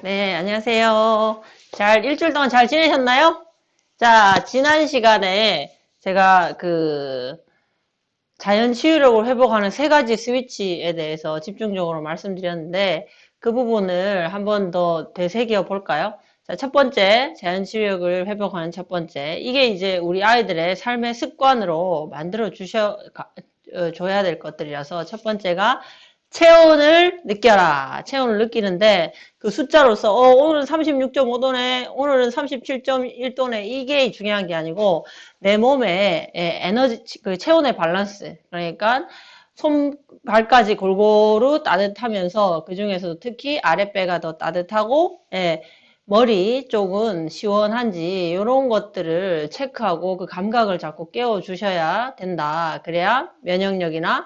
네, 안녕하세요. 일주일 동안 잘 지내셨나요? 자, 지난 시간에 제가 자연 치유력을 회복하는 세 가지 스위치에 대해서 집중적으로 말씀드렸는데, 그 부분을 한번 더 되새겨 볼까요? 자, 첫 번째, 자연 치유력을 회복하는 첫 번째. 이게 이제 우리 아이들의 삶의 습관으로 줘야 될 것들이라서 첫 번째가 체온을 느껴라. 체온을 느끼는데 그 숫자로서 오늘은 36.5도네. 오늘은 37.1도네. 이게 중요한 게 아니고 내 몸에 에너지 그 체온의 밸런스. 그러니까 손발까지 골고루 따뜻하면서 그중에서도 특히 아랫배가 더 따뜻하고 머리 쪽은 시원한지 이런 것들을 체크하고 그 감각을 자꾸 깨워 주셔야 된다. 그래야 면역력이나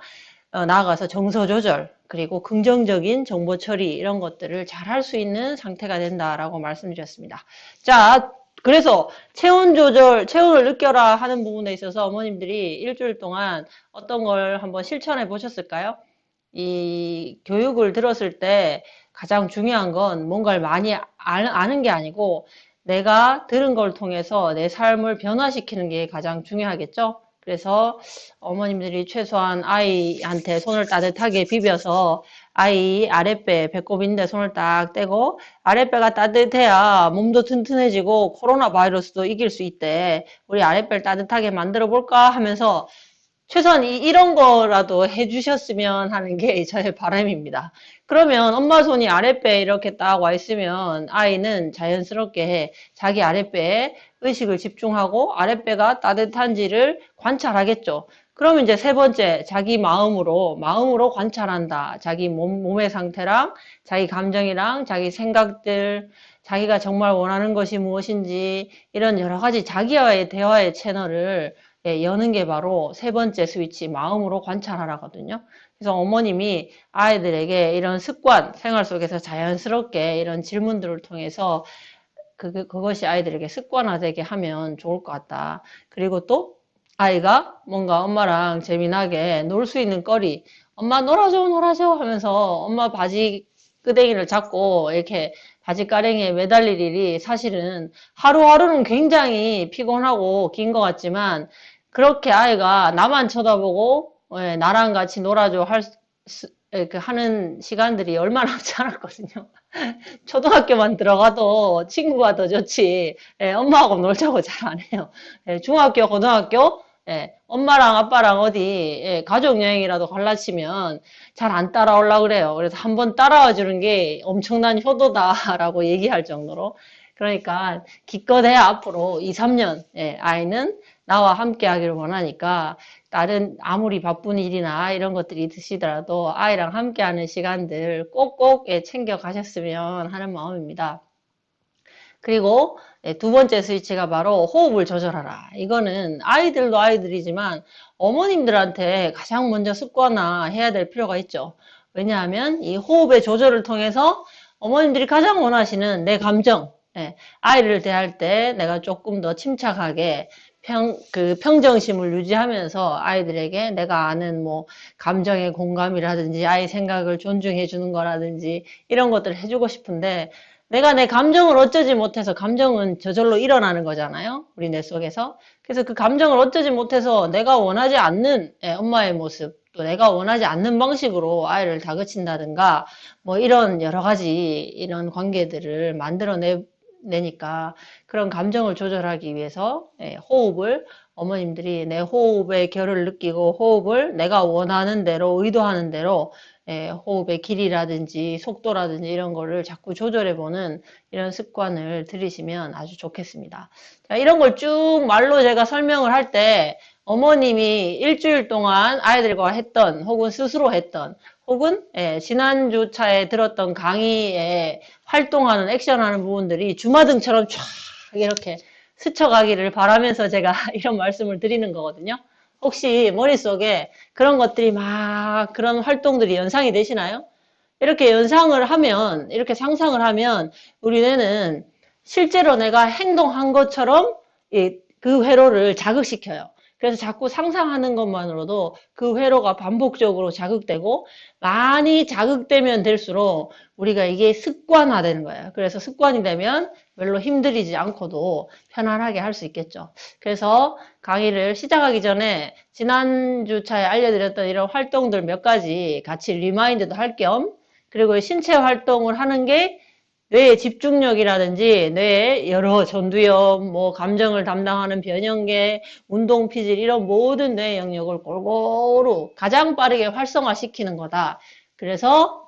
나아가서 정서 조절, 그리고 긍정적인 정보 처리 이런 것들을 잘 할 수 있는 상태가 된다라고 말씀드렸습니다. 자, 그래서 체온 조절, 체온을 느껴라 하는 부분에 있어서 어머님들이 일주일 동안 어떤 걸 한번 실천해 보셨을까요? 이 교육을 들었을 때 가장 중요한 건 뭔가를 많이 아는 게 아니고 내가 들은 걸 통해서 내 삶을 변화시키는 게 가장 중요하겠죠? 그래서 어머님들이 최소한 아이한테 손을 따뜻하게 비벼서 아이 아랫배, 배꼽인데 손을 딱 떼고 아랫배가 따뜻해야 몸도 튼튼해지고 코로나 바이러스도 이길 수 있대. 우리 아랫배를 따뜻하게 만들어 볼까 하면서 최소한 이런 거라도 해주셨으면 하는 게 저의 바람입니다. 그러면 엄마 손이 아랫배에 이렇게 딱 와 있으면 아이는 자연스럽게 자기 아랫배에 의식을 집중하고 아랫배가 따뜻한지를 관찰하겠죠. 그러면 이제 세 번째, 자기 마음으로 관찰한다. 자기 몸의 상태랑 자기 감정이랑 자기 생각들, 자기가 정말 원하는 것이 무엇인지 이런 여러 가지 자기와의 대화의 채널을 여는 게 바로 세 번째 스위치, 마음으로 관찰하라거든요. 그래서 어머님이 아이들에게 이런 습관, 생활 속에서 자연스럽게 이런 질문들을 통해서 그것이 아이들에게 습관화되게 하면 좋을 것 같다. 그리고 또 아이가 뭔가 엄마랑 재미나게 놀 수 있는 거리, 엄마 놀아줘, 놀아줘 하면서 엄마 바지 끄댕이를 잡고 이렇게 바지가랭이에 매달릴 일이 사실은 하루하루는 굉장히 피곤하고 긴 것 같지만 그렇게 아이가 나만 쳐다보고 나랑 같이 놀아줘 하는 시간들이 얼마 남지 않았거든요. 초등학교만 들어가도 친구가 더 좋지. 엄마하고 놀자고 잘 안 해요. 중학교, 고등학교, 엄마랑 아빠랑 어디 가족 여행이라도 갈라 치면 잘 안 따라오려고 그래요. 그래서 한번 따라와 주는 게 엄청난 효도다라고 얘기할 정도로. 그러니까 기껏해야 앞으로 2, 3년 아이는 나와 함께 하기를 원하니까 다른 아무리 바쁜 일이나 이런 것들이 있으시더라도 아이랑 함께하는 시간들 꼭꼭 챙겨 가셨으면 하는 마음입니다. 그리고 두 번째 스위치가 바로 호흡을 조절하라. 이거는 아이들도 아이들이지만 어머님들한테 가장 먼저 습관화해야 될 필요가 있죠. 왜냐하면 이 호흡의 조절을 통해서 어머님들이 가장 원하시는 내 감정, 아이를 대할 때 내가 조금 더 침착하게 평정심을 유지하면서 아이들에게 내가 아는 뭐 감정의 공감이라든지 아이 생각을 존중해 주는 거라든지 이런 것들을 해주고 싶은데 내가 내 감정을 어쩌지 못해서 감정은 저절로 일어나는 거잖아요. 우리 뇌 속에서. 그래서 그 감정을 어쩌지 못해서 내가 원하지 않는 엄마의 모습, 또 내가 원하지 않는 방식으로 아이를 다그친다든가 뭐 이런 여러 가지 이런 관계들을 내니까 그런 감정을 조절하기 위해서 호흡을 어머님들이 내 호흡의 결을 느끼고 호흡을 내가 원하는 대로 의도하는 대로 호흡의 길이라든지 속도라든지 이런 거를 자꾸 조절해보는 이런 습관을 들이시면 아주 좋겠습니다. 자, 이런 걸 쭉 말로 제가 설명을 할 때 어머님이 일주일 동안 아이들과 했던 혹은 스스로 했던 혹은 지난주 차에 들었던 강의에 활동하는 액션하는 부분들이 주마등처럼 쫙 이렇게 스쳐가기를 바라면서 제가 이런 말씀을 드리는 거거든요. 혹시 머릿속에 그런 것들이 막 그런 활동들이 연상이 되시나요? 이렇게 연상을 하면, 이렇게 상상을 하면 우리 뇌는 실제로 내가 행동한 것처럼 그 회로를 자극시켜요. 그래서 자꾸 상상하는 것만으로도 그 회로가 반복적으로 자극되고 많이 자극되면 될수록 우리가 이게 습관화되는 거예요. 그래서 습관이 되면 별로 힘들이지 않고도 편안하게 할 수 있겠죠. 그래서 강의를 시작하기 전에 지난주 차에 알려드렸던 이런 활동들 몇 가지 같이 리마인드도 할 겸 그리고 신체 활동을 하는 게 뇌의 집중력이라든지 뇌의 여러 전두엽, 뭐 감정을 담당하는 변형계, 운동 피질 이런 모든 뇌의 영역을 골고루 가장 빠르게 활성화시키는 거다. 그래서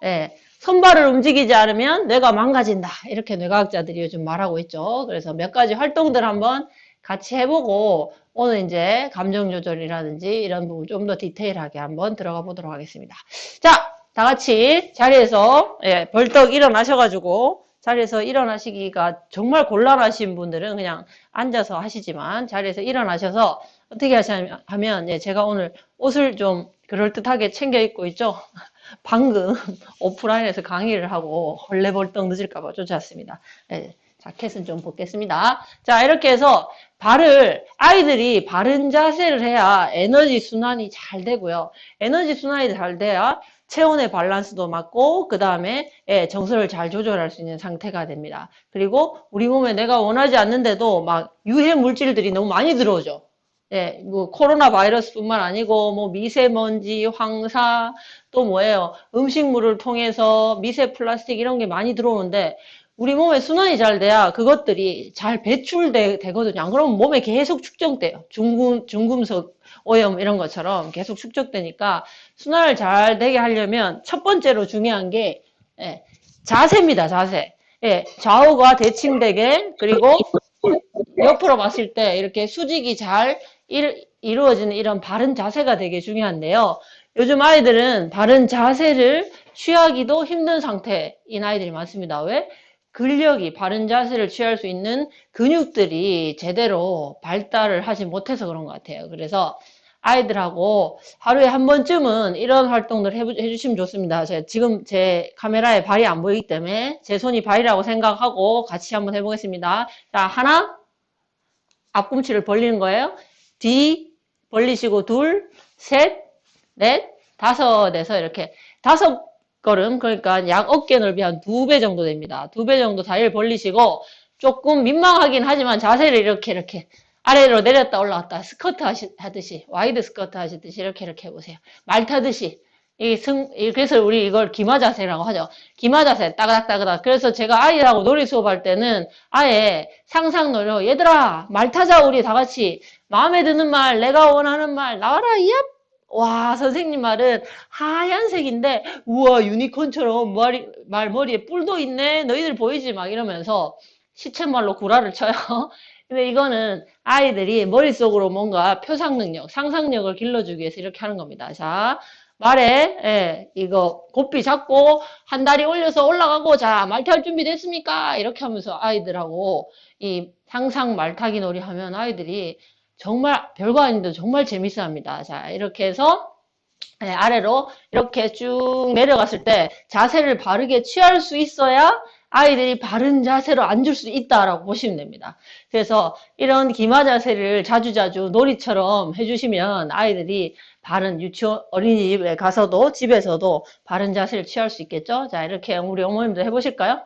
손발을 움직이지 않으면 뇌가 망가진다. 이렇게 뇌과학자들이 요즘 말하고 있죠. 그래서 몇 가지 활동들 한번 같이 해보고 오늘 이제 감정 조절이라든지 이런 부분 좀 더 디테일하게 한번 들어가 보도록 하겠습니다. 자, 다 같이 자리에서 벌떡 일어나셔가지고 자리에서 일어나시기가 정말 곤란하신 분들은 그냥 앉아서 하시지만 자리에서 일어나셔서 어떻게 하면 제가 오늘 옷을 좀 그럴듯하게 챙겨 입고 있죠. 방금 오프라인에서 강의를 하고 헐레벌떡 늦을까봐 쫓아왔습니다. 자켓은 좀 벗겠습니다. 자, 이렇게 해서 아이들이 바른 자세를 해야 에너지 순환이 잘 되고요. 에너지 순환이 잘 돼야 체온의 밸런스도 맞고 그 다음에 정서를 잘 조절할 수 있는 상태가 됩니다. 그리고 우리 몸에 내가 원하지 않는데도 막 유해 물질들이 너무 많이 들어오죠. 뭐 코로나 바이러스뿐만 아니고 뭐 미세먼지, 황사 또 뭐예요? 음식물을 통해서 미세 플라스틱 이런 게 많이 들어오는데 우리 몸에 순환이 잘 돼야 그것들이 잘 배출되거든요. 안 그러면 몸에 계속 축적돼요. 중금속 오염 이런 것처럼 계속 축적되니까 순환을 잘 되게 하려면 첫 번째로 중요한 게 자세입니다. 자세. 좌우가 대칭되게 그리고 옆으로 봤을 때 이렇게 수직이 잘 이루어지는 이런 바른 자세가 되게 중요한데요. 요즘 아이들은 바른 자세를 취하기도 힘든 상태인 아이들이 많습니다. 왜? 바른 자세를 취할 수 있는 근육들이 제대로 발달을 하지 못해서 그런 것 같아요. 그래서 아이들하고 하루에 한 번쯤은 이런 활동들 해주시면 좋습니다. 지금 제 카메라에 발이 안 보이기 때문에 제 손이 발이라고 생각하고 같이 한번 해보겠습니다. 자, 하나, 앞꿈치를 벌리는 거예요. 뒤 벌리시고 둘, 셋, 넷, 다섯에서 이렇게 5걸음, 그러니까 약 어깨 넓이 한 2배 정도 됩니다. 2배 정도 다리를 벌리시고 조금 민망하긴 하지만 자세를 이렇게 아래로 내렸다 올라왔다 스쿼트 하듯이 와이드 스쿼트 하시듯이 이렇게 해보세요. 말 타듯이. 그래서 우리 이걸 기마 자세라고 하죠. 기마 자세, 따그닥따그닥. 그래서 제가 아이하고 놀이 수업할 때는 아예 상상 놀려. 얘들아, 말 타자, 우리 다 같이. 마음에 드는 말, 내가 원하는 말, 나와라, 얍! 와, 선생님 말은 하얀색인데, 우와, 유니콘처럼 머리에 뿔도 있네. 너희들 보이지? 막 이러면서 시쳇말로 구라를 쳐요. 근데 이거는 아이들이 머릿속으로 뭔가 표상 능력, 상상력을 길러주기 위해서 이렇게 하는 겁니다. 자, 말에 이거 고삐 잡고 한 다리 올려서 올라가고 자, 말탈 준비 됐습니까? 이렇게 하면서 아이들하고 이 상상 말타기 놀이 하면 아이들이 정말 별거 아닌데 정말 재밌어 합니다. 자, 이렇게 해서 아래로 이렇게 쭉 내려갔을 때 자세를 바르게 취할 수 있어야 아이들이 바른 자세로 앉을 수 있다라고 보시면 됩니다. 그래서 이런 기마 자세를 자주자주 놀이처럼 해주시면 아이들이 바른 유치원, 어린이집에 가서도 집에서도 바른 자세를 취할 수 있겠죠. 자, 이렇게 우리 어머님도 해보실까요?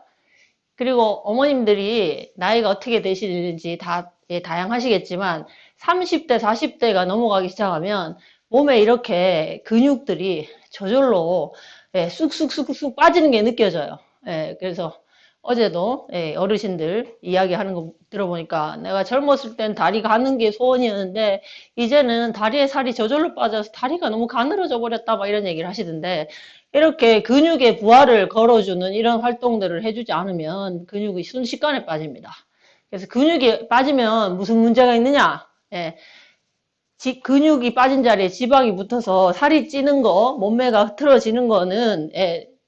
그리고 어머님들이 나이가 어떻게 되시는지 다양하시겠지만 30대, 40대가 넘어가기 시작하면 몸에 이렇게 근육들이 저절로 쑥쑥쑥쑥 빠지는 게 느껴져요. 그래서 어제도 어르신들 이야기하는 거 들어보니까 내가 젊었을 땐 다리 가는 게 소원이었는데 이제는 다리에 살이 저절로 빠져서 다리가 너무 가늘어져 버렸다 막 이런 얘기를 하시던데 이렇게 근육의 부하를 걸어주는 이런 활동들을 해주지 않으면 근육이 순식간에 빠집니다. 그래서 근육이 빠지면 무슨 문제가 있느냐? 근육이 빠진 자리에 지방이 붙어서 살이 찌는 거, 몸매가 흐트러지는 거는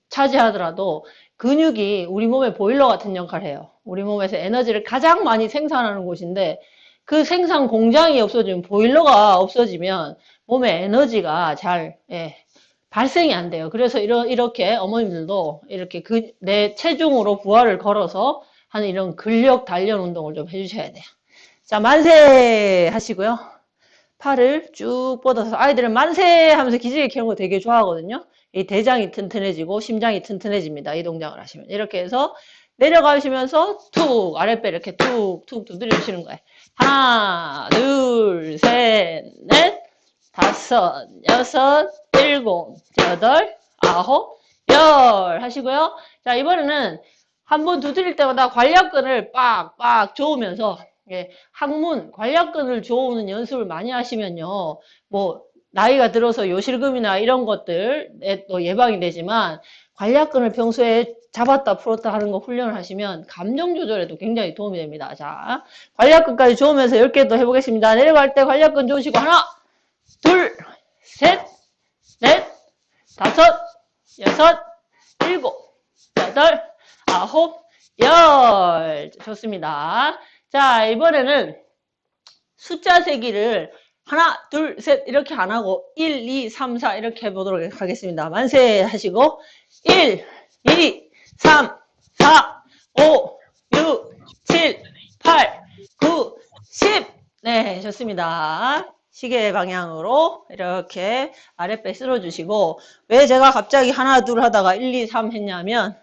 차지하더라도 근육이 우리 몸의 보일러 같은 역할을 해요. 우리 몸에서 에너지를 가장 많이 생산하는 곳인데 그 생산 공장이 없어지면 보일러가 없어지면 몸에 에너지가 잘 발생이 안 돼요. 그래서 이렇게 어머님들도 이렇게 내 체중으로 부하를 걸어서 하는 이런 근력 단련 운동을 좀 해주셔야 돼요. 자, 만세 하시고요. 팔을 쭉 뻗어서 아이들은 만세 하면서 기지개 켜는 거 되게 좋아하거든요. 이 대장이 튼튼해지고 심장이 튼튼해집니다. 이 동작을 하시면. 이렇게 해서 내려가시면서 툭 아랫배 이렇게 툭툭 두드려주시는 거예요. 하나, 둘, 셋, 넷, 다섯, 여섯, 일곱, 여덟, 아홉, 열 하시고요. 자, 이번에는 한 번 두드릴 때마다 관략근을 빡빡 조으면서 항문, 관략근을 조우는 연습을 많이 하시면요. 뭐 나이가 들어서 요실금이나 이런 것들에 또 예방이 되지만 관략근을 평소에 잡았다 풀었다 하는 거 훈련을 하시면 감정 조절에도 굉장히 도움이 됩니다. 자, 관략근까지 조으면서 10개 더 해보겠습니다. 내려갈 때 관략근 조으시고 하나, 둘, 셋, 넷, 다섯, 여섯, 일곱, 여덟, 아홉, 열. 좋습니다. 자, 이번에는 숫자 세기를 하나, 둘, 셋 이렇게 안 하고 1, 2, 3, 4 이렇게 해보도록 하겠습니다. 만세 하시고 1, 2, 3, 4, 5, 6, 7, 8, 9, 10. 네, 좋습니다. 시계 방향으로 이렇게 아랫배 쓸어주시고 왜 제가 갑자기 하나, 둘 하다가 1, 2, 3 했냐면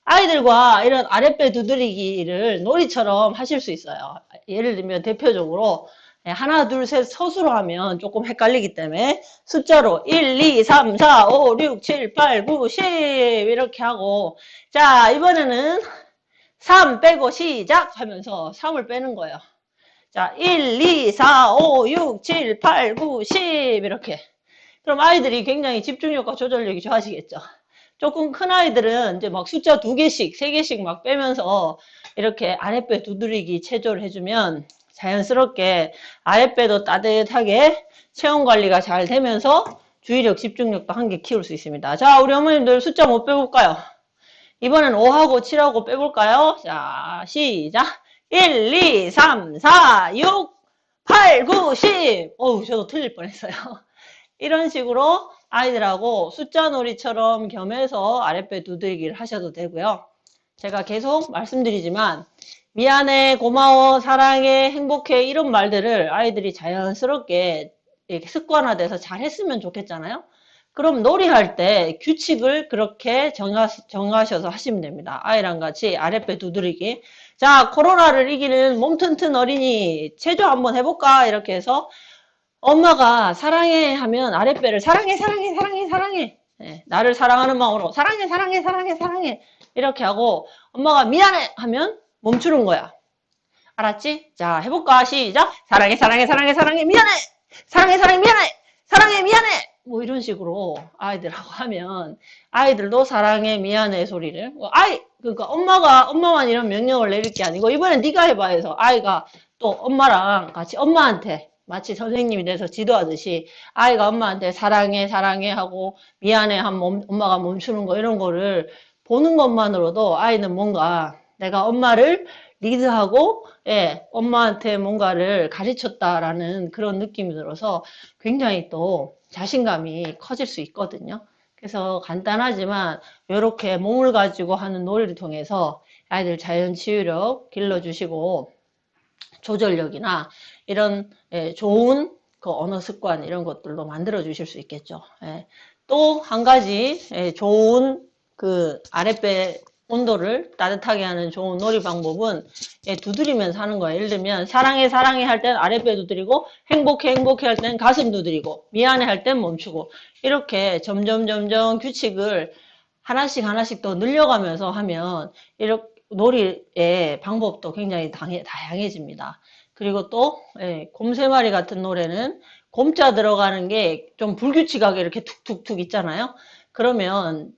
아이들과 이런 아랫배 두드리기를 놀이처럼 하실 수 있어요. 예를 들면 대표적으로 하나, 둘, 셋 서수로 하면 조금 헷갈리기 때문에 숫자로 1, 2, 3, 4, 5, 6, 7, 8, 9, 10 이렇게 하고 자 이번에는 3 빼고 시작 하면서 3을 빼는 거예요. 자 1, 2, 4, 5, 6, 7, 8, 9, 10 이렇게 그럼 아이들이 굉장히 집중력과 조절력이 좋아지겠죠. 조금 큰 아이들은 이제 막 숫자 2개씩, 3개씩 막 빼면서 이렇게 아랫배 두드리기 체조를 해주면 자연스럽게 아랫배도 따뜻하게 체온 관리가 잘 되면서 주의력, 집중력도 한 개 키울 수 있습니다. 자, 우리 어머님들 숫자 못 빼볼까요? 이번엔 5하고 7하고 빼볼까요? 자, 시작. 1, 2, 3, 4, 6, 8, 9, 10. 어우, 저도 틀릴 뻔했어요. 이런 식으로 아이들하고 숫자 놀이처럼 겸해서 아랫배 두들기를 하셔도 되고요. 제가 계속 말씀드리지만 미안해, 고마워, 사랑해, 행복해 이런 말들을 아이들이 자연스럽게 이렇게 습관화돼서 잘 했으면 좋겠잖아요. 그럼 놀이할 때 규칙을 그렇게 정하셔서 하시면 됩니다. 아이랑 같이 아랫배 두드리기. 자, 코로나를 이기는 몸 튼튼 어린이 체조 한번 해볼까? 이렇게 해서 엄마가 사랑해 하면 아랫배를 사랑해 사랑해 사랑해 사랑해 네, 나를 사랑하는 마음으로 사랑해 사랑해 사랑해 사랑해 이렇게 하고 엄마가 미안해 하면 멈추는 거야. 알았지? 자 해볼까? 시작. 사랑해 사랑해 사랑해 사랑해 미안해 사랑해 사랑해 미안해 사랑해 미안해 뭐 이런 식으로 아이들하고 하면 아이들도 사랑해 미안해 소리를 그러니까 엄마만 이런 명령을 내릴 게 아니고 이번엔 네가 해봐 해서 아이가 또 엄마랑 같이 엄마한테 마치 선생님이 돼서 지도하듯이 아이가 엄마한테 사랑해 사랑해 하고 미안해 하면 엄마가 멈추는 거 이런 거를 보는 것만으로도 아이는 뭔가 내가 엄마를 리드하고 엄마한테 뭔가를 가르쳤다라는 그런 느낌이 들어서 굉장히 또 자신감이 커질 수 있거든요. 그래서 간단하지만 이렇게 몸을 가지고 하는 놀이를 통해서 아이들 자연치유력 길러주시고 조절력이나 이런 좋은 그 언어 습관 이런 것들도 만들어 주실 수 있겠죠. 또 한 가지 좋은 그 아랫배 온도를 따뜻하게 하는 좋은 놀이 방법은 두드리면서 하는 거예요. 예를 들면 사랑해 사랑해 할 땐 아랫배 두드리고 행복해 행복해 할 땐 가슴 두드리고 미안해 할 땐 멈추고 이렇게 점점 규칙을 하나씩 하나씩 더 늘려가면서 하면 이렇게 놀이의 방법도 굉장히 다양해집니다. 그리고 또 곰3마리 같은 노래는 곰자 들어가는 게 좀 불규칙하게 이렇게 툭툭툭 있잖아요. 그러면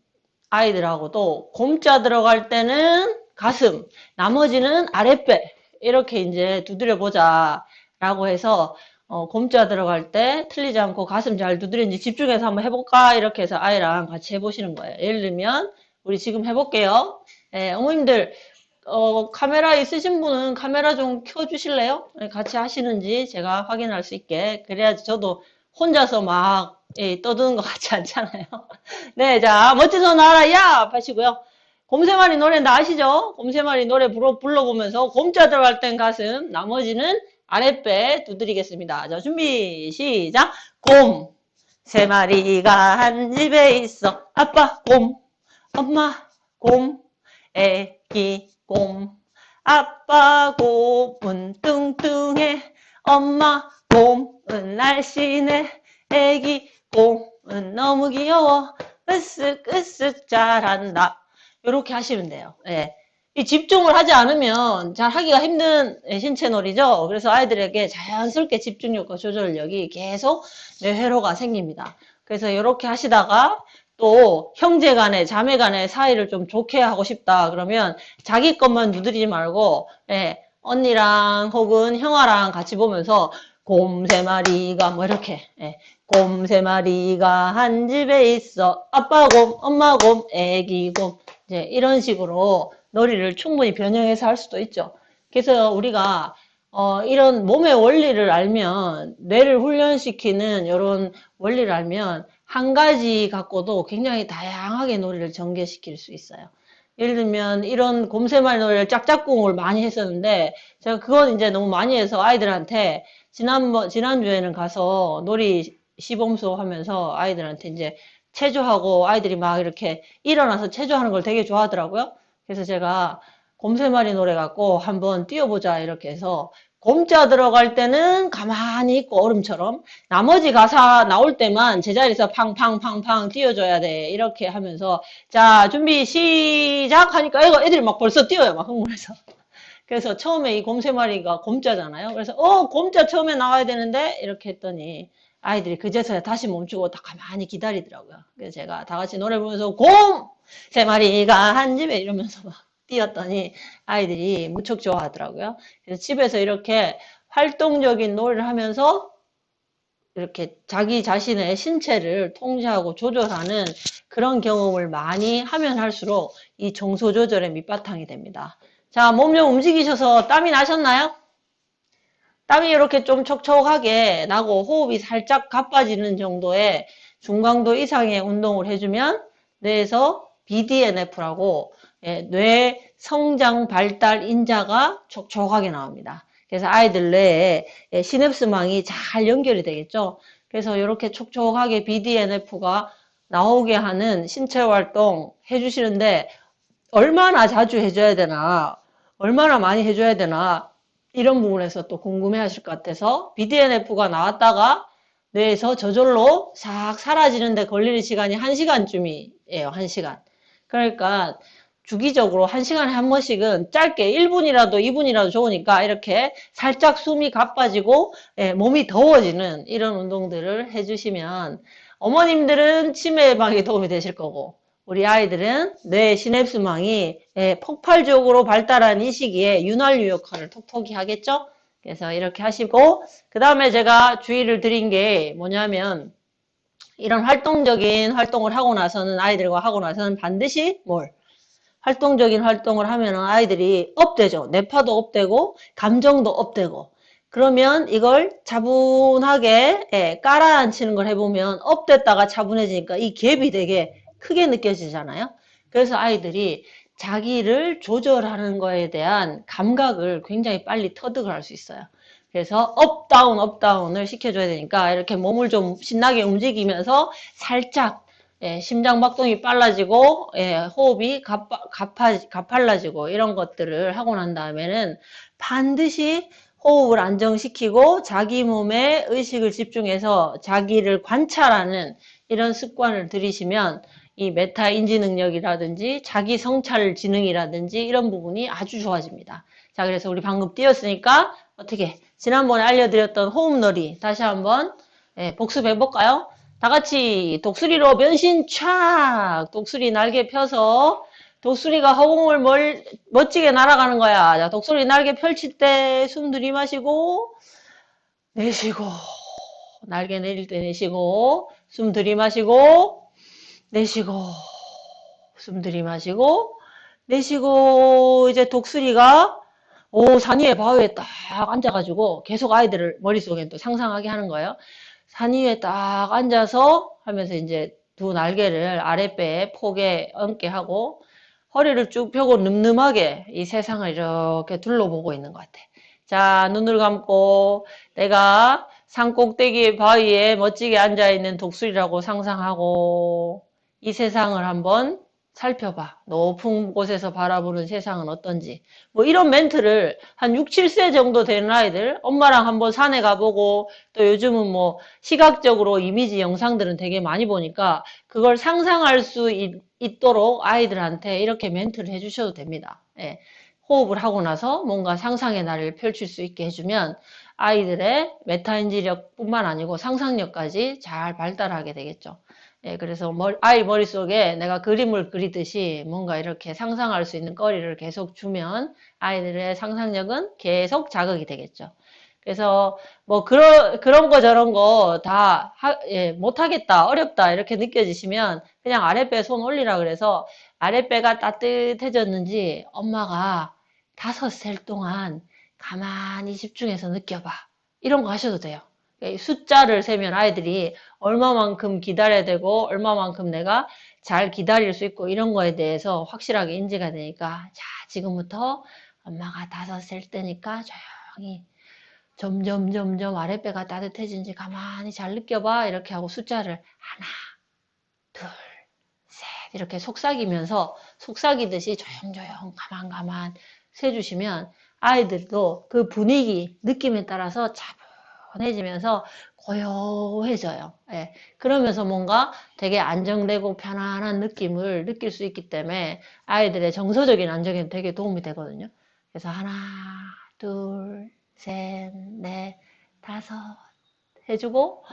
아이들하고도 곰자 들어갈 때는 가슴, 나머지는 아랫배 이렇게 이제 두드려 보자 라고 해서 곰자 들어갈 때 틀리지 않고 가슴 잘 두드리는지 집중해서 한번 해볼까 이렇게 해서 아이랑 같이 해보시는 거예요. 예를 들면 우리 지금 해볼게요. 어머님들 카메라 있으신 분은 카메라 좀 켜주실래요? 같이 하시는지 제가 확인할 수 있게 그래야지 저도 혼자서 막 떠드는 것 같지 않잖아요. 네, 자 멋진 손 알아 야 하시고요. 곰3마리 노래 다 아시죠? 곰3마리 노래 불러보면서 곰자 들어갈 땐 가슴, 나머지는 아랫배 두드리겠습니다. 자, 준비, 시작. 곰, 세 마리가 한 집에 있어. 아빠 곰, 엄마 곰, 애기 곰. 아빠 곰은 뚱뚱해. 엄마 곰은 날씬해. 애기 곰은 너무 귀여워. 으쓱으쓱 잘한다. 이렇게 하시면 돼요. 예. 이 집중을 하지 않으면 잘 하기가 힘든 신체놀이죠. 그래서 아이들에게 자연스럽게 집중력과 조절력이 계속 뇌회로가 생깁니다. 그래서 이렇게 하시다가 또 형제 간에 자매 간의 사이를 좀 좋게 하고 싶다 그러면 자기 것만 두드리지 말고 언니랑 혹은 형아랑 같이 보면서 곰 세 마리가 뭐 이렇게 곰 세 마리가 한 집에 있어. 아빠 곰, 엄마 곰, 애기 곰. 이제 이런 식으로 놀이를 충분히 변형해서 할 수도 있죠. 그래서 우리가 이런 몸의 원리를 알면 뇌를 훈련시키는 이런 원리를 알면 한 가지 갖고도 굉장히 다양하게 놀이를 전개시킬 수 있어요. 예를 들면 이런 곰새마리 놀이를 짝짝꿍을 많이 했었는데 제가 그건 이제 너무 많이 해서 아이들한테 지난주에는 가서 놀이 시범수 하면서 아이들한테 이제 체조하고 아이들이 막 이렇게 일어나서 체조하는 걸 되게 좋아하더라고요. 그래서 제가 곰새마리 노래 갖고 한번 뛰어보자 이렇게 해서 곰자 들어갈 때는 가만히 있고 얼음처럼 나머지 가사 나올 때만 제자리에서 팡팡팡팡 뛰어줘야 돼 이렇게 하면서 자 준비 시작 하니까 애들이 막 벌써 뛰어요 막 흥분해서 그래서 처음에 이 곰새마리가 곰자잖아요 그래서 곰자 처음에 나와야 되는데 이렇게 했더니 아이들이 그제서야 다시 멈추고 다 가만히 기다리더라고요 그래서 제가 다 같이 노래 부르면서 곰! 세 마리가 한 집에 이러면서 막 뛰었더니 아이들이 무척 좋아하더라고요. 그래서 집에서 이렇게 활동적인 놀이를 하면서 이렇게 자기 자신의 신체를 통제하고 조절하는 그런 경험을 많이 하면 할수록 이 정서 조절의 밑바탕이 됩니다. 자, 몸 좀 움직이셔서 땀이 나셨나요? 땀이 이렇게 좀 촉촉하게 나고 호흡이 살짝 가빠지는 정도의 중강도 이상의 운동을 해주면 뇌에서 BDNF라고 뇌 성장 발달 인자가 촉촉하게 나옵니다. 그래서 아이들 뇌에 시냅스망이 잘 연결이 되겠죠. 그래서 이렇게 촉촉하게 BDNF가 나오게 하는 신체 활동 해주시는데 얼마나 자주 해줘야 되나 얼마나 많이 해줘야 되나 이런 부분에서 또 궁금해 하실 것 같아서 BDNF가 나왔다가 뇌에서 저절로 싹 사라지는데 걸리는 시간이 1시간쯤이에요. 1시간. 그러니까 주기적으로 1시간에 한 번씩은 짧게 1분이라도 2분이라도 좋으니까 이렇게 살짝 숨이 가빠지고 몸이 더워지는 이런 운동들을 해주시면 어머님들은 치매 예방에 도움이 되실 거고 우리 아이들은 뇌 시냅스망이 폭발적으로 발달한 이 시기에 윤활유 역할을 톡톡히 하겠죠? 그래서 이렇게 하시고 그 다음에 제가 주의를 드린 게 뭐냐면 이런 활동적인 활동을 하고 나서는 아이들과 하고 나서는 반드시 활동적인 활동을 하면 아이들이 업되죠. 뇌파도 업되고 감정도 업되고 그러면 이걸 차분하게 깔아앉히는 걸 해보면 업됐다가 차분해지니까 이 갭이 되게 크게 느껴지잖아요. 그래서 아이들이 자기를 조절하는 거에 대한 감각을 굉장히 빨리 터득을 할 수 있어요. 그래서 업다운 업다운을 시켜줘야 되니까 이렇게 몸을 좀 신나게 움직이면서 살짝 심장박동이 빨라지고 호흡이 가팔라지고 이런 것들을 하고 난 다음에는 반드시 호흡을 안정시키고 자기 몸에 의식을 집중해서 자기를 관찰하는 이런 습관을 들이시면 이 메타 인지 능력이라든지 자기 성찰 지능이라든지 이런 부분이 아주 좋아집니다. 자, 그래서 우리 방금 뛰었으니까 어떻게 지난번에 알려드렸던 호흡놀이 다시 한번 복습해 볼까요? 다 같이 독수리로 변신 촥! 독수리 날개 펴서 독수리가 허공을 멋지게 날아가는 거야. 자, 독수리 날개 펼칠 때 숨 들이마시고 내쉬고 날개 내릴 때 내쉬고 숨 들이마시고 내쉬고 숨 들이마시고 내쉬고 이제 독수리가 산 위에 바위에 딱 앉아가지고 계속 아이들을 머릿속에 또 상상하게 하는 거예요. 산 위에 딱 앉아서 하면서 이제 두 날개를 아랫배에 폭에 얹게 하고 허리를 쭉 펴고 늠름하게 이 세상을 이렇게 둘러보고 있는 것 같아. 자, 눈을 감고 내가 산 꼭대기 바위에 멋지게 앉아있는 독수리라고 상상하고 이 세상을 한번 살펴봐. 높은 곳에서 바라보는 세상은 어떤지. 뭐 이런 멘트를 한 6, 7세 정도 되는 아이들, 엄마랑 한번 산에 가보고 또 요즘은 뭐 시각적으로 이미지 영상들은 되게 많이 보니까 그걸 상상할 수 있도록 아이들한테 이렇게 멘트를 해주셔도 됩니다. 예. 호흡을 하고 나서 뭔가 상상의 나래를 펼칠 수 있게 해주면 아이들의 메타인지력뿐만 아니고 상상력까지 잘 발달하게 되겠죠. 예, 그래서 아이 머릿속에 내가 그림을 그리듯이 뭔가 이렇게 상상할 수 있는 거리를 계속 주면 아이들의 상상력은 계속 자극이 되겠죠. 그래서 뭐 그런 거 저런 거 다 예, 못하겠다, 어렵다 이렇게 느껴지시면 그냥 아랫배에 손 올리라 그래서 아랫배가 따뜻해졌는지 엄마가 5셀 동안 가만히 집중해서 느껴봐. 이런 거 하셔도 돼요. 숫자를 세면 아이들이 얼마만큼 기다려야 되고 얼마만큼 내가 잘 기다릴 수 있고 이런 거에 대해서 확실하게 인지가 되니까 자, 지금부터 엄마가 5셀 때니까 조용히 점점 아랫배가 따뜻해진지 가만히 잘 느껴봐. 이렇게 하고 숫자를 하나, 둘, 셋 이렇게 속삭이면서 속삭이듯이 조용조용 가만 세주시면 아이들도 그 분위기, 느낌에 따라서 차분해지면서 고요해져요. 예. 그러면서 뭔가 되게 안정되고 편안한 느낌을 느낄 수 있기 때문에 아이들의 정서적인 안정에 되게 도움이 되거든요. 그래서 하나, 둘, 셋, 넷, 5 해주고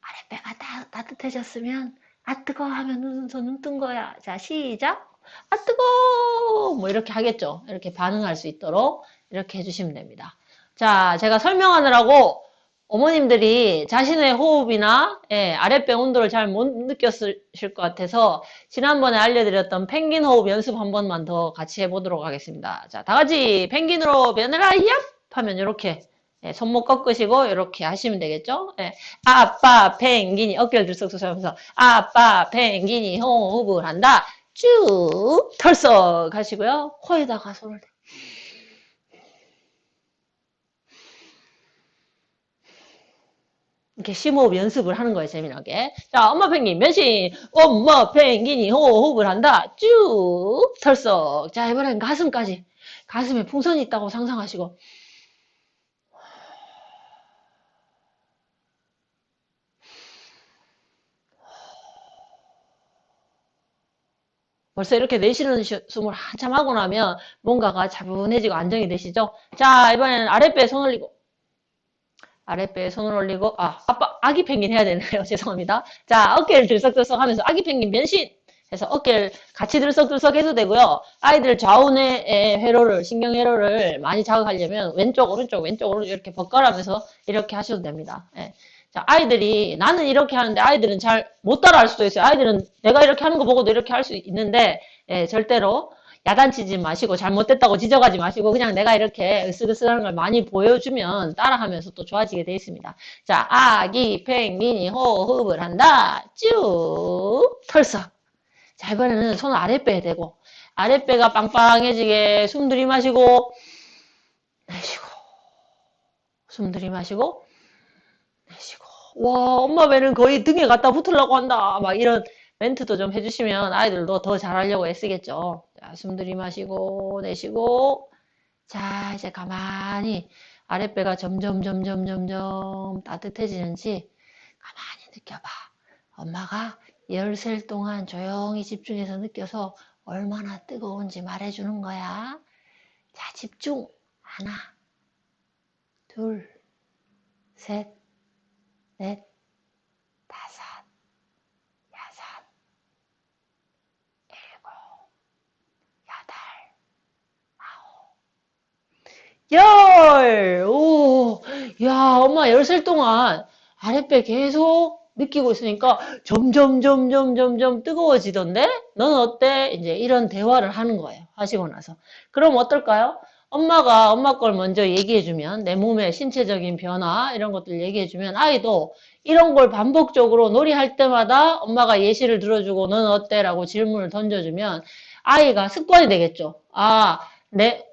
아랫배가 따뜻해졌으면 아 뜨거 하면 눈 뜬 거야. 자 시작. 아 뜨거 뭐 이렇게 하겠죠. 이렇게 반응할 수 있도록 이렇게 해주시면 됩니다. 자 제가 설명하느라고 어머님들이 자신의 호흡이나 예, 아랫배 온도를 잘 못 느꼈을 것 같아서 지난번에 알려드렸던 펭귄 호흡 연습 한 번만 더 같이 해보도록 하겠습니다. 자, 다 같이 펭귄으로 변해라, 얍! 하면 이렇게 예, 손목 꺾으시고 이렇게 하시면 되겠죠? 예, 아빠 펭귄이 어깨를 들썩들썩 하면서 아빠 펭귄이 호흡을 한다. 쭉 털썩 하시고요. 코에다가 손을 이렇게 심호흡 연습을 하는 거예요, 재미나게. 자, 엄마 펭귄 변신! 엄마 펭귄이 호흡을 한다. 쭉 털썩. 자, 이번엔 가슴까지. 가슴에 풍선이 있다고 상상하시고. 벌써 이렇게 내쉬는 숨을 한참 하고 나면 뭔가가 차분해지고 안정이 되시죠? 자, 이번에는 아랫배에 손 올리고. 아랫배에 손을 올리고, 아기 펭귄 해야 되나요? 죄송합니다. 자, 어깨를 들썩들썩 하면서 아기 펭귄 변신! 해서 어깨를 같이 들썩들썩 해도 되고요. 아이들 좌우의 회로를, 신경회로를 많이 자극하려면 왼쪽, 오른쪽, 왼쪽, 오른쪽 이렇게 번갈아가면서 이렇게 하셔도 됩니다. 예. 자, 아이들이 나는 이렇게 하는데 아이들은 잘 못 따라 할 수도 있어요. 아이들은 내가 이렇게 하는 거 보고도 이렇게 할 수 있는데, 예, 절대로 야단치지 마시고 잘못됐다고 지적하지 마시고 그냥 내가 이렇게 으쓱으쓱하는 걸 많이 보여주면 따라하면서 또 좋아지게 되어 있습니다. 자, 아기 펭귄이 호흡을 한다. 쭉 털썩. 자, 이번에는 손을 아랫배에 대고 아랫배가 빵빵해지게 숨 들이마시고 내쉬고 숨 들이마시고 내쉬고 와 엄마 배는 거의 등에 갖다 붙으려고 한다. 막 이런 멘트도 좀 해주시면 아이들도 더 잘하려고 애쓰겠죠. 자, 숨 들이마시고 내쉬고 자 이제 가만히 아랫배가 점점 따뜻해지는지 가만히 느껴봐. 엄마가 10셀 동안 조용히 집중해서 느껴서 얼마나 뜨거운지 말해주는 거야. 자 집중. 하나 둘 셋 넷 다섯 여섯 일곱 여덟 열! 오, 야, 엄마 10살 동안 아랫배 계속 느끼고 있으니까 점점 뜨거워지던데? 넌 어때? 이제 이런 대화를 하는 거예요. 하시고 나서. 그럼 어떨까요? 엄마가 엄마 걸 먼저 얘기해주면 내 몸의 신체적인 변화 이런 것들 얘기해주면 아이도 이런 걸 반복적으로 놀이할 때마다 엄마가 예시를 들어주고 넌 어때? 라고 질문을 던져주면 아이가 습관이 되겠죠. 아,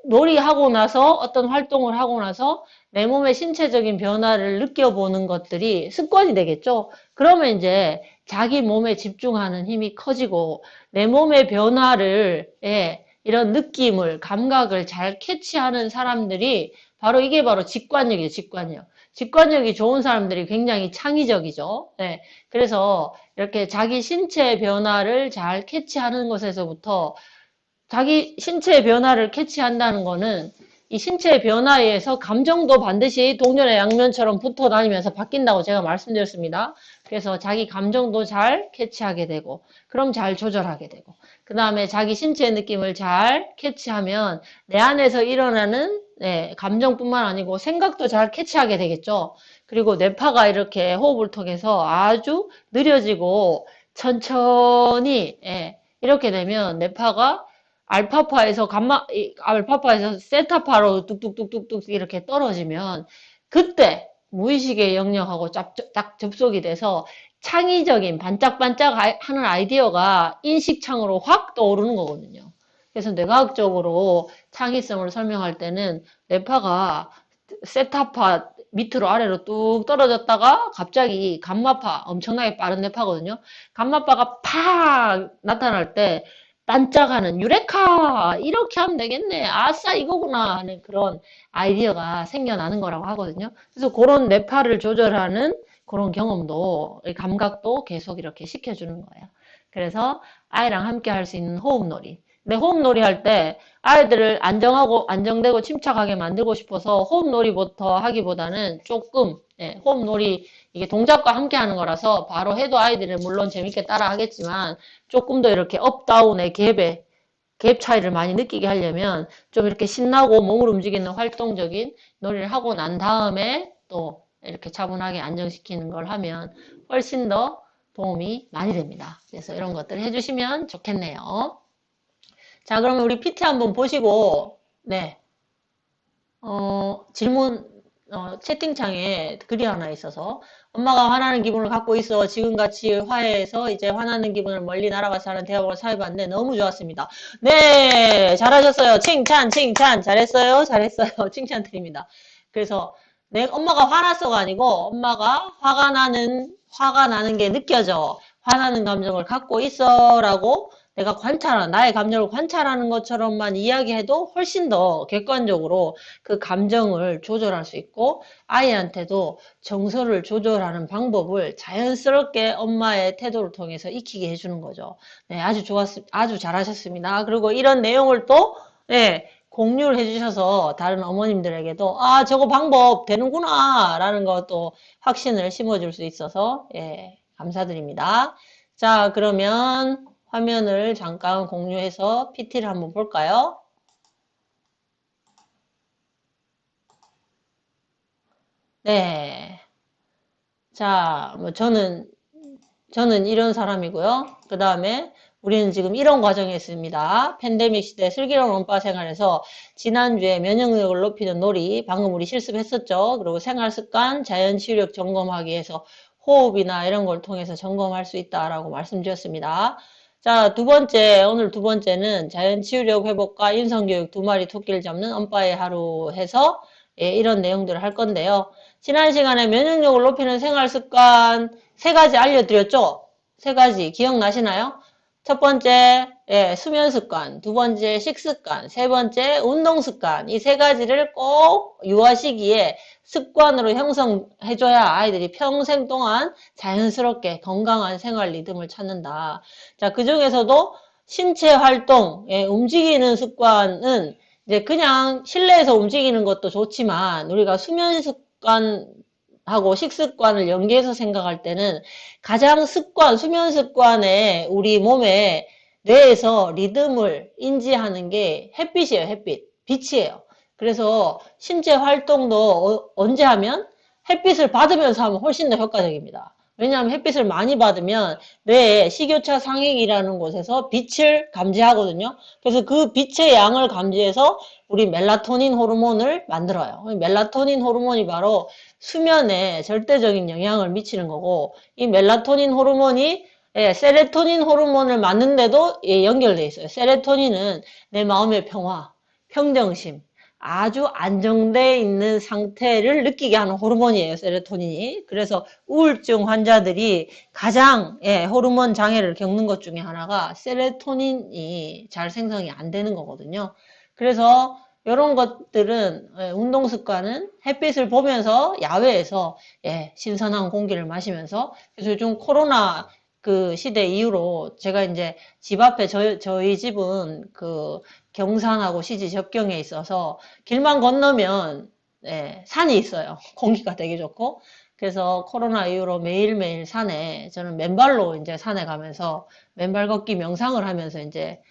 놀이하고 나서 어떤 활동을 하고 나서 내 몸의 신체적인 변화를 느껴보는 것들이 습관이 되겠죠. 그러면 이제 자기 몸에 집중하는 힘이 커지고 내 몸의 변화를, 예, 이런 느낌을, 감각을 잘 캐치하는 사람들이 바로 이게 바로 직관력이에요, 직관력. 직관력이 좋은 사람들이 굉장히 창의적이죠. 네. 그래서 이렇게 자기 신체 변화를 잘 캐치하는 것에서부터 자기 신체의 변화를 캐치한다는 거는 이 신체의 변화에 의해서 감정도 반드시 동전의 양면처럼 붙어 다니면서 바뀐다고 제가 말씀드렸습니다. 그래서 자기 감정도 잘 캐치하게 되고, 그럼 잘 조절하게 되고, 그 다음에 자기 신체의 느낌을 잘 캐치하면 내 안에서 일어나는, 네, 감정뿐만 아니고 생각도 잘 캐치하게 되겠죠. 그리고 뇌파가 이렇게 호흡을 통해서 아주 느려지고 천천히, 예, 이렇게 되면 뇌파가 알파파에서 세타파로 뚝뚝뚝뚝뚝 이렇게 떨어지면 그때 무의식의 영역하고 딱 접속이 돼서 창의적인 반짝반짝 하는 아이디어가 인식창으로 확 떠오르는 거거든요. 그래서 뇌과학적으로 창의성을 설명할 때는 뇌파가 세타파 밑으로 아래로 뚝 떨어졌다가 갑자기 감마파, 엄청나게 빠른 뇌파거든요. 감마파가 팍 나타날 때 반짝하는 유레카 이렇게 하면 되겠네 아싸 이거구나 하는 그런 아이디어가 생겨나는 거라고 하거든요. 그래서 그런 뇌파를 조절하는 그런 경험도 감각도 계속 이렇게 시켜주는 거예요. 그래서 아이랑 함께 할 수 있는 호흡놀이. 근데 호흡놀이 할 때 아이들을 안정되고 침착하게 만들고 싶어서 호흡놀이부터 하기보다는 조금, 예, 호흡놀이 이게 동작과 함께 하는 거라서 바로 해도 아이들은 물론 재밌게 따라 하겠지만 조금 더 이렇게 업다운의 갭 차이를 많이 느끼게 하려면 좀 이렇게 신나고 몸을 움직이는 활동적인 놀이를 하고 난 다음에 또 이렇게 차분하게 안정시키는 걸 하면 훨씬 더 도움이 많이 됩니다. 그래서 이런 것들을 해주시면 좋겠네요. 자, 그러면 우리 PT 한번 보시고, 네, 질문, 채팅창에 글이 하나 있어서, 엄마가 화나는 기분을 갖고 있어. 지금같이 화해해서 이제 화나는 기분을 멀리 날아가서 하는 대화를 사회봤는데 너무 좋았습니다. 네, 잘하셨어요. 칭찬, 칭찬. 잘했어요. 잘했어요. 칭찬 드립니다. 그래서, 내 엄마가 화났어가 아니고, 엄마가 화가 나는 게 느껴져. 화나는 감정을 갖고 있어. 라고 내가 나의 감정을 관찰하는 것처럼만 이야기해도 훨씬 더 객관적으로 그 감정을 조절할 수 있고 아이한테도 정서를 조절하는 방법을 자연스럽게 엄마의 태도를 통해서 익히게 해주는 거죠. 네, 아주 잘하셨습니다. 그리고 이런 내용을 또, 네, 공유를 해주셔서 다른 어머님들에게도 저거 방법 되는구나 라는 것도 확신을 심어줄 수 있어서 예, 감사드립니다. 자, 그러면 화면을 잠깐 공유해서 PT를 한번 볼까요? 네. 자, 뭐 저는 이런 사람이고요. 그 다음에 우리는 지금 이런 과정에 있습니다. 팬데믹 시대 슬기로운 원바 생활에서 지난주에 면역력을 높이는 놀이, 방금 우리 실습했었죠. 그리고 생활습관, 자연치유력 점검하기 위해서 호흡이나 이런 걸 통해서 점검할 수 있다라고 말씀드렸습니다. 자, 오늘 두 번째는 자연치유력 회복과 인성교육 두 마리 토끼를 잡는 엄빠의 하루 해서 예, 이런 내용들을 할 건데요. 지난 시간에 면역력을 높이는 생활습관 세 가지 알려드렸죠? 세 가지 기억나시나요? 첫 번째 수면 습관, 두 번째 식습관, 세 번째 운동 습관 이 세 가지를 꼭 유아 시기에 습관으로 형성해줘야 아이들이 평생 동안 자연스럽게 건강한 생활 리듬을 찾는다. 자, 그 중에서도 신체 활동, 움직이는 습관은 이제 그냥 실내에서 움직이는 것도 좋지만 우리가 수면 습관하고 식습관을 연계해서 생각할 때는 가장 수면 습관에 우리 몸에 뇌에서 리듬을 인지하는 게 햇빛이에요, 햇빛. 빛이에요. 그래서 신체 활동도 언제 하면 햇빛을 받으면서 하면 훨씬 더 효과적입니다. 왜냐하면 햇빛을 많이 받으면 뇌의 식교차 상액이라는 곳에서 빛을 감지하거든요. 그래서 그 빛의 양을 감지해서 우리 멜라토닌 호르몬을 만들어요. 멜라토닌 호르몬이 바로 수면에 절대적인 영향을 미치는 거고 이 멜라토닌 호르몬이 세로토닌 호르몬을 맞는데도 연결돼 있어요. 세로토닌은 내 마음의 평화, 평정심, 아주 안정돼 있는 상태를 느끼게 하는 호르몬이에요, 세로토닌이. 그래서 우울증 환자들이 가장 호르몬 장애를 겪는 것 중에 하나가 세로토닌이 잘 생성이 안 되는 거거든요. 그래서 이런 것들은 운동 습관은 햇빛을 보면서 야외에서 신선한 공기를 마시면서, 그래서 요즘 코로나 그 시대 이후로 제가 이제 집 앞에 저희 집은 그 경산하고 시지 접경에 있어서 길만 건너면 산이 있어요. 공기가 되게 좋고. 그래서 코로나 이후로 매일매일 산에 저는 맨발로 이제 산에 가면서 맨발 걷기 명상을 하면서 이제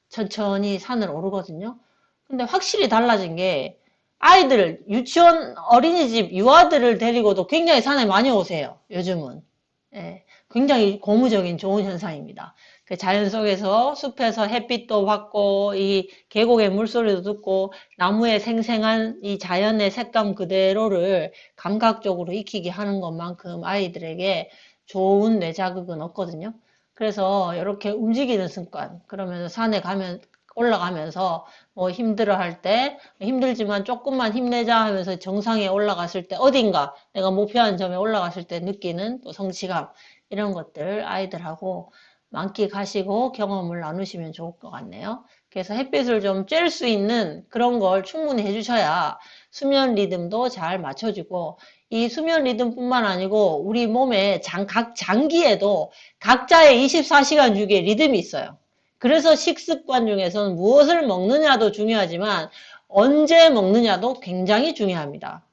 천천히 산을 오르거든요. 근데 확실히 달라진 게 아이들 유치원 어린이집 유아들을 데리고도 굉장히 산에 많이 오세요. 요즘은. 굉장히 고무적인 좋은 현상입니다. 그 자연 속에서 숲에서 햇빛도 받고 이 계곡의 물소리도 듣고 나무의 생생한 이 자연의 색감 그대로를 감각적으로 익히게 하는 것만큼 아이들에게 좋은 뇌 자극은 없거든요. 그래서 이렇게 움직이는 습관, 그러면서 산에 가면 올라가면서 뭐 힘들어 할 때 힘들지만 조금만 힘내자 하면서 정상에 올라갔을 때 어딘가 내가 목표한 점에 올라갔을 때 느끼는 또 성취감, 이런 것들 아이들하고 만끽하시고 경험을 나누시면 좋을 것 같네요. 그래서 햇빛을 좀 쬐을 수 있는 그런 걸 충분히 해주셔야 수면 리듬도 잘 맞춰지고, 이 수면 리듬뿐만 아니고 우리 몸의 각 장기에도 각자의 24시간 주기의 리듬이 있어요. 그래서 식습관 중에서는 무엇을 먹느냐도 중요하지만 언제 먹느냐도 굉장히 중요합니다.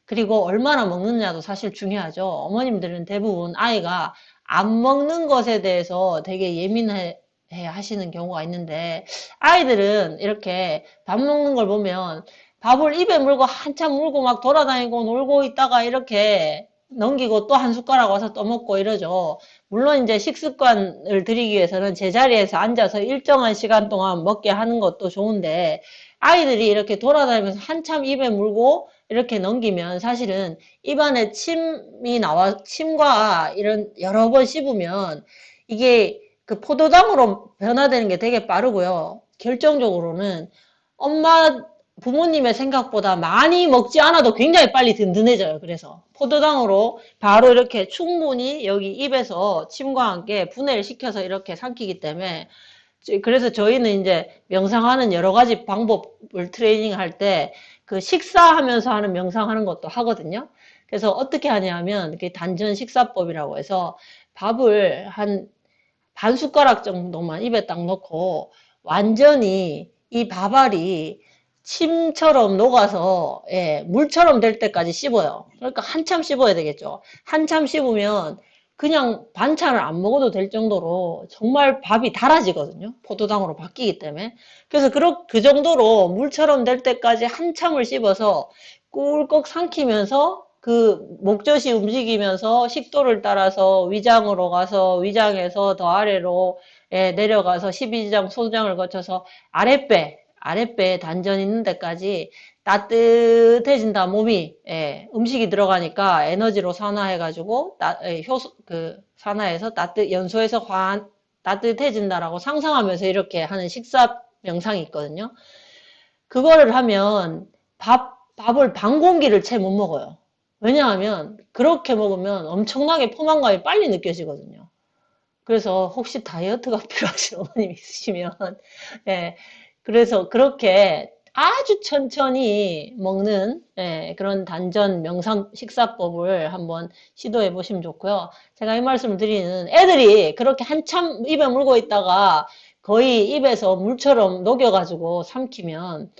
그리고 얼마나 먹느냐도 사실 중요하죠. 어머님들은 대부분 아이가 안 먹는 것에 대해서 되게 예민해 하시는 경우가 있는데, 아이들은 이렇게 밥 먹는 걸 보면 밥을 입에 물고 한참 물고 막 돌아다니고 놀고 있다가 이렇게 넘기고 또 한 숟가락 와서 또 먹고 이러죠. 물론 이제 식습관을 들이기 위해서는 제자리에서 앉아서 일정한 시간 동안 먹게 하는 것도 좋은데, 아이들이 이렇게 돌아다니면서 한참 입에 물고 이렇게 넘기면 사실은 입안에 침과 이런 여러 번 씹으면 이게 그 포도당으로 변화되는 게 되게 빠르고요. 결정적으로는 부모님의 생각보다 많이 먹지 않아도 굉장히 빨리 든든해져요. 그래서 포도당으로 바로 이렇게 충분히 여기 입에서 침과 함께 분해를 시켜서 이렇게 삼키기 때문에, 그래서 저희는 이제 명상하는 여러 가지 방법을 트레이닝 할 때 그 식사하면서 하는 명상하는 것도 하거든요. 그래서 어떻게 하냐면 단전 식사법이라고 해서 밥을 한 반 숟가락 정도만 입에 딱 넣고 완전히 이 밥알이 침처럼 녹아서 물처럼 될 때까지 씹어요. 그러니까 한참 씹어야 되겠죠. 한참 씹으면 그냥 반찬을 안 먹어도 될 정도로 정말 밥이 달아지거든요. 포도당으로 바뀌기 때문에. 그래서 그 정도로 물처럼 될 때까지 한참을 씹어서 꿀꺽 삼키면서 그 목젖이 움직이면서 식도를 따라서 위장으로 가서 위장에서 더 아래로 내려가서 12지장 소장을 거쳐서 아랫배에 단전 있는 데까지 따뜻해진다, 몸이. 음식이 들어가니까 에너지로 산화해가지고, 산화해서 연소해서 따뜻해진다라고 상상하면서 이렇게 하는 식사 명상이 있거든요. 그거를 하면 밥을 반 공기를 채 못 먹어요. 왜냐하면 그렇게 먹으면 엄청나게 포만감이 빨리 느껴지거든요. 그래서 혹시 다이어트가 필요하신 어머님 있으시면 그래서 그렇게 아주 천천히 먹는 그런 단전 명상 식사법을 한번 시도해 보시면 좋고요. 제가 이 말씀을 드리는 애들이 그렇게 한참 입에 물고 있다가 거의 입에서 물처럼 녹여가지고 삼키면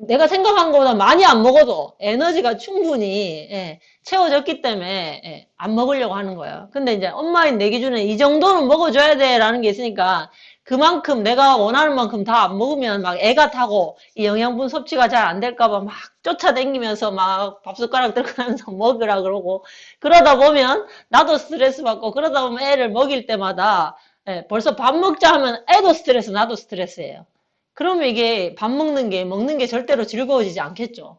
내가 생각한 것보다 많이 안 먹어도 에너지가 충분히 채워졌기 때문에 안 먹으려고 하는 거예요. 근데 이제 엄마인 내 기준에 이 정도는 먹어줘야 돼 라는 게 있으니까 그만큼 내가 원하는 만큼 다 안 먹으면 막 애가 타고 이 영양분 섭취가 잘 안 될까봐 막 쫓아다니면서 막 밥숟가락 들고 다니면서 먹으라 그러고, 그러다 보면 나도 스트레스 받고, 그러다 보면 애를 먹일 때마다 벌써 밥 먹자 하면 애도 스트레스 나도 스트레스예요. 그러면 이게 먹는 게 절대로 즐거워지지 않겠죠.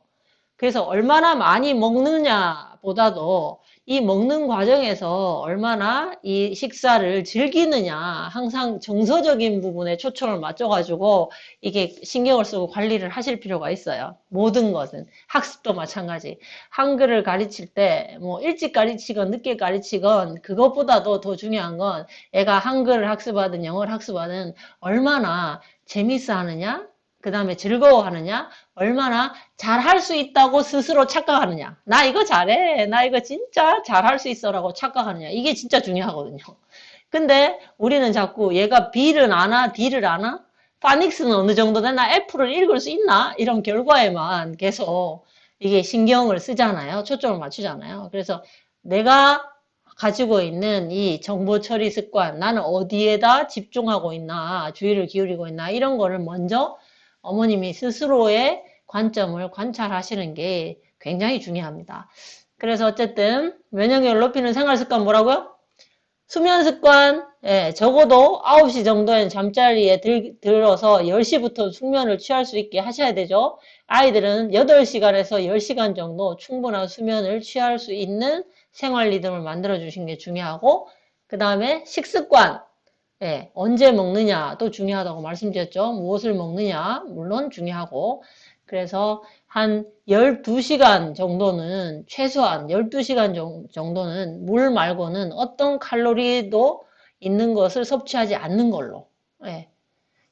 그래서 얼마나 많이 먹느냐 보다도 이 먹는 과정에서 얼마나 이 식사를 즐기느냐 항상 정서적인 부분에 초점을 맞춰가지고 이게 신경을 쓰고 관리를 하실 필요가 있어요. 모든 것은. 학습도 마찬가지. 한글을 가르칠 때 뭐 일찍 가르치건 늦게 가르치건 그것보다도 더 중요한 건 애가 한글을 학습하든 영어를 학습하든 얼마나 재밌어 하느냐 그 다음에 즐거워하느냐 얼마나 잘할 수 있다고 스스로 착각하느냐. 나 이거 잘해. 나 이거 진짜 잘할 수 있어라고 착각하느냐. 이게 진짜 중요하거든요. 근데 우리는 자꾸 얘가 B를 아나, D를 아나? 파닉스는 어느 정도 되나? F를 읽을 수 있나? 이런 결과에만 계속 이게 신경을 쓰잖아요. 초점을 맞추잖아요. 그래서 내가 가지고 있는 이 정보 처리 습관, 나는 어디에다 집중하고 있나, 주의를 기울이고 있나, 이런 거를 먼저 어머님이 스스로의 관점을 관찰하시는 게 굉장히 중요합니다. 그래서 어쨌든 면역력을 높이는 생활 습관 뭐라고요? 수면 습관, 예, 적어도 9시 정도엔 잠자리에 들어서 10시부터 숙면을 취할 수 있게 하셔야 되죠. 아이들은 8시간에서 10시간 정도 충분한 수면을 취할 수 있는 생활 리듬을 만들어 주시는 게 중요하고, 그 다음에 식습관, 예, 언제 먹느냐도 중요하다고 말씀드렸죠. 무엇을 먹느냐, 물론 중요하고. 그래서 한 12시간 정도는, 최소한 12시간 정도는 물 말고는 어떤 칼로리도 있는 것을 섭취하지 않는 걸로. 예.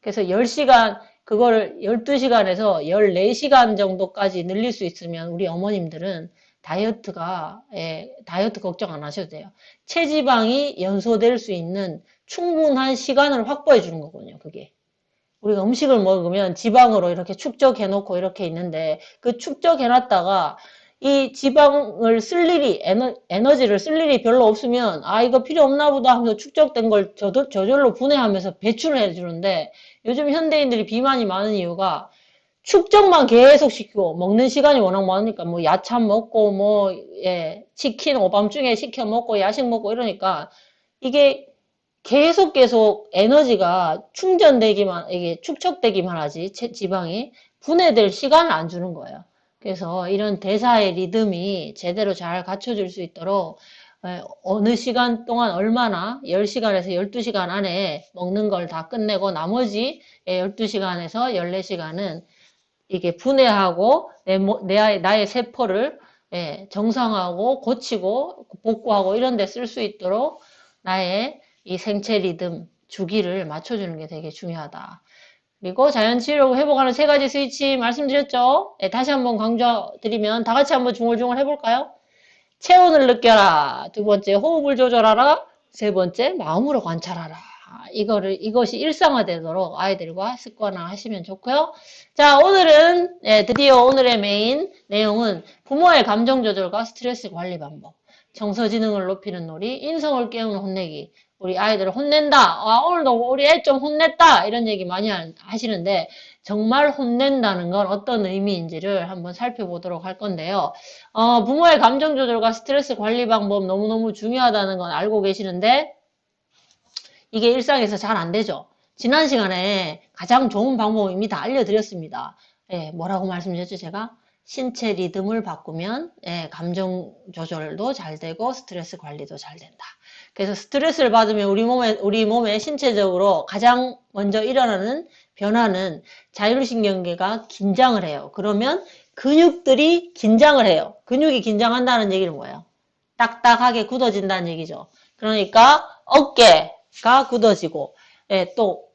그래서 10시간, 그거를 12시간에서 14시간 정도까지 늘릴 수 있으면 우리 어머님들은 다이어트가, 예, 다이어트 걱정 안 하셔도 돼요. 체지방이 연소될 수 있는 충분한 시간을 확보해 주는 거거든요, 그게. 우리가 음식을 먹으면 지방으로 이렇게 축적해 놓고 이렇게 있는데 그 축적해 놨다가 이 지방을 쓸 일이 에너지를 쓸 일이 별로 없으면 아 이거 필요 없나 보다 하면서 축적된 걸 저절로 분해하면서 배출을 해 주는데 요즘 현대인들이 비만이 많은 이유가 축적만 계속 시키고 먹는 시간이 워낙 많으니까 뭐 야참 먹고 뭐 예, 치킨 오밤중에 시켜 먹고 야식 먹고 이러니까 이게 계속 에너지가 충전되기만, 이게 축적되기만 하지, 지방이 분해될 시간을 안 주는 거예요. 그래서 이런 대사의 리듬이 제대로 잘 갖춰질 수 있도록 어느 시간 동안 얼마나 10시간에서 12시간 안에 먹는 걸 다 끝내고 나머지 12시간에서 14시간은 이게 분해하고 나의 세포를 정상화하고 고치고 복구하고 이런 데 쓸 수 있도록 나의 이 생체 리듬, 주기를 맞춰주는 게 되게 중요하다. 그리고 자연치유로 회복하는 3가지 스위치 말씀드렸죠? 네, 다시 한번 강조드리면 다 같이 한번 중얼중얼 해볼까요? 체온을 느껴라. 2번째, 호흡을 조절하라. 3번째, 마음으로 관찰하라. 이것이 일상화되도록 아이들과 습관화 하시면 좋고요. 자, 오늘은, 드디어 오늘의 메인 내용은 부모의 감정 조절과 스트레스 관리 방법. 정서지능을 높이는 놀이, 인성을 깨우는 혼내기. 우리 아이들을 혼낸다. 아, 오늘도 우리 애 좀 혼냈다. 이런 얘기 많이 하시는데, 정말 혼낸다는 건 어떤 의미인지를 한번 살펴보도록 할 건데요. 부모의 감정 조절과 스트레스 관리 방법 너무너무 중요하다는 건 알고 계시는데, 이게 일상에서 잘 안 되죠. 지난 시간에 가장 좋은 방법 이미 다 알려드렸습니다. 예, 뭐라고 말씀드렸죠, 제가? 신체 리듬을 바꾸면 감정 조절도 잘 되고 스트레스 관리도 잘 된다. 그래서 스트레스를 받으면 우리 몸에 신체적으로 가장 먼저 일어나는 변화는 자율신경계가 긴장을 해요. 그러면 근육들이 긴장을 해요. 근육이 긴장한다는 얘기는 뭐예요? 딱딱하게 굳어진다는 얘기죠. 그러니까 어깨가 굳어지고 또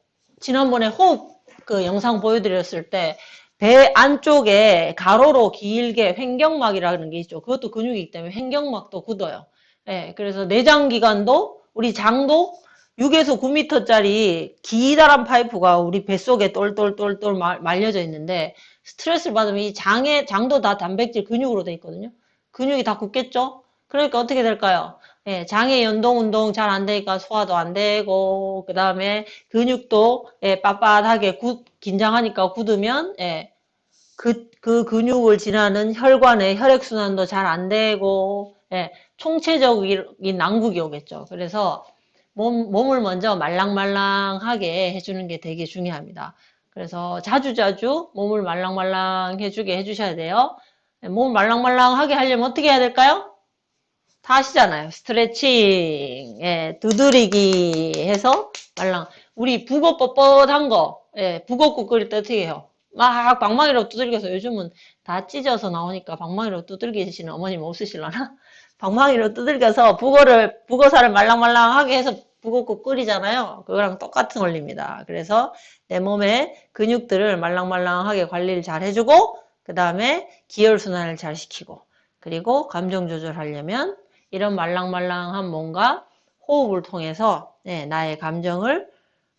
지난번에 호흡 그 영상 보여드렸을 때 배 안쪽에 가로로 길게 횡격막이라는 게 있죠. 그것도 근육이기 때문에 횡격막도 굳어요. 그래서 내장기관도 우리 장도 6에서 9m짜리 기다란 파이프가 우리 뱃속에 똘똘똘똘 말려져 있는데 스트레스를 받으면 이 장도 다 단백질 근육으로 돼 있거든요. 근육이 다 굳겠죠? 그러니까 어떻게 될까요? 장의 연동 운동 잘 안 되니까 소화도 안 되고 그 다음에 근육도 빳빳하게 긴장하니까 굳으면 그 근육을 지나는 혈관의 혈액순환도 잘 안 되고 총체적인 난국이 오겠죠. 그래서 몸을 먼저 말랑말랑하게 해주는 게 되게 중요합니다. 그래서 자주자주 몸을 말랑말랑 해주게 해주셔야 돼요. 몸 말랑말랑하게 하려면 어떻게 해야 될까요? 다 아시잖아요. 스트레칭, 예, 두드리기 해서 말랑. 우리 북어 뻣뻣한 거, 예, 북어국 끓일 때 어떻게 해요? 막 방망이로 두들겨서 요즘은 다 찢어서 나오니까 방망이로 두들기시는 어머님 없으실라나? 방망이로 두들겨서 북어살을 말랑말랑하게 해서 북어국 끓이잖아요. 그거랑 똑같은 원리입니다. 그래서 내 몸의 근육들을 말랑말랑하게 관리를 잘 해주고, 그 다음에 기혈순환을 잘 시키고, 그리고 감정 조절하려면 이런 말랑말랑한 몸과 호흡을 통해서 나의 감정을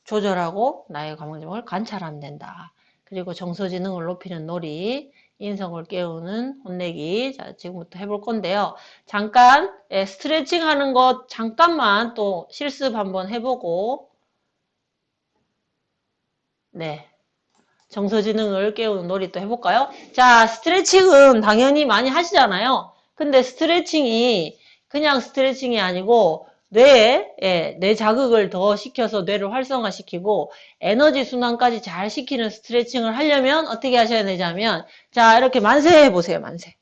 조절하고 나의 감정을 관찰하면 된다. 그리고 정서지능을 높이는 놀이, 인성을 깨우는 혼내기. 자, 지금부터 해볼 건데요. 잠깐 스트레칭 하는 것 잠깐만 또 실습 한번 해보고 네. 정서지능을 깨우는 놀이 또 해볼까요? 자, 스트레칭은 당연히 많이 하시잖아요. 근데 스트레칭이 그냥 스트레칭이 아니고 뇌 자극을 더 시켜서 뇌를 활성화시키고 에너지 순환까지 잘 시키는 스트레칭을 하려면 어떻게 하셔야 되냐면 자, 이렇게 만세 해보세요, 만세.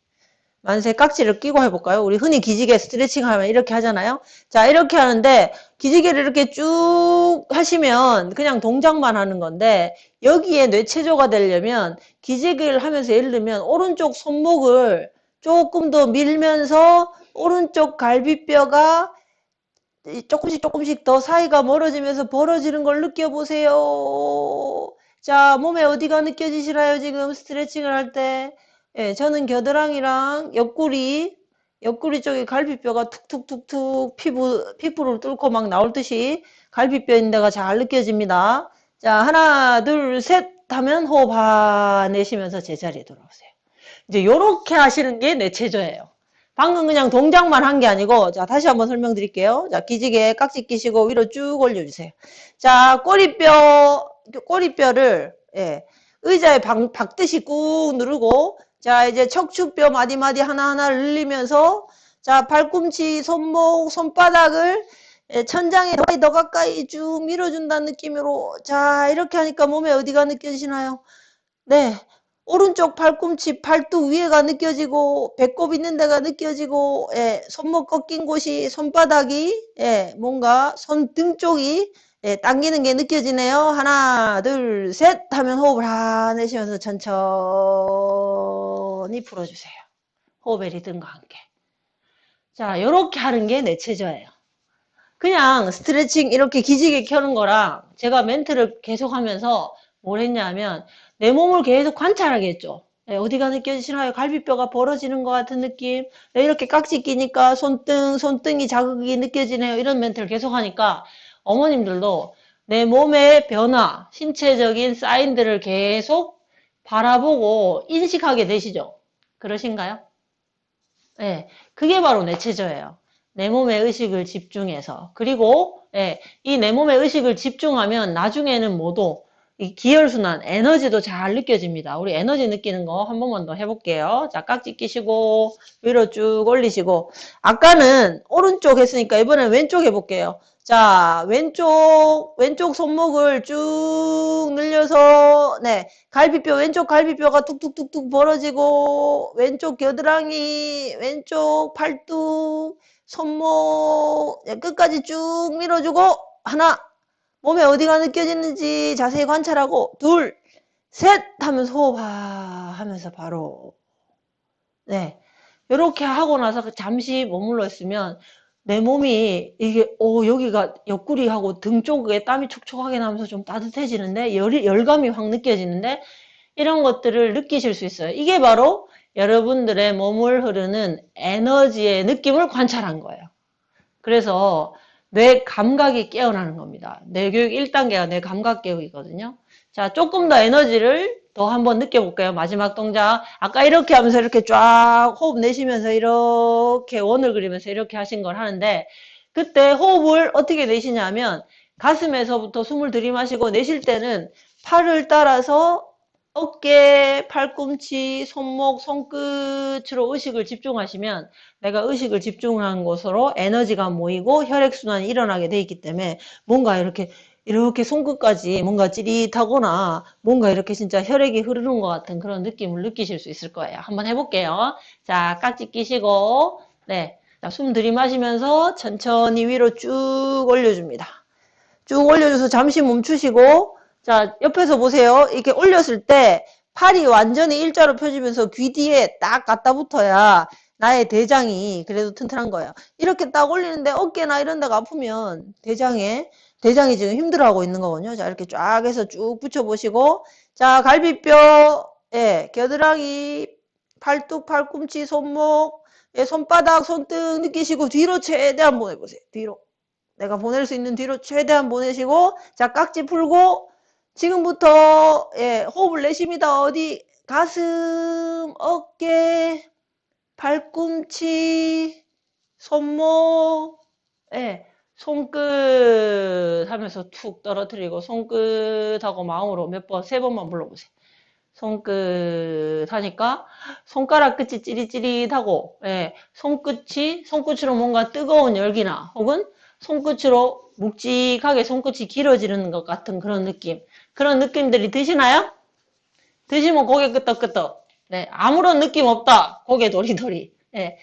만세 깍지를 끼고 해볼까요? 우리 흔히 기지개 스트레칭 하면 이렇게 하잖아요. 자, 이렇게 하는데 기지개를 이렇게 쭉 하시면 그냥 동작만 하는 건데 여기에 뇌체조가 되려면 기지개를 하면서 예를 들면 오른쪽 손목을 조금 더 밀면서 오른쪽 갈비뼈가 조금씩 더 사이가 멀어지면서 벌어지는 걸 느껴보세요. 자, 몸에 어디가 느껴지시나요? 지금 스트레칭을 할 때. 예, 저는 겨드랑이랑 옆구리 쪽에 갈비뼈가 툭툭툭툭 피부를 뚫고 막 나올 듯이 갈비뼈인 데가 잘 느껴집니다. 자, 하나, 둘, 셋 하면 호흡 내쉬면서 제자리에 돌아오세요. 이제 요렇게 하시는 게 뇌체조예요. 방금 그냥 동작만 한 게 아니고 자 다시 한번 설명드릴게요. 자 기지개 깍지 끼시고 위로 쭉 올려주세요. 자 꼬리뼈를 의자에 박듯이 꾹 누르고 자 이제 척추뼈 마디마디 하나하나 늘리면서 자 발꿈치 손목 손바닥을 천장에 더 가까이 쭉 밀어준다는 느낌으로 자 이렇게 하니까 몸에 어디가 느껴지시나요? 네. 오른쪽 팔꿈치 팔뚝 위에가 느껴지고 배꼽 있는 데가 느껴지고 손목 꺾인 곳이 손바닥이 뭔가 손등 쪽이 당기는 게 느껴지네요. 하나 둘 셋 하면 호흡을 내쉬면서 천천히 풀어주세요. 호흡의 리듬과 함께. 자, 요렇게 하는 게 뇌체조예요. 그냥 스트레칭 이렇게 기지개 켜는 거랑 제가 멘트를 계속 하면서 뭘 했냐면 내 몸을 계속 관찰하게 했죠. 어디가 느껴지시나요? 갈비뼈가 벌어지는 것 같은 느낌. 이렇게 깍지 끼니까 손등이 자극이 느껴지네요. 이런 멘트를 계속 하니까 어머님들도 내 몸의 변화, 신체적인 사인들을 계속 바라보고 인식하게 되시죠. 그러신가요? 네, 그게 바로 뇌체조예요. 내 몸의 의식을 집중해서. 그리고 이 내 몸의 의식을 집중하면 나중에는 모두 이 기혈순환, 에너지도 잘 느껴집니다. 우리 에너지 느끼는 거 한 번만 더 해볼게요. 자, 깍지 끼시고 위로 쭉 올리시고 아까는 오른쪽 했으니까 이번엔 왼쪽 해볼게요. 자, 왼쪽 손목을 쭉 늘려서, 왼쪽 갈비뼈가 툭툭툭툭 벌어지고, 왼쪽 겨드랑이, 왼쪽 팔뚝, 손목, 끝까지 쭉 밀어주고, 하나, 몸에 어디가 느껴지는지 자세히 관찰하고, 둘, 셋! 하면서 하면서 바로, 이렇게 하고 나서 잠시 머물러 있으면, 내 몸이 이게 여기가 옆구리하고 등 쪽에 땀이 촉촉하게 나면서 좀 따뜻해지는데 열감이 확 느껴지는데 이런 것들을 느끼실 수 있어요. 이게 바로 여러분들의 몸을 흐르는 에너지의 느낌을 관찰한 거예요. 그래서 뇌 감각이 깨어나는 겁니다. 뇌교육 1단계가 뇌 감각 교육이거든요. 자, 조금 더 에너지를 더 한번 느껴볼게요. 마지막 동작. 아까 이렇게 하면서 이렇게 쫙 호흡 내쉬면서 이렇게 원을 그리면서 이렇게 하신 걸 하는데 그때 호흡을 어떻게 내쉬냐면 가슴에서부터 숨을 들이마시고 내쉴 때는 팔을 따라서 어깨, 팔꿈치, 손목, 손끝으로 의식을 집중하시면 내가 의식을 집중한 곳으로 에너지가 모이고 혈액순환이 일어나게 돼 있기 때문에 뭔가 이렇게 이렇게 손끝까지 뭔가 찌릿하거나 뭔가 이렇게 진짜 혈액이 흐르는 것 같은 그런 느낌을 느끼실 수 있을 거예요. 한번 해볼게요. 자, 깍지 끼시고, 네. 자, 숨 들이마시면서 천천히 위로 쭉 올려줍니다. 쭉 올려줘서 잠시 멈추시고, 자, 옆에서 보세요. 이렇게 올렸을 때 팔이 완전히 일자로 펴지면서 귀 뒤에 딱 갖다 붙어야 나의 대장이 그래도 튼튼한 거예요. 이렇게 딱 올리는데 어깨나 이런 데가 아프면 대장이 지금 힘들어하고 있는 거거든요. 자, 이렇게 쫙 해서 쭉 붙여보시고, 자, 갈비뼈, 예, 겨드랑이, 팔뚝, 팔꿈치, 손목, 예, 손바닥, 손등 느끼시고 뒤로 최대한 보내보세요. 뒤로. 내가 보낼 수 있는 뒤로 최대한 보내시고, 자, 깍지 풀고, 지금부터, 예, 호흡을 내쉽니다. 어디, 가슴, 어깨, 발꿈치, 손목, 예, 손끝 하면서 툭 떨어뜨리고, 손끝하고 마음으로 몇 번, 세 번만 불러보세요. 손끝 하니까 손가락 끝이 찌릿찌릿하고, 예, 손끝으로 뭔가 뜨거운 열기나 혹은 손끝으로 묵직하게 손끝이 길어지는 것 같은 그런 느낌. 그런 느낌들이 드시나요? 드시면 고개 끄덕끄덕. 네, 아무런 느낌 없다. 고개 도리도리. 예,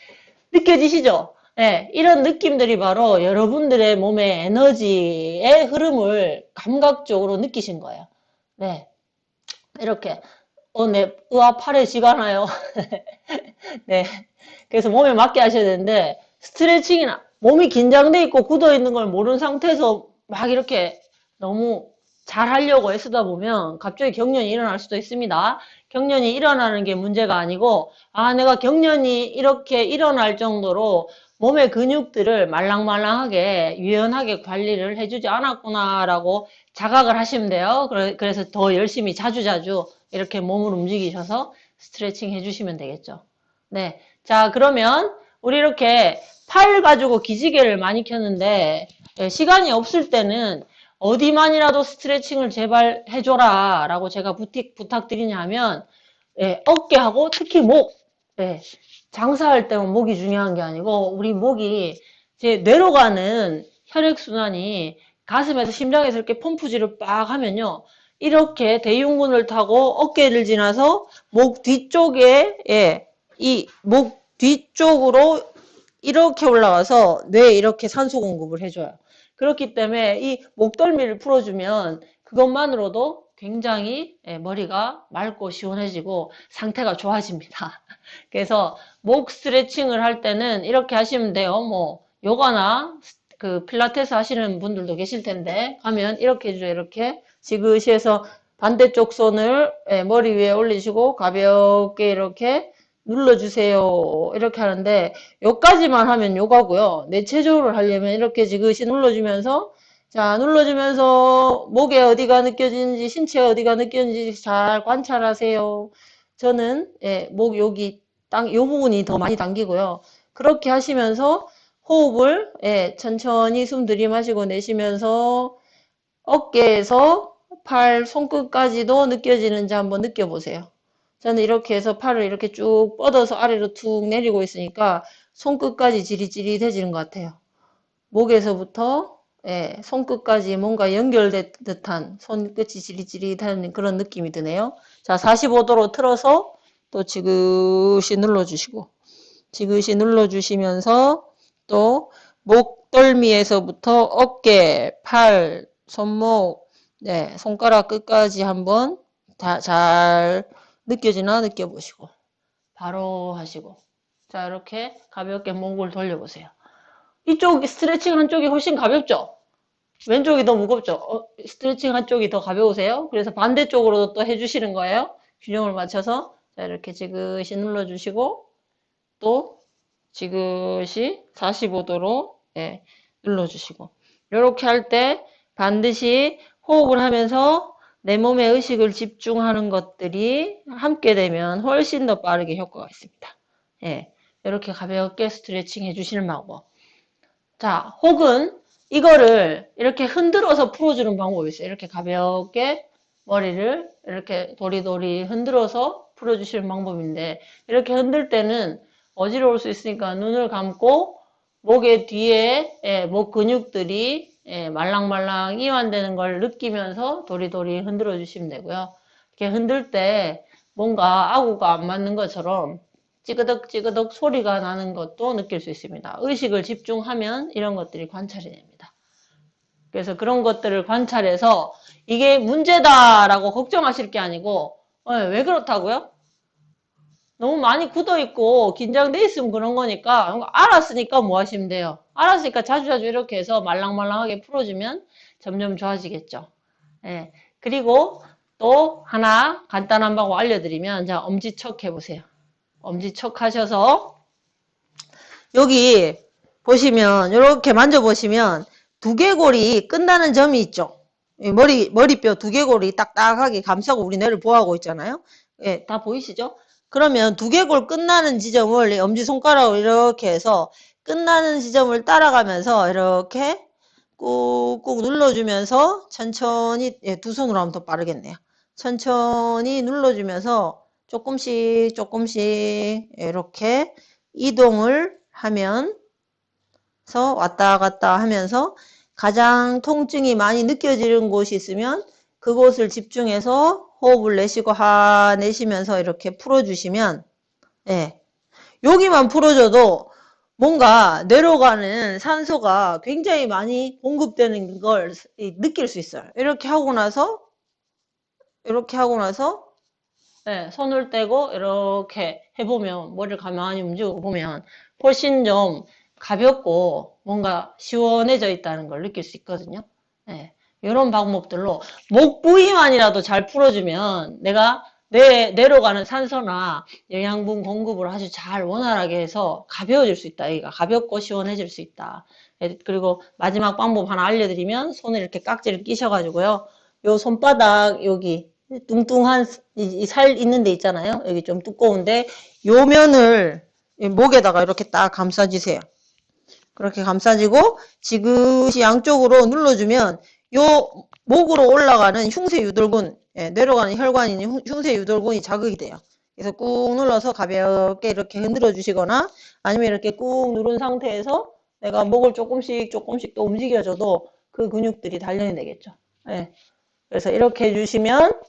느껴지시죠? 예, 이런 느낌들이 바로 여러분들의 몸의 에너지의 흐름을 감각적으로 느끼신 거예요. 네, 이렇게. 네, 으아, 팔에 쥐가 나요. 네. 그래서 몸에 맞게 하셔야 되는데, 스트레칭이나 몸이 긴장돼 있고 굳어 있는 걸 모르는 상태에서 막 이렇게 너무 잘 하려고 애쓰다 보면 갑자기 경련이 일어날 수도 있습니다. 경련이 일어나는 게 문제가 아니고, 아, 내가 경련이 이렇게 일어날 정도로 몸의 근육들을 말랑말랑하게, 유연하게 관리를 해주지 않았구나라고 자각을 하시면 돼요. 그래서 더 열심히 자주자주 이렇게 몸을 움직이셔서 스트레칭 해주시면 되겠죠. 네. 자, 그러면 우리 이렇게 팔 가지고 기지개를 많이 켰는데 시간이 없을 때는 어디만이라도 스트레칭을 제발 해줘라 라고 제가 부탁드리냐면 어깨하고 특히 목 장사할 때만 목이 중요한 게 아니고 우리 목이 이제 뇌로 가는 혈액순환이 가슴에서 심장에서 이렇게 펌프질을 빡 하면요. 이렇게 대흉근을 타고 어깨를 지나서 목 뒤쪽에 이 목 뒤쪽으로 이렇게 올라와서 뇌에 이렇게 산소 공급을 해줘요. 그렇기 때문에 이 목덜미를 풀어주면 그것만으로도 굉장히 머리가 맑고 시원해지고 상태가 좋아집니다. 그래서 목 스트레칭을 할 때는 이렇게 하시면 돼요. 뭐 요가나 그 필라테스 하시는 분들도 계실 텐데 가면 이렇게 해줘요. 이렇게 지그시 해서 반대쪽 손을 머리 위에 올리시고 가볍게 이렇게 눌러주세요. 이렇게 하는데 여기까지만 하면 요가고요. 내체적으로 하려면 이렇게 지그시 눌러주면서 자 눌러주면서 목에 어디가 느껴지는지 신체 어디가 느껴지는지 잘 관찰하세요. 저는 목 여기 요 부분이 더 많이 당기고요. 그렇게 하시면서 호흡을 천천히 숨 들이마시고 내쉬면서 어깨에서 팔 손끝까지도 느껴지는지 한번 느껴보세요. 저는 이렇게 해서 팔을 이렇게 쭉 뻗어서 아래로 툭 내리고 있으니까 손끝까지 지릿지릿해지는 것 같아요. 목에서부터 손끝까지 뭔가 연결된 듯한 손끝이 지릿지릿한 그런 느낌이 드네요. 자, 45도로 틀어서 또 지그시 눌러주시고 지그시 눌러주시면서 또 목덜미에서부터 어깨, 팔, 손목, 손가락 끝까지 한번 잘 느껴지나 느껴보시고 바로 하시고 자 이렇게 가볍게 목을 돌려보세요. 이쪽 스트레칭 한쪽이 훨씬 가볍죠? 왼쪽이 더 무겁죠? 스트레칭 한쪽이 더 가벼우세요? 그래서 반대쪽으로도 또 해주시는 거예요. 균형을 맞춰서 자 이렇게 지그시 눌러주시고 또 지그시 45도로 눌러주시고 이렇게 할 때 반드시 호흡을 하면서 내 몸의 의식을 집중하는 것들이 함께 되면 훨씬 더 빠르게 효과가 있습니다. 이렇게 가볍게 스트레칭 해주시는 방법. 자, 혹은 이거를 이렇게 흔들어서 풀어주는 방법이 있어요. 이렇게 가볍게 머리를 이렇게 도리도리 흔들어서 풀어주시는 방법인데 이렇게 흔들 때는 어지러울 수 있으니까 눈을 감고 목의 뒤에 목 근육들이 말랑말랑 이완되는 걸 느끼면서 도리도리 흔들어 주시면 되고요. 이렇게 흔들 때 뭔가 아구가 안 맞는 것처럼 찌그덕 찌그덕 소리가 나는 것도 느낄 수 있습니다. 의식을 집중하면 이런 것들이 관찰이 됩니다. 그래서 그런 것들을 관찰해서 이게 문제다라고 걱정하실 게 아니고 왜 그렇다고요? 너무 많이 굳어있고 긴장돼 있으면 그런 거니까 알았으니까 뭐 하시면 돼요? 알았으니까 자주자주 이렇게 해서 말랑말랑하게 풀어주면 점점 좋아지겠죠. 예. 그리고 또 하나 간단한 방법 알려드리면 자 엄지척 해보세요. 엄지척 하셔서 여기 보시면 이렇게 만져보시면 두개골이 끝나는 점이 있죠. 머리뼈 두개골이 딱딱하게 감싸고 우리 뇌를 보호하고 있잖아요. 예, 다 보이시죠? 그러면 두개골 끝나는 지점을 엄지손가락으로 이렇게 해서 끝나는 지점을 따라가면서 이렇게 꾹꾹 눌러주면서 천천히 두 손으로 하면 더 빠르겠네요. 천천히 눌러주면서 조금씩 조금씩 이렇게 이동을 하면서 왔다 갔다 하면서 가장 통증이 많이 느껴지는 곳이 있으면 그곳을 집중해서 호흡을 내쉬고 하 내쉬면서 이렇게 풀어주시면 여기만 풀어줘도 뭔가 뇌로 가는 산소가 굉장히 많이 공급되는 걸 느낄 수 있어요. 이렇게 하고 나서 손을 떼고 이렇게 해보면 머리를 가만히 움직이고 보면 훨씬 좀 가볍고 뭔가 시원해져 있다는 걸 느낄 수 있거든요. 이런 방법들로 목 부위만이라도 잘 풀어주면 내가 뇌로 가는 산소나 영양분 공급을 아주 잘 원활하게 해서 가벼워질 수 있다. 여기가 가볍고 시원해질 수 있다. 그리고 마지막 방법 하나 알려드리면 손을 이렇게 깍지를 끼셔가지고요. 요 손바닥 여기 뚱뚱한 이 살 있는 데 있잖아요. 여기 좀 두꺼운데 요 면을 목에다가 이렇게 딱 감싸주세요. 그렇게 감싸지고 지그시 양쪽으로 눌러주면 요 목으로 올라가는 흉쇄유돌근, 내려가는 혈관인 흉쇄유돌근이 자극이 돼요. 그래서 꾹 눌러서 가볍게 이렇게 흔들어 주시거나 아니면 이렇게 꾹 누른 상태에서 내가 목을 조금씩 조금씩 또 움직여줘도 그 근육들이 단련이 되겠죠. 그래서 이렇게 해주시면,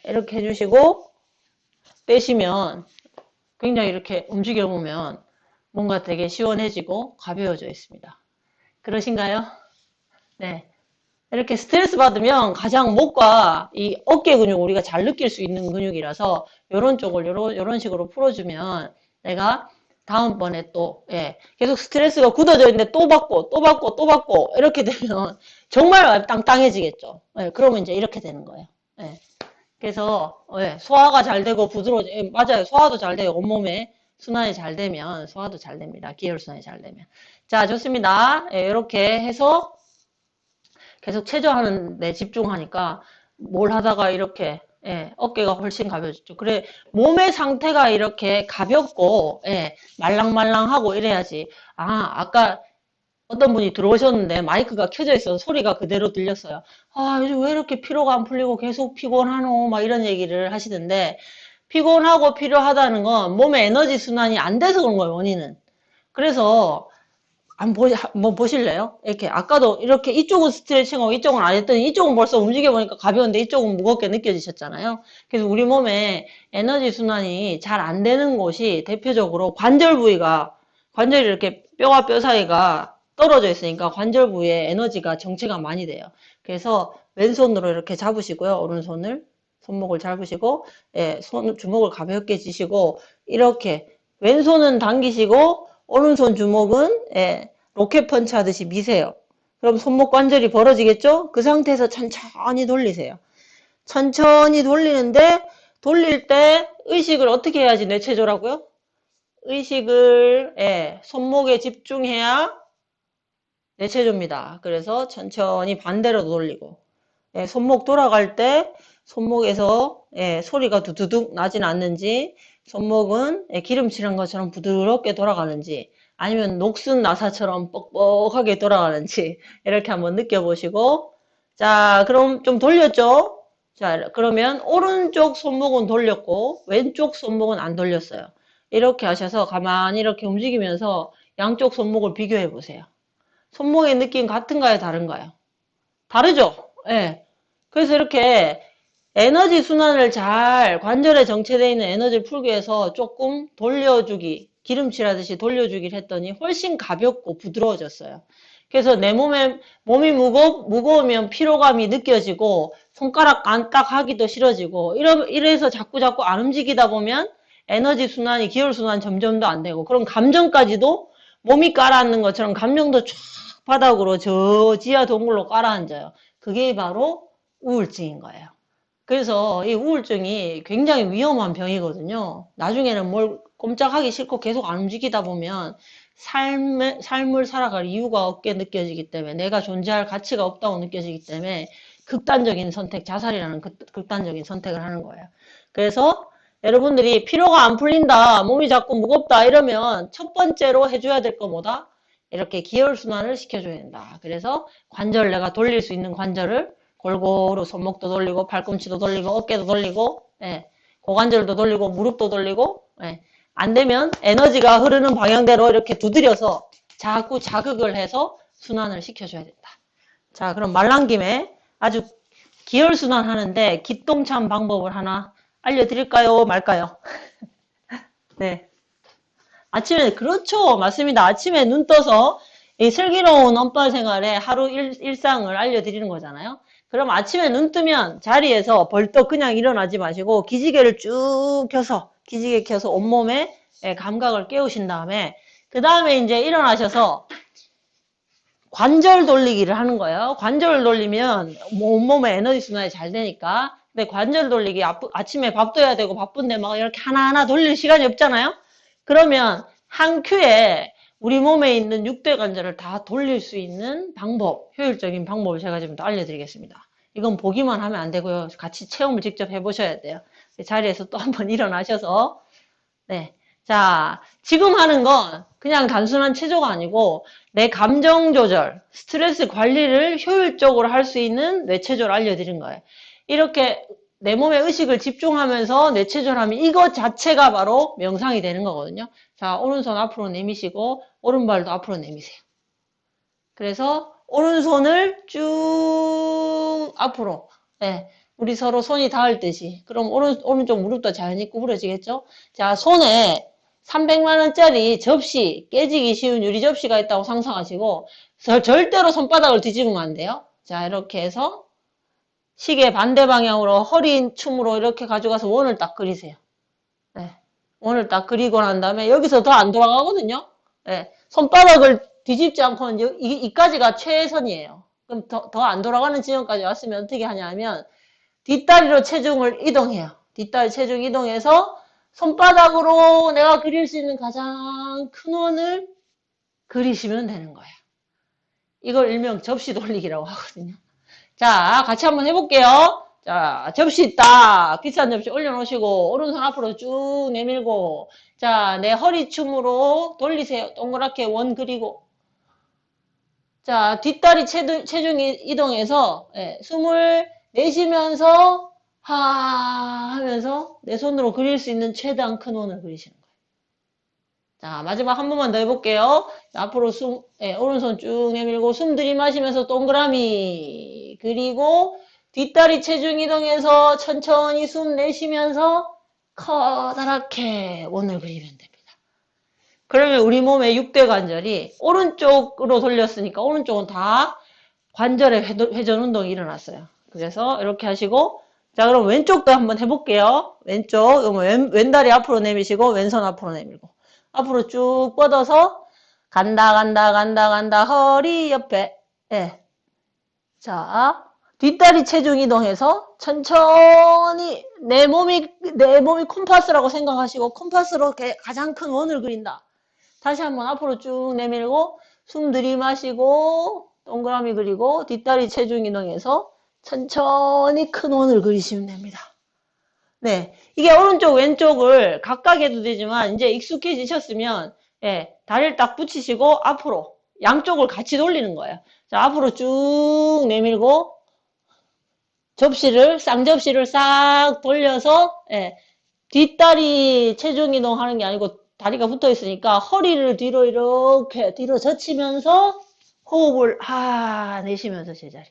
이렇게 해주시고 빼시면 굉장히 이렇게 움직여보면 뭔가 되게 시원해지고 가벼워져 있습니다. 그러신가요? 네. 이렇게 스트레스 받으면 가장 목과 이 어깨 근육 우리가 잘 느낄 수 있는 근육이라서 이런 쪽을 요런 식으로 풀어주면 내가 다음번에 또 계속 스트레스가 굳어져 있는데 또 받고 또 받고 또 받고 이렇게 되면 정말 땅땅해지겠죠. 그러면 이제 이렇게 되는 거예요. 그래서 소화가 잘 되고 부드러워져. 맞아요. 소화도 잘 돼요. 온몸에 순환이 잘 되면 소화도 잘 됩니다. 기혈순환이 잘 되면. 자, 좋습니다. 이렇게 해서 계속 체조하는 데 집중하니까 뭘 하다가 이렇게 어깨가 훨씬 가벼워졌죠. 그래 몸의 상태가 이렇게 가볍고 말랑말랑하고 이래야지. 아까 어떤 분이 들어오셨는데 마이크가 켜져 있어서 소리가 그대로 들렸어요. 요즘 왜 이렇게 피로가 안 풀리고 계속 피곤하노? 막 이런 얘기를 하시던데 피곤하고 필요하다는 건 몸의 에너지 순환이 안 돼서 그런 거예요, 원인은. 그래서 한번 보실래요? 이렇게 아까도 이렇게 이쪽은 스트레칭하고 이쪽은 안 했더니 이쪽은 벌써 움직여 보니까 가벼운데 이쪽은 무겁게 느껴지셨잖아요. 그래서 우리 몸에 에너지 순환이 잘 안 되는 곳이 대표적으로 관절 부위가 관절이 이렇게 뼈와 뼈 사이가 떨어져 있으니까 관절 부위에 에너지가 정체가 많이 돼요. 그래서 왼손으로 이렇게 잡으시고요. 오른손을 손목을 잡으시고 주먹을 가볍게 쥐시고 이렇게 왼손은 당기시고 오른손 주먹은 로켓 펀치 하듯이 미세요. 그럼 손목 관절이 벌어지겠죠? 그 상태에서 천천히 돌리세요. 천천히 돌리는데 돌릴 때 의식을 어떻게 해야지 뇌체조라고요? 의식을 손목에 집중해야 뇌체조입니다. 그래서 천천히 반대로 돌리고 손목 돌아갈 때 손목에서 소리가 두두둑 나진 않는지 손목은 기름칠한 것처럼 부드럽게 돌아가는지 아니면 녹슨 나사처럼 뻑뻑하게 돌아가는지 이렇게 한번 느껴보시고 자 그럼 좀 돌렸죠? 자 그러면 오른쪽 손목은 돌렸고 왼쪽 손목은 안 돌렸어요. 이렇게 하셔서 가만히 이렇게 움직이면서 양쪽 손목을 비교해 보세요. 손목의 느낌 같은가요? 다른가요? 다르죠? 예. 그래서 이렇게 에너지 순환을 잘 관절에 정체되어 있는 에너지를 풀기 위해서 조금 돌려주기, 기름칠하듯이 돌려주기를 했더니 훨씬 가볍고 부드러워졌어요. 그래서 내 몸이 무거우면 피로감이 느껴지고 손가락 딱 하기도 싫어지고 이래서 자꾸 안 움직이다 보면 에너지 순환이 기혈 순환 점점 더 안 되고 그럼 감정까지도 몸이 깔아앉는 것처럼 감정도 쫙 바닥으로 저 지하 동굴로 깔아앉아요. 그게 바로 우울증인 거예요. 그래서 이 우울증이 굉장히 위험한 병이거든요. 나중에는 뭘 꼼짝하기 싫고 계속 안 움직이다 보면 삶을 살아갈 이유가 없게 느껴지기 때문에 내가 존재할 가치가 없다고 느껴지기 때문에 극단적인 선택, 자살이라는 극단적인 선택을 하는 거예요. 그래서 여러분들이 피로가 안 풀린다, 몸이 자꾸 무겁다 이러면 첫 번째로 해줘야 될 거 뭐다? 이렇게 기혈순환을 시켜줘야 된다. 그래서 내가 돌릴 수 있는 관절을 골고루 손목도 돌리고 팔꿈치도 돌리고 어깨도 돌리고 예, 고관절도 돌리고 무릎도 돌리고 예, 안 되면 에너지가 흐르는 방향대로 이렇게 두드려서 자꾸 자극을 해서 순환을 시켜줘야 된다. 자, 그럼 말란 김에 아주 기혈순환 하는데 기똥찬 방법을 하나 알려드릴까요? 말까요? 네. 아침에, 그렇죠. 맞습니다. 아침에 눈 떠서 이 슬기로운 엄빠 생활의 하루 일상을 알려드리는 거잖아요. 그럼 아침에 눈 뜨면 자리에서 벌떡 그냥 일어나지 마시고 기지개를 쭉 켜서, 기지개 켜서 온몸에 감각을 깨우신 다음에, 그 다음에 이제 일어나셔서 관절 돌리기를 하는 거예요. 관절을 돌리면 온몸에 에너지 순환이 잘 되니까. 근데 관절 돌리기 아침에 밥도 해야 되고 바쁜데 막 이렇게 하나하나 돌릴 시간이 없잖아요. 그러면 한 큐에 우리 몸에 있는 6대 관절을 다 돌릴 수 있는 방법, 효율적인 방법을 제가 지금 알려드리겠습니다. 이건 보기만 하면 안 되고요. 같이 체험을 직접 해보셔야 돼요. 자리에서 또 한번 일어나셔서 네. 자, 지금 하는 건 그냥 단순한 체조가 아니고 내 감정 조절, 스트레스 관리를 효율적으로 할 수 있는 뇌체조를 알려드린 거예요. 이렇게 내 몸에 의식을 집중하면서 뇌체조를 하면 이것 자체가 바로 명상이 되는 거거든요. 자, 오른손 앞으로 내미시고 오른발도 앞으로 내미세요. 그래서 오른손을 쭉 앞으로 네, 우리 서로 손이 닿을 듯이 그럼 오른쪽 무릎도 자연히 구부러지겠죠? 자, 손에 300만 원짜리 접시, 깨지기 쉬운 유리 접시가 있다고 상상하시고 절대로 손바닥을 뒤집으면 안 돼요. 자, 이렇게 해서 시계 반대 방향으로 허리춤으로 이렇게 가져가서 원을 딱 그리세요. 네, 원을 딱 그리고 난 다음에 여기서 더 안 돌아가거든요. 네, 손바닥을 뒤집지 않고는 이까지가 최선이에요. 그럼 더 안 돌아가는 지점까지 왔으면 어떻게 하냐면 뒷다리로 체중을 이동해요. 뒷다리 체중 이동해서 손바닥으로 내가 그릴 수 있는 가장 큰 원을 그리시면 되는 거예요. 이걸 일명 접시 돌리기라고 하거든요. 자, 같이 한번 해볼게요. 자, 접시 딱 비싼 접시 올려놓으시고 오른손 앞으로 쭉 내밀고 자, 내 허리춤으로 돌리세요. 동그랗게 원 그리고 자, 뒷다리 체중 이동해서 숨을 내쉬면서 하 하면서 내 손으로 그릴 수 있는 최대한 큰 원을 그리시는 거예요. 자, 마지막 한 번만 더 해볼게요. 자, 앞으로 오른손 쭉 내밀고 숨 들이마시면서 동그라미 그리고 뒷다리 체중 이동해서 천천히 숨 내쉬면서 커다랗게 원을 그리면 됩니다. 그러면 우리 몸의 6대 관절이 오른쪽으로 돌렸으니까 오른쪽은 다 관절의 회전 운동이 일어났어요. 그래서 이렇게 하시고 자 그럼 왼쪽도 한번 해볼게요. 왼쪽 왼다리 앞으로 내미시고 왼손 앞으로 내밀고 앞으로 쭉 뻗어서 간다 허리 옆에 예. 자 뒷다리 체중 이동해서 천천히 내 몸이 콤파스라고 생각하시고 콤파스로 가장 큰 원을 그린다. 다시 한번 앞으로 쭉 내밀고 숨 들이마시고 동그라미 그리고 뒷다리 체중 이동해서 천천히 큰 원을 그리시면 됩니다. 네, 이게 오른쪽 왼쪽을 각각 해도 되지만 이제 익숙해지셨으면 다리를 딱 붙이시고 앞으로 양쪽을 같이 돌리는 거예요. 자, 앞으로 쭉 내밀고 쌍접시를 싹 돌려서 뒷다리 체중 이동하는 게 아니고 다리가 붙어 있으니까 허리를 뒤로 이렇게 뒤로 젖히면서 호흡을 내쉬면서 제자리.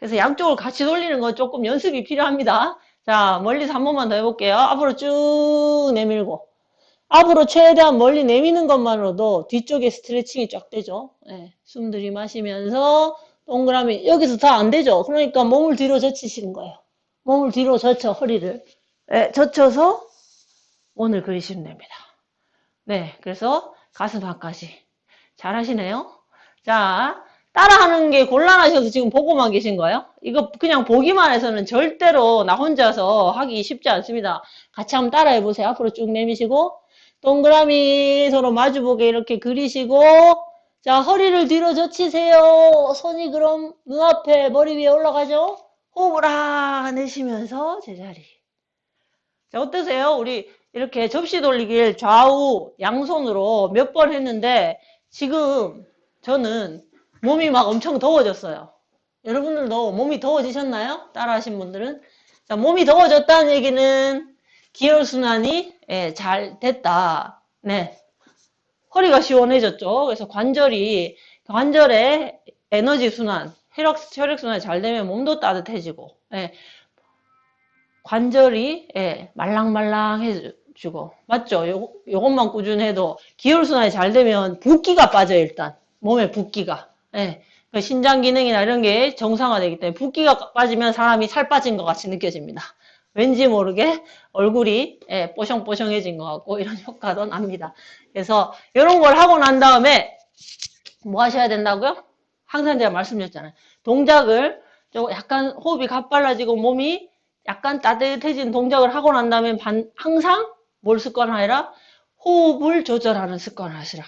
그래서 양쪽을 같이 돌리는 건 조금 연습이 필요합니다. 자, 멀리서 한 번만 더 해볼게요. 앞으로 쭉 내밀고. 앞으로 최대한 멀리 내미는 것만으로도 뒤쪽에 스트레칭이 쫙 되죠. 예, 숨 들이마시면서 동그라미. 여기서 다 안 되죠. 그러니까 몸을 뒤로 젖히시는 거예요. 몸을 뒤로 젖혀, 허리를. 예, 젖혀서 원을 그리시면 됩니다. 네, 그래서 가슴 앞까지. 잘 하시네요. 자, 따라하는 게 곤란하셔서 지금 보고만 계신 거예요? 이거 그냥 보기만 해서는 절대로 나 혼자서 하기 쉽지 않습니다. 같이 한번 따라해 보세요. 앞으로 쭉 내미시고 동그라미 서로 마주보게 이렇게 그리시고 자, 허리를 뒤로 젖히세요. 손이 그럼 눈앞에 머리 위에 올라가죠? 호흡을 내쉬면서 제자리. 자, 어떠세요? 우리 이렇게 접시 돌리기를 좌우 양손으로 몇 번 했는데 지금 저는 몸이 막 엄청 더워졌어요. 여러분들도 몸이 더워지셨나요? 따라하신 분들은? 자, 몸이 더워졌다는 얘기는 기혈순환이 잘 됐다. 네. 허리가 시원해졌죠. 그래서 관절의 에너지 순환, 혈액순환이 잘 되면 몸도 따뜻해지고, 관절이 말랑말랑해지고 맞죠? 요것만 꾸준해도 기혈순환이 잘 되면 붓기가 빠져요. 일단 몸에 붓기가 그 신장 기능이나 이런 게 정상화되기 때문에 붓기가 빠지면 사람이 살 빠진 것 같이 느껴집니다. 왠지 모르게 얼굴이 뽀송뽀송해진 것 같고 이런 효과도 납니다. 그래서 이런 걸 하고 난 다음에 뭐 하셔야 된다고요? 항상 제가 말씀드렸잖아요. 동작을 좀 약간 호흡이 가빨라지고 몸이 약간 따뜻해진 동작을 하고 난 다음에 항상 뭘 습관하라? 호흡을 조절하는 습관을 하시라.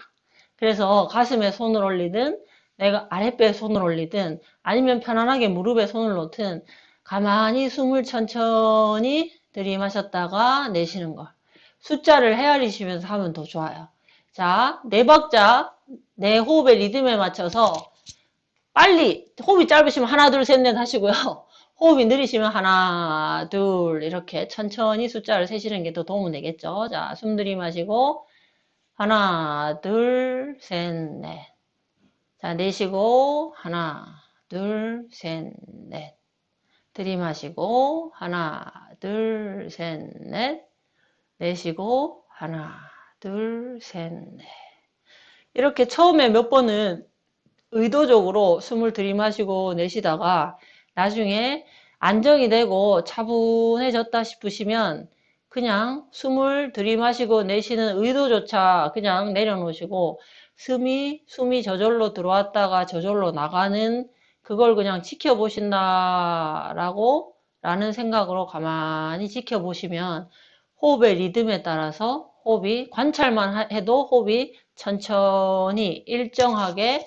그래서 가슴에 손을 올리든 내가 아랫배에 손을 올리든 아니면 편안하게 무릎에 손을 놓든 가만히 숨을 천천히 들이마셨다가 내쉬는 걸. 숫자를 헤아리시면서 하면 더 좋아요. 자, 네 박자 내 호흡의 리듬에 맞춰서 빨리 호흡이 짧으시면 하나 둘 셋 넷 하시고요. 호흡이 느리시면 하나 둘 이렇게 천천히 숫자를 세시는 게 더 도움이 되겠죠. 자, 숨 들이마시고 하나 둘 셋 넷. 자, 내쉬고 하나 둘 셋 넷. 들이마시고 하나 둘 셋 넷. 내쉬고 하나 둘 셋 넷. 이렇게 처음에 몇 번은 의도적으로 숨을 들이마시고 내쉬다가 나중에 안정이 되고 차분해졌다 싶으시면 그냥 숨을 들이마시고 내쉬는 의도조차 그냥 내려놓으시고 숨이 저절로 들어왔다가 저절로 나가는 그걸 그냥 지켜보신다라고 라는 생각으로 가만히 지켜보시면 호흡의 리듬에 따라서 호흡이 관찰만 해도 호흡이 천천히 일정하게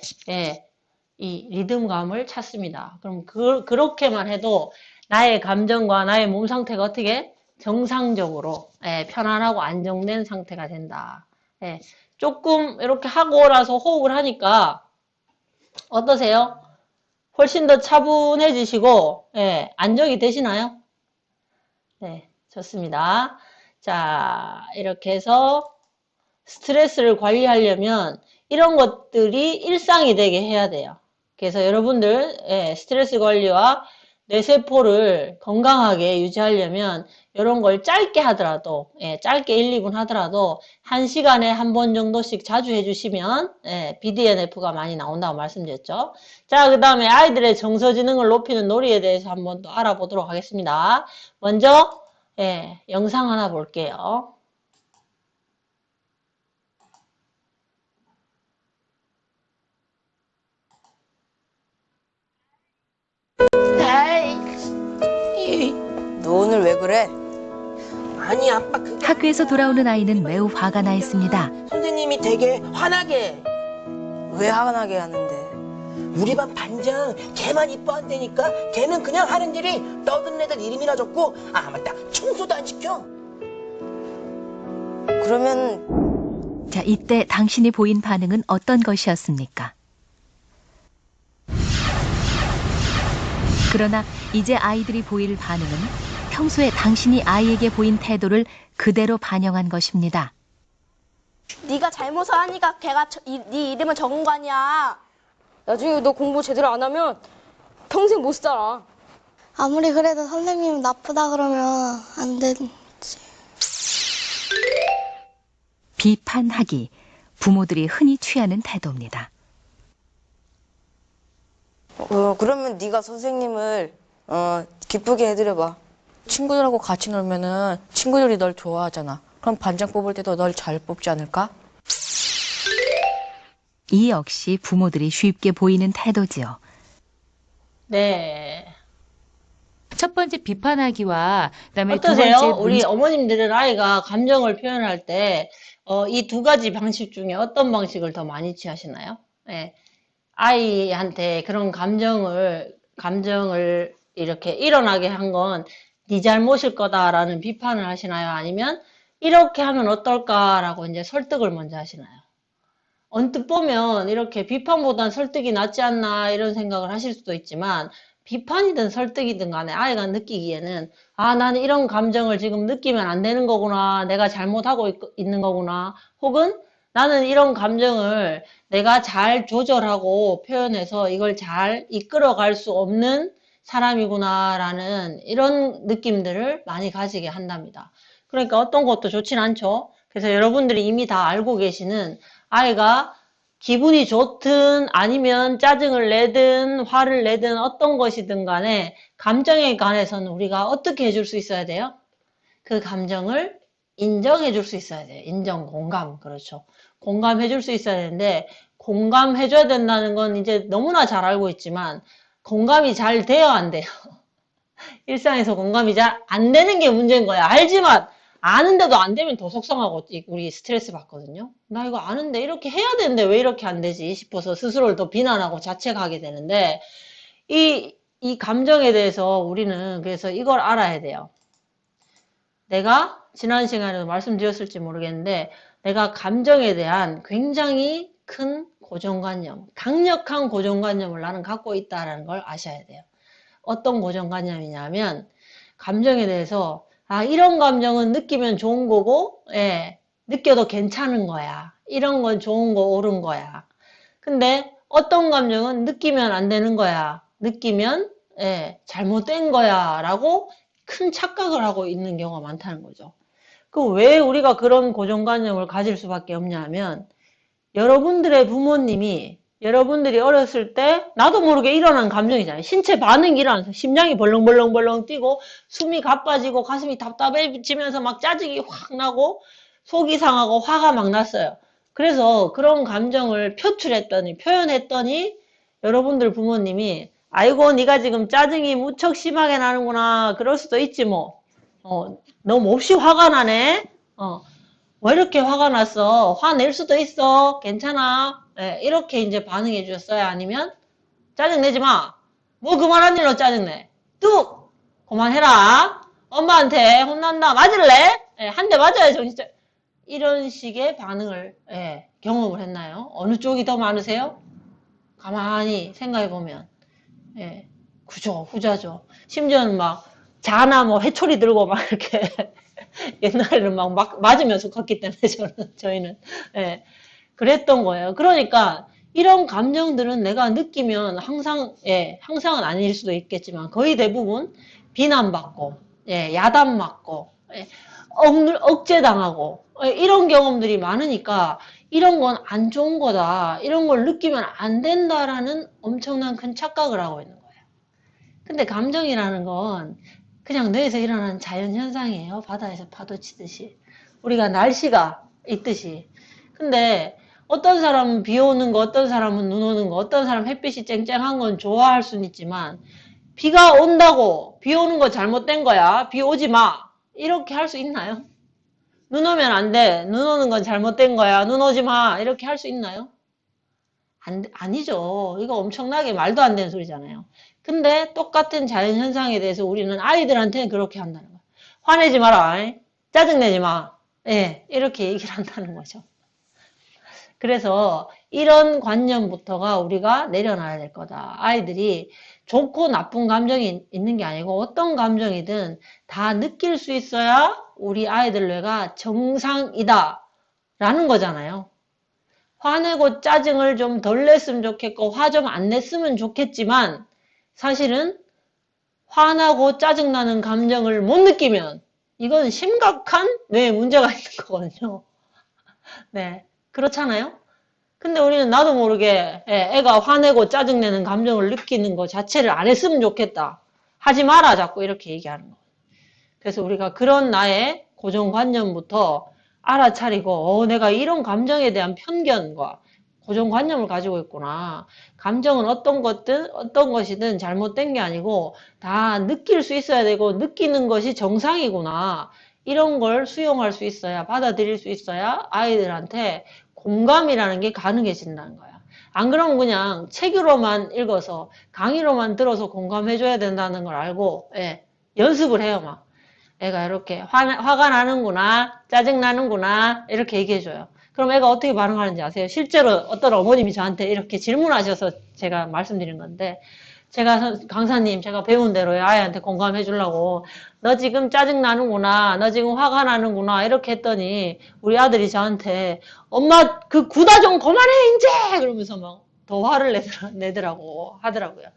이 리듬감을 찾습니다. 그럼 그렇게만 해도 나의 감정과 나의 몸 상태가 어떻게 정상적으로 편안하고 안정된 상태가 된다. 조금 이렇게 하고 나서 호흡을 하니까 어떠세요? 훨씬 더 차분해지시고 안정이 되시나요? 네, 좋습니다. 자, 이렇게 해서 스트레스를 관리하려면 이런 것들이 일상이 되게 해야 돼요. 그래서 여러분들 스트레스 관리와 뇌세포를 건강하게 유지하려면 이런 걸 짧게 하더라도 짧게 1, 2분 하더라도 1시간에 한 번 정도씩 자주 해주시면 BDNF가 많이 나온다고 말씀드렸죠. 자, 그 다음에 아이들의 정서지능을 높이는 놀이에 대해서 한번 또 알아보도록 하겠습니다. 먼저 영상 하나 볼게요. 너 오늘 왜 그래? 아니 아빠 학교에서 돌아오는 아이는 매우 화가 나 있습니다. 선생님이 되게 화나게 왜 화나게 하는데? 우리 반 반장 걔만 이뻐한다니까. 걔는 그냥 하는 일이 떠드는 애들 이름이나 적고 맞다 청소도 안 시켜. 그러면 자, 이때 당신이 보인 반응은 어떤 것이었습니까? 그러나 이제 아이들이 보일 반응은 평소에 당신이 아이에게 보인 태도를 그대로 반영한 것입니다. 네가 잘못을 하니까 걔가 네 이름을 적은 거 아니야. 나중에 너 공부 제대로 안 하면 평생 못 살아. 아무리 그래도 선생님 나쁘다 그러면 안 되지. 비판하기, 부모들이 흔히 취하는 태도입니다. 그러면 네가 선생님을 기쁘게 해드려봐. 친구들하고 같이 놀면은 친구들이 널 좋아하잖아. 그럼 반장 뽑을 때도 널 잘 뽑지 않을까? 이 역시 부모들이 쉽게 보이는 태도지요. 네. 첫 번째 비판하기와 그다음에 두 어떠세요? 번째 우리 어머님들은 아이가 감정을 표현할 때, 이 두 가지 방식 중에 어떤 방식을 더 많이 취하시나요? 예. 아이한테 그런 감정을 이렇게 일어나게 한 건 네 잘못일 거다라는 비판을 하시나요? 아니면 이렇게 하면 어떨까라고 이제 설득을 먼저 하시나요? 언뜻 보면 이렇게 비판보단 설득이 낫지 않나 이런 생각을 하실 수도 있지만 비판이든 설득이든 간에 아이가 느끼기에는 아, 나는 이런 감정을 지금 느끼면 안 되는 거구나. 내가 잘못하고 있는 거구나. 혹은 나는 이런 감정을 내가 잘 조절하고 표현해서 이걸 잘 이끌어갈 수 없는 사람이구나라는 이런 느낌들을 많이 가지게 한답니다. 그러니까 어떤 것도 좋진 않죠. 그래서 여러분들이 이미 다 알고 계시는 아이가 기분이 좋든 아니면 짜증을 내든 화를 내든 어떤 것이든 간에 감정에 관해서는 우리가 어떻게 해줄 수 있어야 돼요? 그 감정을 인정해 줄 수 있어야 돼요. 인정, 공감. 그렇죠. 공감해 줄 수 있어야 되는데 공감해 줘야 된다는 건 이제 너무나 잘 알고 있지만 공감이 잘 돼야 안 돼요. 일상에서 공감이 잘 안 되는 게 문제인 거야. 알지만 아는데도 안 되면 더 속상하고 우리 스트레스 받거든요. 나 이거 아는데 이렇게 해야 되는데 왜 이렇게 안 되지 싶어서 스스로를 더 비난하고 자책하게 되는데 이 감정에 대해서 우리는 그래서 이걸 알아야 돼요. 내가 지난 시간에도 말씀드렸을지 모르겠는데 내가 감정에 대한 굉장히 큰 고정관념, 강력한 고정관념을 나는 갖고 있다는 걸 아셔야 돼요. 어떤 고정관념이냐면 감정에 대해서 아, 이런 감정은 느끼면 좋은 거고, 예, 느껴도 괜찮은 거야. 이런 건 좋은 거, 옳은 거야. 근데 어떤 감정은 느끼면 안 되는 거야. 느끼면, 예, 잘못된 거야. 라고 큰 착각을 하고 있는 경우가 많다는 거죠. 그 왜 우리가 그런 고정관념을 가질 수밖에 없냐 하면, 여러분들의 부모님이 여러분들이 어렸을 때 나도 모르게 일어난 감정이잖아요. 신체 반응이 일어나서 심장이 벌렁벌렁벌렁 뛰고 숨이 가빠지고 가슴이 답답해지면서 막 짜증이 확 나고 속이 상하고 화가 막 났어요. 그래서 그런 감정을 표현했더니 여러분들 부모님이 아이고 네가 지금 짜증이 무척 심하게 나는구나. 그럴 수도 있지 뭐. 너 몹시 화가 나네. 왜 이렇게 화가 났어? 화낼 수도 있어. 괜찮아. 네, 이렇게 이제 반응해 주셨어요. 아니면 짜증내지 마. 뭐 그만한 일로 짜증내. 뚝! 그만해라. 엄마한테 혼난다. 맞을래? 네, 한 대 맞아야 정신 차려. 이런 식의 반응을 경험을 했나요? 어느 쪽이 더 많으세요? 가만히 생각해 보면 그죠, 후자죠. 심지어는 막 자나 뭐 회초리 들고 막 이렇게 옛날에는 막 맞으면서 컸기 때문에 저희는 그랬던 거예요. 그러니까 이런 감정들은 내가 느끼면 항상은 아닐 수도 있겠지만 거의 대부분 비난받고 야단맞고 억제당하고 이런 경험들이 많으니까 이런 건 안 좋은 거다. 이런 걸 느끼면 안 된다라는 엄청난 큰 착각을 하고 있는 거예요. 근데 감정이라는 건 그냥 뇌에서 일어나는 자연현상이에요. 바다에서 파도 치듯이. 우리가 날씨가 있듯이. 근데 어떤 사람은 비 오는 거, 어떤 사람은 눈 오는 거, 어떤 사람은 햇빛이 쨍쨍한 건 좋아할 수는 있지만 비가 온다고 비 오는 거 잘못된 거야. 비 오지 마. 이렇게 할 수 있나요? 눈 오면 안 돼. 눈 오는 건 잘못된 거야. 눈 오지 마. 이렇게 할 수 있나요? 아니죠. 이거 엄청나게 말도 안 되는 소리잖아요. 근데 똑같은 자연현상에 대해서 우리는 아이들한테는 그렇게 한다는 거예요. 화내지 마라. 짜증내지 마. 이렇게 얘기를 한다는 거죠. 그래서 이런 관념부터가 우리가 내려놔야 될 거다. 아이들이 좋고 나쁜 감정이 있는 게 아니고 어떤 감정이든 다 느낄 수 있어야 우리 아이들 뇌가 정상이다 라는 거잖아요. 화내고 짜증을 좀 덜 냈으면 좋겠고 화 좀 안 냈으면 좋겠지만 사실은 화나고 짜증나는 감정을 못 느끼면 이건 심각한 뇌에 문제가 있는 거거든요. 네, 그렇잖아요? 근데 우리는 나도 모르게 애가 화내고 짜증내는 감정을 느끼는 것 자체를 안 했으면 좋겠다. 하지 마라 자꾸 이렇게 얘기하는 거. 그래서 우리가 그런 나의 고정관념부터 알아차리고 내가 이런 감정에 대한 편견과 고정관념을 가지고 있구나. 감정은 어떤 것이든 잘못된 게 아니고 다 느낄 수 있어야 되고 느끼는 것이 정상이구나. 이런 걸 수용할 수 있어야, 받아들일 수 있어야 아이들한테 공감이라는 게 가능해진다는 거야. 안 그러면 그냥 책으로만 읽어서 강의로만 들어서 공감해줘야 된다는 걸 알고 연습을 해요. 막 애가 이렇게 화가 나는구나, 짜증나는구나 이렇게 얘기해줘요. 그럼 애가 어떻게 반응하는지 아세요? 실제로 어떤 어머님이 저한테 이렇게 질문하셔서 제가 말씀드린 건데, 강사님, 제가 배운 대로 아이한테 공감해 주려고, 너 지금 짜증나는구나, 너 지금 화가 나는구나, 이렇게 했더니, 우리 아들이 저한테, 엄마, 그 구다 좀 그만해, 이제! 그러면서 막 더 화를 내더라고, 하더라고요.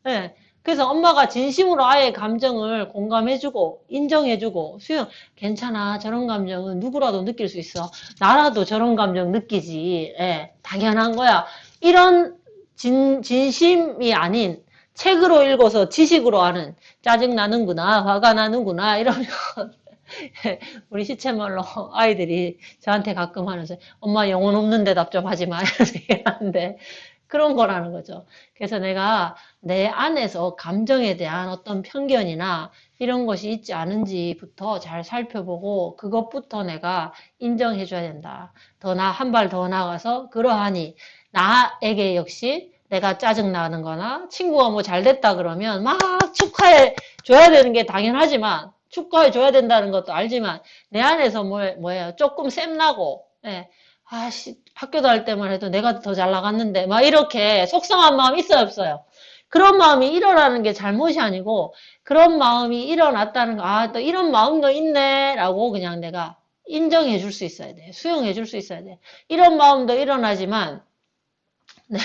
네. 그래서 엄마가 진심으로 아이의 감정을 공감해주고, 인정해주고, 괜찮아. 저런 감정은 누구라도 느낄 수 있어. 나라도 저런 감정 느끼지. 당연한 거야. 이런 진심이 아닌 책으로 읽어서 지식으로 아는 짜증나는구나, 화가 나는구나, 이러면 우리 시체말로 아이들이 저한테 가끔 하면서 엄마 영혼 없는 대답 좀 하지 마 이렇게 얘기하는데 그런 거라는 거죠. 그래서 내가 내 안에서 감정에 대한 어떤 편견이나 이런 것이 있지 않은지부터 잘 살펴보고 그것부터 내가 인정해 줘야 된다. 한 발 더 나가서 그러하니 나에게 역시 내가 짜증나는 거나 친구가 뭐 잘 됐다 그러면 막 축하해 줘야 되는 게 당연하지만 축하해 줘야 된다는 것도 알지만 내 안에서 뭐예요? 조금 샘나고 학교 다닐 때만 해도 내가 더 잘 나갔는데 막 이렇게 속상한 마음 있어요, 없어요? 그런 마음이 일어나는 게 잘못이 아니고 그런 마음이 일어났다는 거, 또 이런 마음도 있네 라고 그냥 내가 인정해 줄 수 있어야 돼. 수용해 줄 수 있어야 돼. 이런 마음도 일어나지만 네.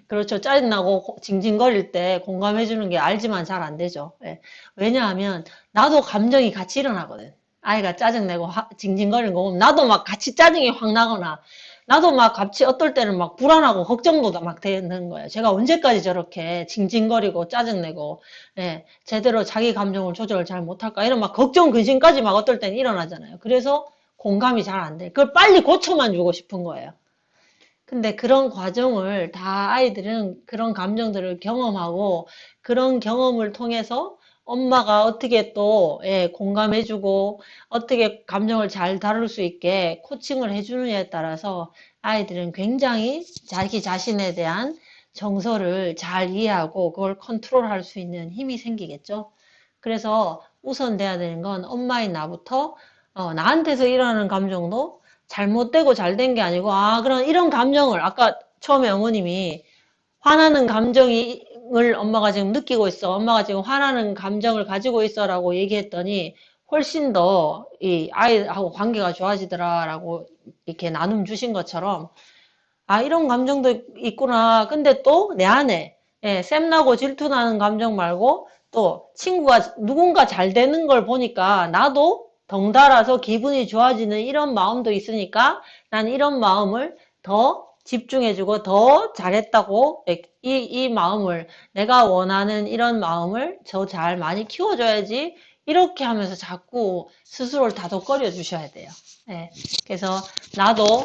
그렇죠. 짜증나고 징징거릴 때 공감해 주는 게 알지만 잘 안 되죠. 왜냐하면 나도 감정이 같이 일어나거든. 아이가 짜증내고 징징거리는 거 보면 나도 막 같이 짜증이 확 나거나 나도 막 같이 어떨 때는 막 불안하고 걱정도 막 되는 거예요. 제가 언제까지 저렇게 징징거리고 짜증내고 제대로 자기 감정을 조절을 잘 못할까 이런 막 걱정 근심까지 막 어떨 때는 일어나잖아요. 그래서 공감이 잘 안 돼. 그걸 빨리 고쳐만 주고 싶은 거예요. 근데 그런 과정을 다 아이들은 그런 감정들을 경험하고 그런 경험을 통해서 엄마가 어떻게 또 공감해주고 어떻게 감정을 잘 다룰 수 있게 코칭을 해주느냐에 따라서 아이들은 굉장히 자기 자신에 대한 정서를 잘 이해하고 그걸 컨트롤할 수 있는 힘이 생기겠죠. 그래서 우선 돼야 되는 건 엄마인 나부터 나한테서 일어나는 감정도 잘못되고 잘된 게 아니고 그럼 이런 감정을 아까 처음에 어머님이 화나는 감정을 엄마가 지금 느끼고 있어. 엄마가 지금 화나는 감정을 가지고 있어 라고 얘기했더니 훨씬 더 이 아이하고 관계가 좋아지더라 라고 이렇게 나눔 주신 것처럼 이런 감정도 있구나. 근데 또 내 안에 샘나고 질투나는 감정 말고 또 친구가 누군가 잘 되는 걸 보니까 나도 덩달아서 기분이 좋아지는 이런 마음도 있으니까 난 이런 마음을 더 집중해주고 더 잘했다고 이 마음을 내가 원하는 이런 마음을 더 잘 많이 키워줘야지 이렇게 하면서 자꾸 스스로를 다독거려 주셔야 돼요. 그래서 나도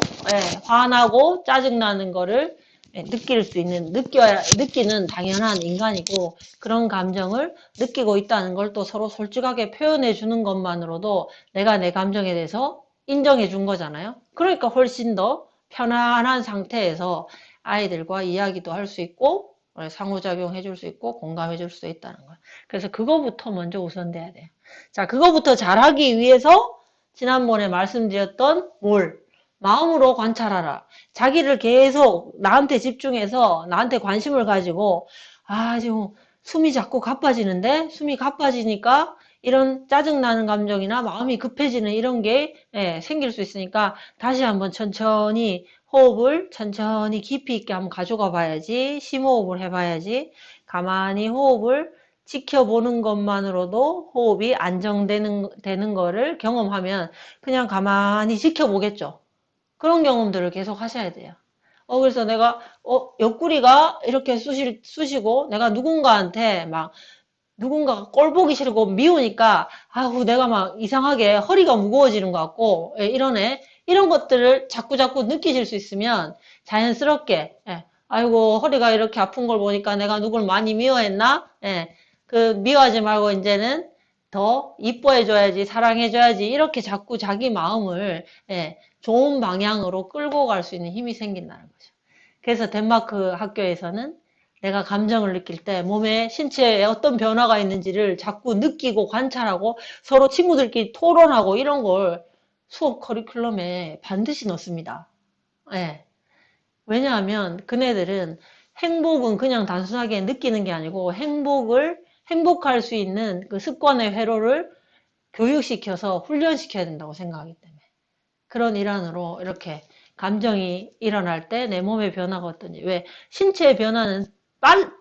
화나고 짜증나는 거를 느끼는 당연한 인간이고 그런 감정을 느끼고 있다는 걸 또 서로 솔직하게 표현해 주는 것만으로도 내가 내 감정에 대해서 인정해 준 거잖아요. 그러니까 훨씬 더 편안한 상태에서 아이들과 이야기도 할 수 있고 상호작용 해줄 수 있고 공감해 줄 수 있다는 거예요. 그래서 그거부터 먼저 우선돼야 돼요. 자, 그거부터 잘하기 위해서 지난번에 말씀드렸던 마음으로 관찰하라. 자기를 계속 나한테 집중해서 나한테 관심을 가지고 지금 숨이 자꾸 가빠지는데 숨이 가빠지니까 이런 짜증나는 감정이나 마음이 급해지는 이런 게 생길 수 있으니까 다시 한번 천천히 호흡을 천천히 깊이 있게 한번 가져가 봐야지. 심호흡을 해봐야지. 가만히 호흡을 지켜보는 것만으로도 호흡이 안정되는 거를 경험하면 그냥 가만히 지켜보겠죠. 그런 경험들을 계속 하셔야 돼요. 그래서 내가, 옆구리가 이렇게 쑤시고, 내가 누군가한테 누군가가 꼴 보기 싫고 미우니까, 아우, 내가 막 이상하게 허리가 무거워지는 것 같고, 이러네. 이런 것들을 자꾸자꾸 느끼실 수 있으면 자연스럽게, 아이고, 허리가 이렇게 아픈 걸 보니까 내가 누굴 많이 미워했나? 미워하지 말고 이제는 더 이뻐해줘야지, 사랑해줘야지, 이렇게 자꾸 자기 마음을, 좋은 방향으로 끌고 갈 수 있는 힘이 생긴다는 거죠. 그래서 덴마크 학교에서는 내가 감정을 느낄 때 몸에 신체에 어떤 변화가 있는지를 자꾸 느끼고 관찰하고 서로 친구들끼리 토론하고 이런 걸 수업 커리큘럼에 반드시 넣습니다. 왜냐하면 그네들은 행복은 그냥 단순하게 느끼는 게 아니고 행복할 수 있는 그 습관의 회로를 교육시켜서 훈련시켜야 된다고 생각하기 때문에. 그런 일환으로 이렇게 감정이 일어날 때 내 몸의 변화가 어떤지. 왜? 신체의 변화는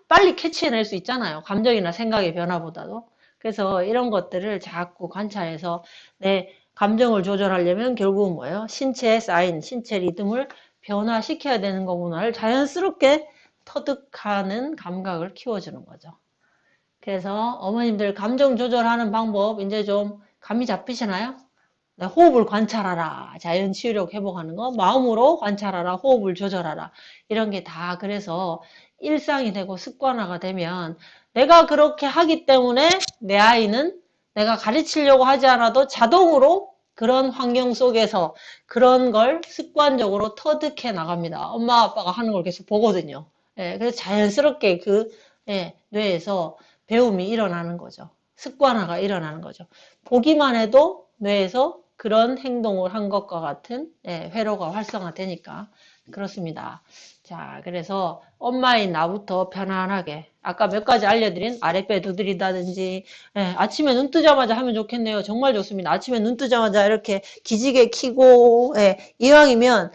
빨리 캐치해낼 수 있잖아요. 감정이나 생각의 변화보다도. 그래서 이런 것들을 자꾸 관찰해서 내 감정을 조절하려면 결국은 뭐예요? 신체의 사인, 신체 리듬을 변화시켜야 되는 거구나를 자연스럽게 터득하는 감각을 키워주는 거죠. 그래서 어머님들 감정 조절하는 방법 이제 좀 감이 잡히시나요? 호흡을 관찰하라. 자연 치유력 회복하는 거. 마음으로 관찰하라. 호흡을 조절하라. 이런 게 다 그래서 일상이 되고 습관화가 되면 내가 그렇게 하기 때문에 내 아이는 내가 가르치려고 하지 않아도 자동으로 그런 환경 속에서 그런 걸 습관적으로 터득해 나갑니다. 엄마 아빠가 하는 걸 계속 보거든요. 그래서 자연스럽게 뇌에서 배움이 일어나는 거죠. 습관화가 일어나는 거죠. 보기만 해도 뇌에서 그런 행동을 한 것과 같은 회로가 활성화되니까 그렇습니다. 자, 그래서 엄마인 나부터 편안하게 아까 몇 가지 알려드린 아랫배 두드린다든지 아침에 눈 뜨자마자 하면 좋겠네요. 정말 좋습니다. 아침에 눈 뜨자마자 이렇게 기지개 켜고 이왕이면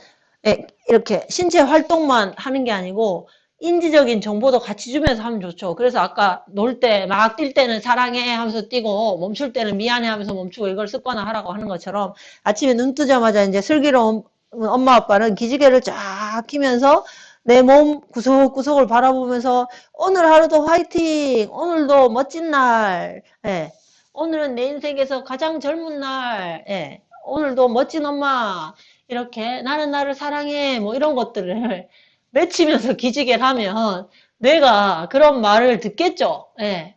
이렇게 신체 활동만 하는 게 아니고 인지적인 정보도 같이 주면서 하면 좋죠. 그래서 아까 놀 때, 막 뛸 때는 사랑해 하면서 뛰고, 멈출 때는 미안해 하면서 멈추고 이걸 습관화하라고 하는 것처럼 아침에 눈 뜨자마자 이제 슬기로운 엄마 아빠는 기지개를 쫙 켜면서 내 몸 구석구석을 바라보면서 오늘 하루도 화이팅! 오늘도 멋진 날! 오늘은 내 인생에서 가장 젊은 날! 오늘도 멋진 엄마! 이렇게 나는 나를 사랑해! 뭐 이런 것들을 외치면서 기지개를 하면 뇌가 그런 말을 듣겠죠.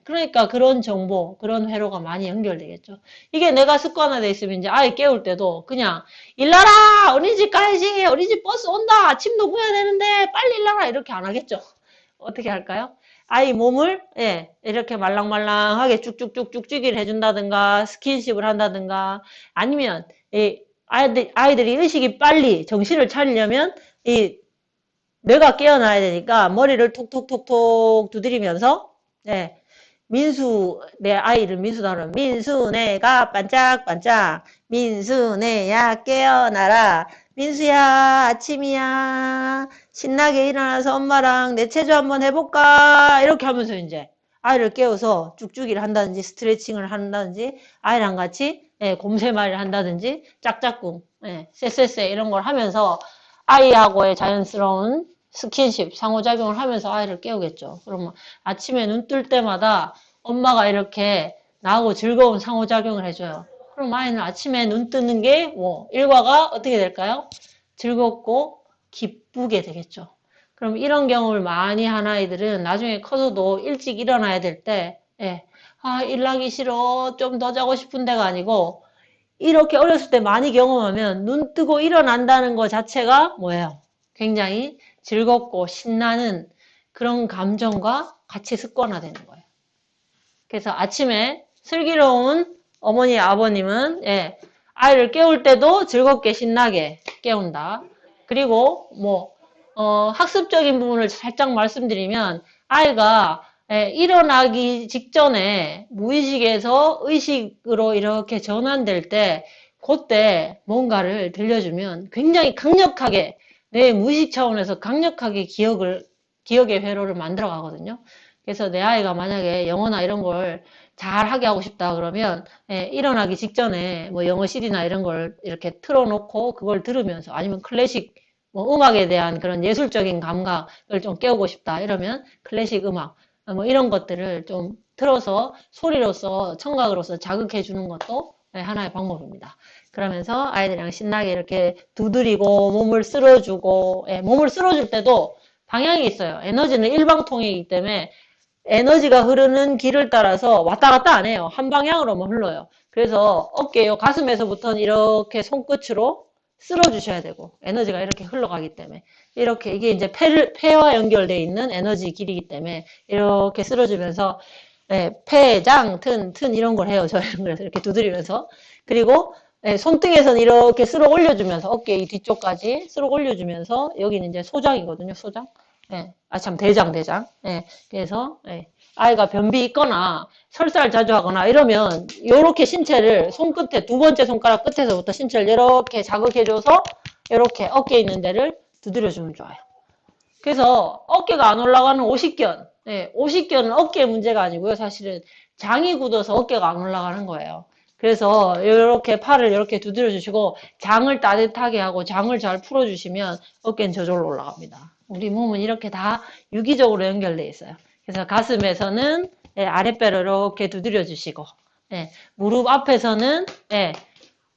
그러니까 그런 정보, 그런 회로가 많이 연결되겠죠. 이게 내가 습관화돼 있으면 이제 아이 깨울 때도 그냥 일나라! 어린이집 가야지! 어린이집 버스 온다! 아침도 먹어야 되는데 빨리 일나라! 이렇게 안 하겠죠. 어떻게 할까요? 아이 몸을 이렇게 말랑말랑하게 쭉쭉쭉쭉쭉이를 해준다든가 스킨십을 한다든가 아니면 아이들이 의식이 빨리 정신을 차리려면 뇌가 깨어나야 되니까 머리를 톡톡톡톡 두드리면서 내 아이를 민수다로 민수네가 반짝반짝 민수네야 깨어나라 민수야 아침이야 신나게 일어나서 엄마랑 내 체조 한번 해볼까 이렇게 하면서 이제 아이를 깨워서 쭉쭉이를 한다든지 스트레칭을 한다든지 아이랑 같이 곰새말이를 한다든지 짝짝꿍 쎄쎄쎄 이런 걸 하면서 아이하고의 자연스러운 스킨십, 상호작용을 하면서 아이를 깨우겠죠. 그러면 아침에 눈 뜰 때마다 엄마가 이렇게 나하고 즐거운 상호작용을 해줘요. 그럼 아이는 아침에 눈 뜨는 게 일과가 어떻게 될까요? 즐겁고 기쁘게 되겠죠. 그럼 이런 경험을 많이 한 아이들은 나중에 커서도 일찍 일어나야 될 때, 일 나기 싫어, 좀 더 자고 싶은 데가 아니고, 이렇게 어렸을 때 많이 경험하면 눈 뜨고 일어난다는 것 자체가 뭐예요? 굉장히 즐겁고 신나는 그런 감정과 같이 습관화되는 거예요. 그래서 아침에 슬기로운 어머니, 아버님은 아이를 깨울 때도 즐겁게 신나게 깨운다. 그리고 학습적인 부분을 살짝 말씀드리면 아이가 일어나기 직전에 무의식에서 의식으로 이렇게 전환될 때 그때 뭔가를 들려주면 굉장히 강력하게 내 무의식 차원에서 강력하게 기억의 회로를 만들어 가거든요. 그래서 내 아이가 만약에 영어나 이런 걸 잘하게 하고 싶다 그러면 일어나기 직전에 뭐 영어 CD나 이런 걸 이렇게 틀어놓고 그걸 들으면서 아니면 클래식 뭐 음악에 대한 그런 예술적인 감각을 좀 깨우고 싶다 이러면 클래식 음악 뭐 이런 것들을 좀 틀어서 소리로서 청각으로서 자극해 주는 것도 하나의 방법입니다. 그러면서 아이들이랑 신나게 이렇게 두드리고 몸을 쓸어주고 몸을 쓸어줄 때도 방향이 있어요. 에너지는 일방통행이기 때문에 에너지가 흐르는 길을 따라서 왔다 갔다 안 해요. 한 방향으로만 흘러요. 그래서 어깨, 가슴에서부터는 이렇게 손끝으로 쓸어주셔야 되고 에너지가 이렇게 흘러가기 때문에 이렇게 이게 이제 폐와 연결되어 있는 에너지 길이기 때문에 이렇게 쓸어주면서 폐, 장, 튼 이런 걸 해요. 저희는 그래서 이렇게 두드리면서 그리고 손등에서는 이렇게 쓸어 올려주면서 어깨 이 뒤쪽까지 쓸어 올려주면서 여기는 이제 소장이거든요. 소장. 대장. 그래서, 아이가 변비 있거나 설사를 자주 하거나 이러면, 요렇게 신체를 손끝에, 두 번째 손가락 끝에서부터 신체를 이렇게 자극해줘서, 이렇게 어깨에 있는 데를 두드려주면 좋아요. 그래서 어깨가 안 올라가는 오십견. 오십견은 어깨의 문제가 아니고요. 사실은 장이 굳어서 어깨가 안 올라가는 거예요. 그래서 이렇게 팔을 이렇게 두드려 주시고 장을 따뜻하게 하고 장을 잘 풀어 주시면 어깨는 저절로 올라갑니다. 우리 몸은 이렇게 다 유기적으로 연결되어 있어요. 그래서 가슴에서는 아랫배를 이렇게 두드려 주시고 무릎 앞에서는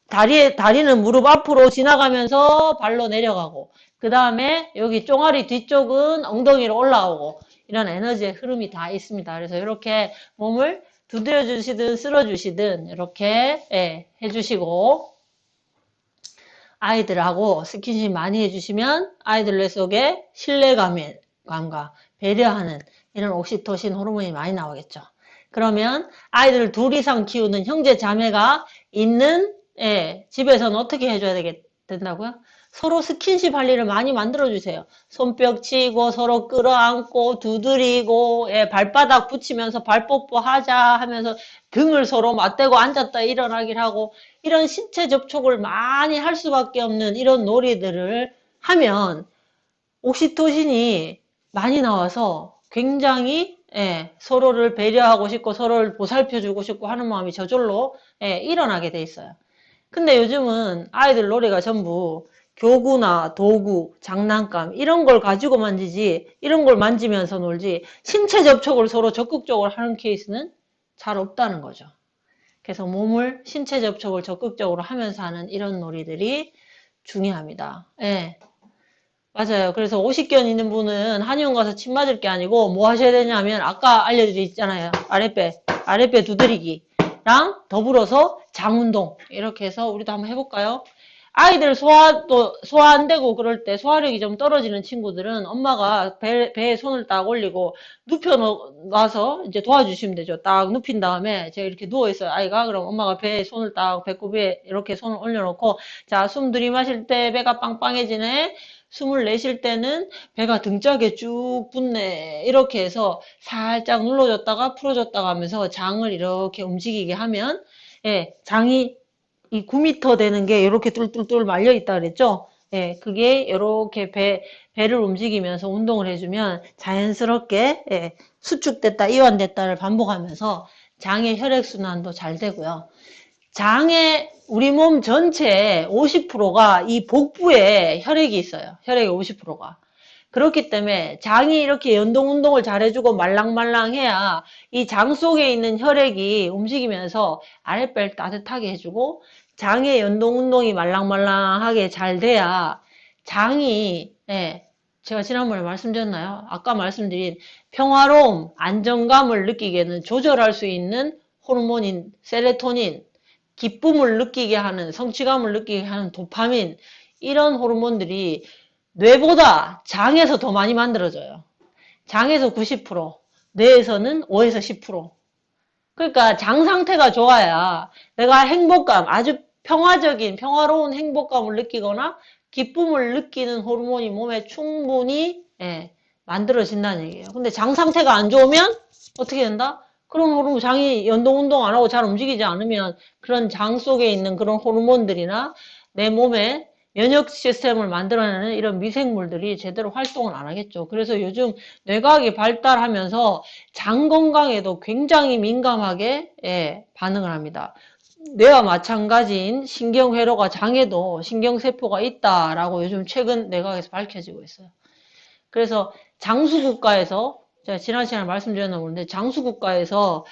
다리는 무릎 앞으로 지나가면서 발로 내려가고 그 다음에 여기 종아리 뒤쪽은 엉덩이로 올라오고 이런 에너지의 흐름이 다 있습니다. 그래서 이렇게 몸을 두드려 주시든 쓸어 주시든 이렇게 해주시고 아이들하고 스킨십 많이 해주시면 아이들 속에 신뢰감과 배려하는 이런 옥시토신 호르몬이 많이 나오겠죠. 그러면 아이들 둘 이상 키우는 형제 자매가 있는 집에서는 어떻게 해줘야 된다고요? 서로 스킨십 할 일을 많이 만들어주세요. 손뼉 치고 서로 끌어안고 두드리고 발바닥 붙이면서 발뽀뽀 하자 하면서 등을 서로 맞대고 앉았다 일어나길 하고 이런 신체 접촉을 많이 할 수밖에 없는 이런 놀이들을 하면 옥시토신이 많이 나와서 굉장히 서로를 배려하고 싶고 서로를 보살펴주고 싶고 하는 마음이 저절로 일어나게 돼 있어요. 근데 요즘은 아이들 놀이가 전부 교구나 도구, 장난감 이런 걸 가지고 만지지 이런 걸 만지면서 놀지 신체 접촉을 서로 적극적으로 하는 케이스는 잘 없다는 거죠. 그래서 몸을 신체 접촉을 적극적으로 하면서 하는 이런 놀이들이 중요합니다. 맞아요. 그래서 50견 있는 분은 한의원 가서 침 맞을 게 아니고 뭐 하셔야 되냐면 아까 알려드렸잖아요. 아랫배 두드리기랑 더불어서 장운동 이렇게 해서 우리도 한번 해볼까요? 아이들 소화 안 되고 그럴 때 소화력이 좀 떨어지는 친구들은 엄마가 배에 손을 딱 올리고 눕혀놔서 이제 도와주시면 되죠. 딱 눕힌 다음에 제가 이렇게 누워있어요. 아이가 그럼 엄마가 배에 손을 딱 배꼽에 이렇게 손을 올려놓고 자, 숨 들이마실 때 배가 빵빵해지네. 숨을 내쉴 때는 배가 등짝에 쭉 붙네. 이렇게 해서 살짝 눌러줬다가 풀어줬다가 하면서 장을 이렇게 움직이게 하면 장이 이 9m 되는 게 이렇게 뚫뚫뚫 말려 있다 그랬죠? 그게 이렇게 배를 움직이면서 운동을 해주면 자연스럽게 수축됐다, 이완됐다를 반복하면서 장의 혈액순환도 잘 되고요. 우리 몸 전체의 50%가 이 복부에 혈액이 있어요. 혈액의 50%가. 그렇기 때문에 장이 이렇게 연동 운동을 잘 해주고 말랑말랑해야 이 장 속에 있는 혈액이 움직이면서 아랫배를 따뜻하게 해주고 장의 연동 운동이 말랑말랑하게 잘 돼야 장이 제가 지난번에 말씀드렸나요? 아까 말씀드린 평화로움, 안정감을 느끼게는 조절할 수 있는 호르몬인 세로토닌, 기쁨을 느끼게 하는, 성취감을 느끼게 하는 도파민 이런 호르몬들이 뇌보다 장에서 더 많이 만들어져요. 장에서 90%, 뇌에서는 5에서 10%. 그러니까 장 상태가 좋아야 내가 행복감, 아주 평화로운 행복감을 느끼거나 기쁨을 느끼는 호르몬이 몸에 충분히 만들어진다는 얘기예요. 근데 장 상태가 안 좋으면 어떻게 된다? 그런 호르몬, 장이 운동 안 하고 잘 움직이지 않으면 그런 장 속에 있는 그런 호르몬들이나 내 몸에 면역 시스템을 만들어내는 이런 미생물들이 제대로 활동을 안 하겠죠. 그래서 요즘 뇌과학이 발달하면서 장 건강에도 굉장히 민감하게 반응을 합니다. 뇌와 마찬가지인 신경회로가 장에도 신경세포가 있다라고 요즘 최근 뇌과학에서 밝혀지고 있어요. 그래서 장수국가에서 제가 지난 시간에 말씀드렸나 모르는데 장수국가에서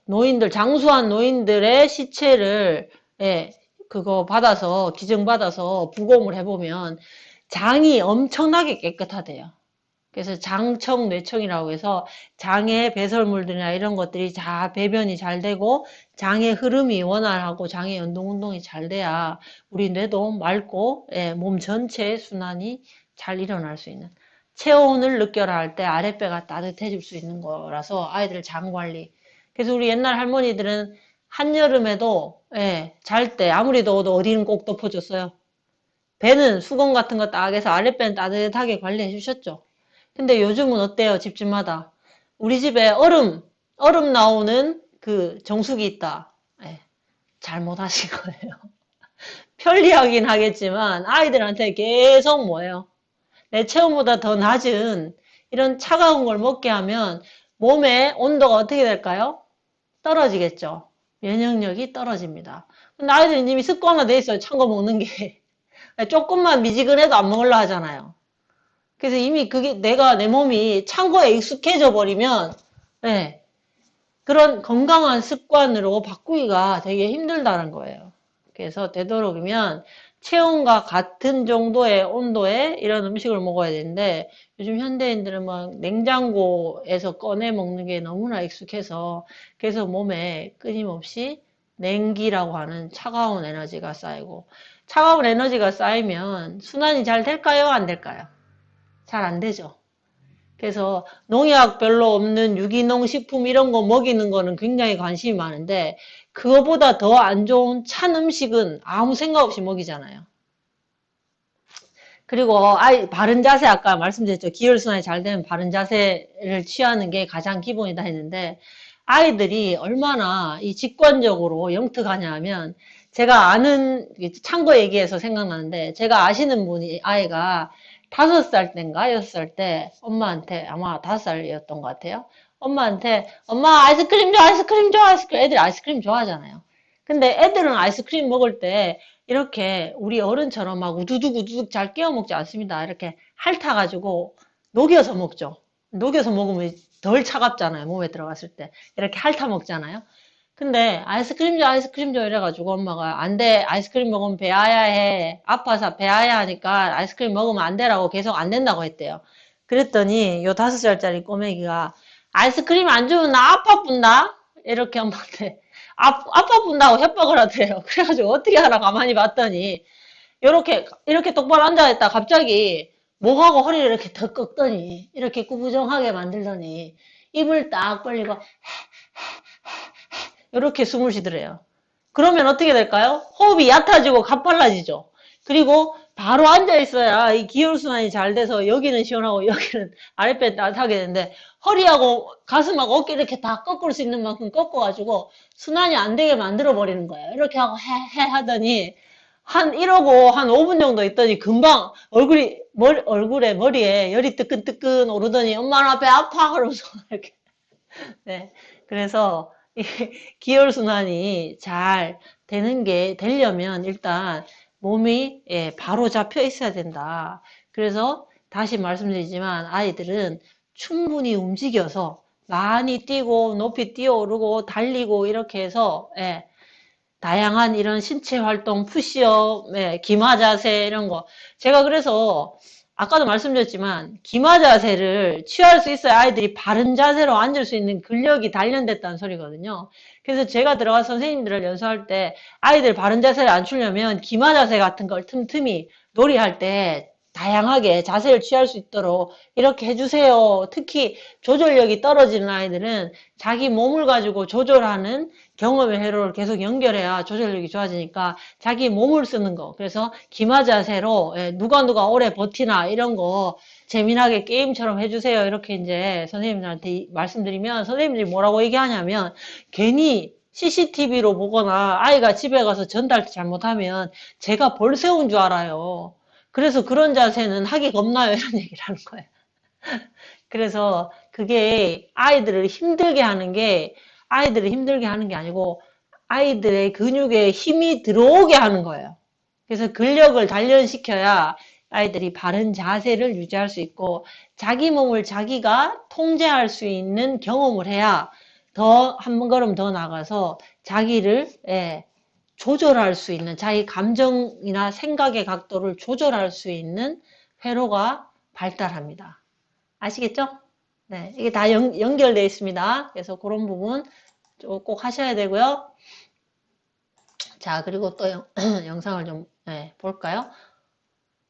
노인들 장수한 노인들의 시체를 그거 받아서 기증받아서 부검을 해보면 장이 엄청나게 깨끗하대요. 그래서 장청, 뇌청이라고 해서 장의 배설물들이나 이런 것들이 다 배변이 잘 되고 장의 흐름이 원활하고 장의 운동이 잘 돼야 우리 뇌도 맑고 몸 전체의 순환이 잘 일어날 수 있는 체온을 느껴라 할 때 아랫배가 따뜻해질 수 있는 거라서 아이들 장 관리. 그래서 우리 옛날 할머니들은 한여름에도 잘 때 아무리 더워도 어디는 꼭 덮어줬어요. 배는 수건 같은 거 딱 해서 아랫배는 따뜻하게 관리해 주셨죠. 근데 요즘은 어때요? 집집마다. 우리 집에 얼음 나오는 그 정수기 있다. 잘못 하신 거예요. 편리하긴 하겠지만 아이들한테 계속 뭐예요? 내 체온보다 더 낮은 이런 차가운 걸 먹게 하면 몸의 온도가 어떻게 될까요? 떨어지겠죠. 면역력이 떨어집니다. 근데 아이들은 이미 습관화돼 있어요. 찬 거 먹는 게. 조금만 미지근해도 안 먹으려 하잖아요. 그래서 이미 그게 내 몸이 찬 거에 익숙해져 버리면 그런 건강한 습관으로 바꾸기가 되게 힘들다는 거예요. 그래서 되도록이면 체온과 같은 정도의 온도의 이런 음식을 먹어야 되는데 요즘 현대인들은 막 냉장고에서 꺼내 먹는 게 너무나 익숙해서 그래서 몸에 끊임없이 냉기라고 하는 차가운 에너지가 쌓이고 차가운 에너지가 쌓이면 순환이 잘 될까요? 안 될까요? 잘 안 되죠. 그래서 농약 별로 없는 유기농 식품 이런 거 먹이는 거는 굉장히 관심이 많은데 그거보다 더 안 좋은 찬 음식은 아무 생각 없이 먹이잖아요. 그리고 바른 자세 아까 말씀드렸죠. 기혈순환이 잘 되면 바른 자세를 취하는 게 가장 기본이다 했는데 아이들이 얼마나 이 직관적으로 영특하냐 하면 제가 아는 참고 얘기해서 생각나는데 제가 아시는 분이 아이가 5살 때인가 6살 때 엄마한테 아마 5살이었던 것 같아요. 엄마한테 엄마 아이스크림 줘 아이스크림 줘 아이스크림 애들이 아이스크림 좋아하잖아요. 근데 애들은 아이스크림 먹을 때 이렇게 우리 어른처럼 막 우두둑 잘 끼워 먹지 않습니다. 이렇게 핥아가지고 녹여서 먹죠. 녹여서 먹으면 덜 차갑잖아요. 몸에 들어갔을 때. 이렇게 핥아 먹잖아요. 근데 아이스크림 줘 이래가지고 엄마가 안 돼. 아이스크림 먹으면 배아야 해. 아파서 배아야 하니까 아이스크림 먹으면 안 되라고 계속 안 된다고 했대요. 그랬더니 요 5살짜리 꼬맹이가 아이스크림 안 주면 나 아파 뿐다? 이렇게 엄마한테 아파 뿐다고 협박을 하대요. 그래가지고 어떻게 하나 가만히 봤더니 이렇게 똑바로 앉아있다 갑자기 목하고 허리를 이렇게 더 꺾더니 이렇게 구부정하게 만들더니 입을 딱 벌리고 이렇게 숨을 쉬더래요. 그러면 어떻게 될까요? 호흡이 얕아지고 가팔라지죠. 그리고 바로 앉아있어야 이 기혈순환이 잘 돼서 여기는 시원하고 여기는 아랫배 따뜻하게 되는데 허리하고 가슴하고 어깨 이렇게 다 꺾을 수 있는 만큼 꺾어가지고 순환이 안 되게 만들어버리는 거예요. 이렇게 하고 해 하더니 이러고 한 5분 정도 있더니 금방 얼굴에 머리에 열이 뜨끈뜨끈 오르더니 엄마 나 배 아파 그러면서 이렇게 네. 그래서 이 기혈순환이 잘 되려면 일단 몸이 바로 잡혀 있어야 된다. 그래서 다시 말씀드리지만 아이들은 충분히 움직여서 많이 뛰고 높이 뛰어오르고 달리고 이렇게 해서 다양한 이런 신체 활동, 푸시업, 기마 자세 이런 거 제가 그래서 아까도 말씀드렸지만 기마 자세를 취할 수 있어야 아이들이 바른 자세로 앉을 수 있는 근력이 단련됐다는 소리거든요. 그래서 제가 들어가서 선생님들을 연수할 때 아이들 바른 자세를 안 추려면 기마 자세 같은 걸 틈틈이 놀이할 때 다양하게 자세를 취할 수 있도록 이렇게 해주세요. 특히 조절력이 떨어지는 아이들은 자기 몸을 가지고 조절하는 경험의 회로를 계속 연결해야 조절력이 좋아지니까 자기 몸을 쓰는 거. 그래서 기마 자세로 누가 오래 버티나 이런 거 재미나게 게임처럼 해주세요. 이렇게 이제 선생님들한테 말씀드리면 선생님들이 뭐라고 얘기하냐면 괜히 CCTV로 보거나 아이가 집에 가서 전달 잘못하면 제가 벌 세운 줄 알아요. 그래서 그런 자세는 하기 겁나요. 이런 얘기를 하는 거예요. 그래서 그게 아이들을 힘들게 하는 게 아니고 아이들의 근육에 힘이 들어오게 하는 거예요. 그래서 근력을 단련시켜야 아이들이 바른 자세를 유지할 수 있고 자기 몸을 자기가 통제할 수 있는 경험을 해야 더 한 걸음 더 나가서 자기를 조절할 수 있는 자기 감정이나 생각의 각도를 조절할 수 있는 회로가 발달합니다. 아시겠죠? 네, 이게 다 연결되어 있습니다. 그래서 그런 부분 꼭 하셔야 되고요. 자, 그리고 또 영상을 좀 볼까요?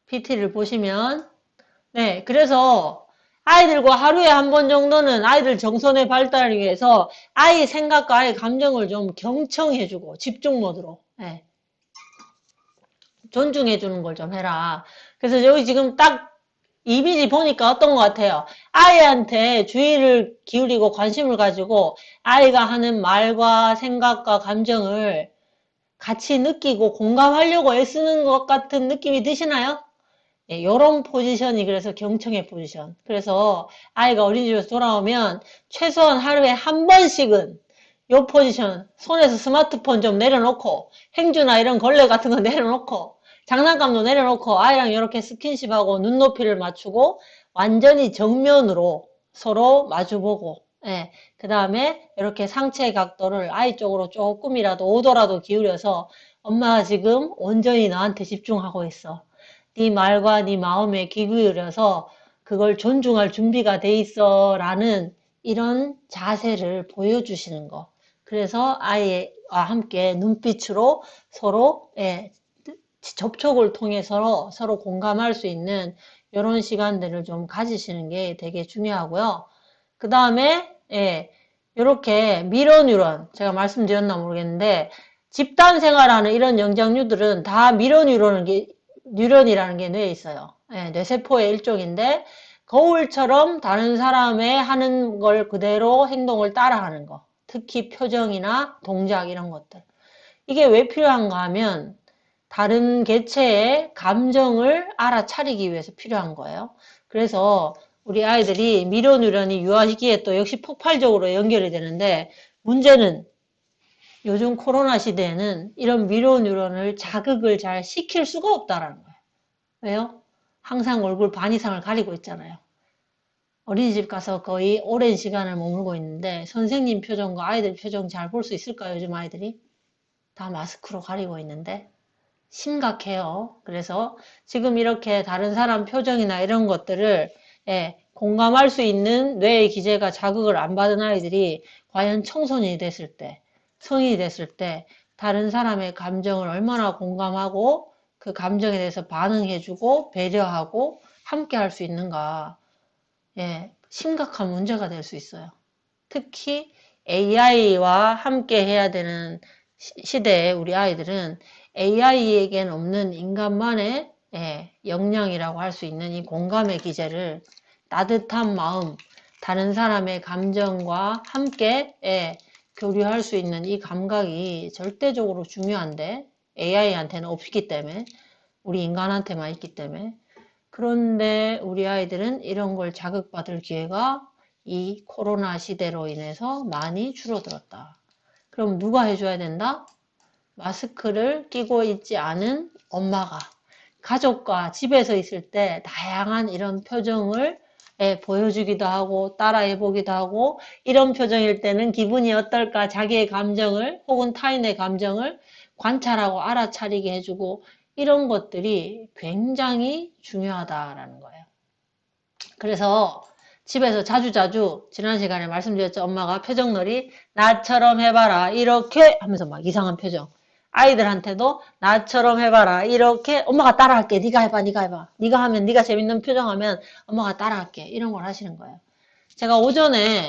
PT를 보시면 그래서 아이들과 하루에 한 번 정도는 아이들 정서의 발달을 위해서 아이 생각과 아이 감정을 좀 경청해주고 집중 모드로 존중해주는 걸 좀 해라. 그래서 여기 지금 딱 이미지 보니까 어떤 것 같아요? 아이한테 주의를 기울이고 관심을 가지고 아이가 하는 말과 생각과 감정을 같이 느끼고 공감하려고 애쓰는 것 같은 느낌이 드시나요? 요런 포지션이 그래서 경청의 포지션. 그래서 아이가 어린이집에서 돌아오면 최소한 하루에 한 번씩은 요 포지션, 손에서 스마트폰 좀 내려놓고 행주나 이런 걸레 같은 거 내려놓고 장난감도 내려놓고 아이랑 이렇게 스킨십하고 눈높이를 맞추고 완전히 정면으로 서로 마주보고 그 다음에 이렇게 상체의 각도를 아이 쪽으로 조금이라도 5도라도 기울여서 엄마가 지금 온전히 너한테 집중하고 있어. 네 말과 네 마음에 귀 기울여서 그걸 존중할 준비가 돼 있어 라는 이런 자세를 보여주시는 거. 그래서 아이와 함께 눈빛으로 서로 접촉을 통해서 서로 공감할 수 있는 이런 시간들을 좀 가지시는 게 되게 중요하고요. 그 다음에 이렇게 미러뉴런 제가 말씀드렸나 모르겠는데 집단 생활하는 이런 영장류들은 다 뉴런이라는 게 뇌에 있어요. 뇌세포의 일종인데 거울처럼 다른 사람의 하는 걸 그대로 행동을 따라하는 거. 특히 표정이나 동작 이런 것들. 이게 왜 필요한가 하면 다른 개체의 감정을 알아차리기 위해서 필요한 거예요. 그래서 우리 아이들이 미러뉴런이 유아 시기에 또 역시 폭발적으로 연결이 되는데 문제는 요즘 코로나 시대에는 이런 미러뉴런을 자극을 잘 시킬 수가 없다라는 거예요. 왜요? 항상 얼굴 반 이상을 가리고 있잖아요. 어린이집 가서 거의 오랜 시간을 머물고 있는데 선생님 표정과 아이들 표정 잘 볼 수 있을까요? 요즘 아이들이? 다 마스크로 가리고 있는데 심각해요. 그래서 지금 이렇게 다른 사람 표정이나 이런 것들을 공감할 수 있는 뇌의 기제가 자극을 안 받은 아이들이 과연 청소년이 됐을 때, 성인이 됐을 때 다른 사람의 감정을 얼마나 공감하고 그 감정에 대해서 반응해주고 배려하고 함께 할 수 있는가. 심각한 문제가 될 수 있어요. 특히 AI와 함께 해야 되는 시대에 우리 아이들은 AI에겐 없는 인간만의 역량이라고 할 수 있는 이 공감의 기제를 따뜻한 마음, 다른 사람의 감정과 함께 교류할 수 있는 이 감각이 절대적으로 중요한데 AI한테는 없기 때문에 우리 인간한테만 있기 때문에 그런데 우리 아이들은 이런 걸 자극받을 기회가 이 코로나 시대로 인해서 많이 줄어들었다. 그럼 누가 해줘야 된다? 마스크를 끼고 있지 않은 엄마가 가족과 집에서 있을 때 다양한 이런 표정을 보여주기도 하고 따라해보기도 하고 이런 표정일 때는 기분이 어떨까 자기의 감정을 혹은 타인의 감정을 관찰하고 알아차리게 해주고 이런 것들이 굉장히 중요하다라는 거예요. 그래서 집에서 자주자주 지난 시간에 말씀드렸죠. 엄마가 표정놀이 나처럼 해봐라 이렇게 하면서 막 이상한 표정 아이들한테도 나처럼 해봐라 이렇게 엄마가 따라할게 네가 해봐 네가 해봐 네가 하면 네가 재밌는 표정하면 엄마가 따라할게 이런 걸 하시는 거예요. 제가 오전에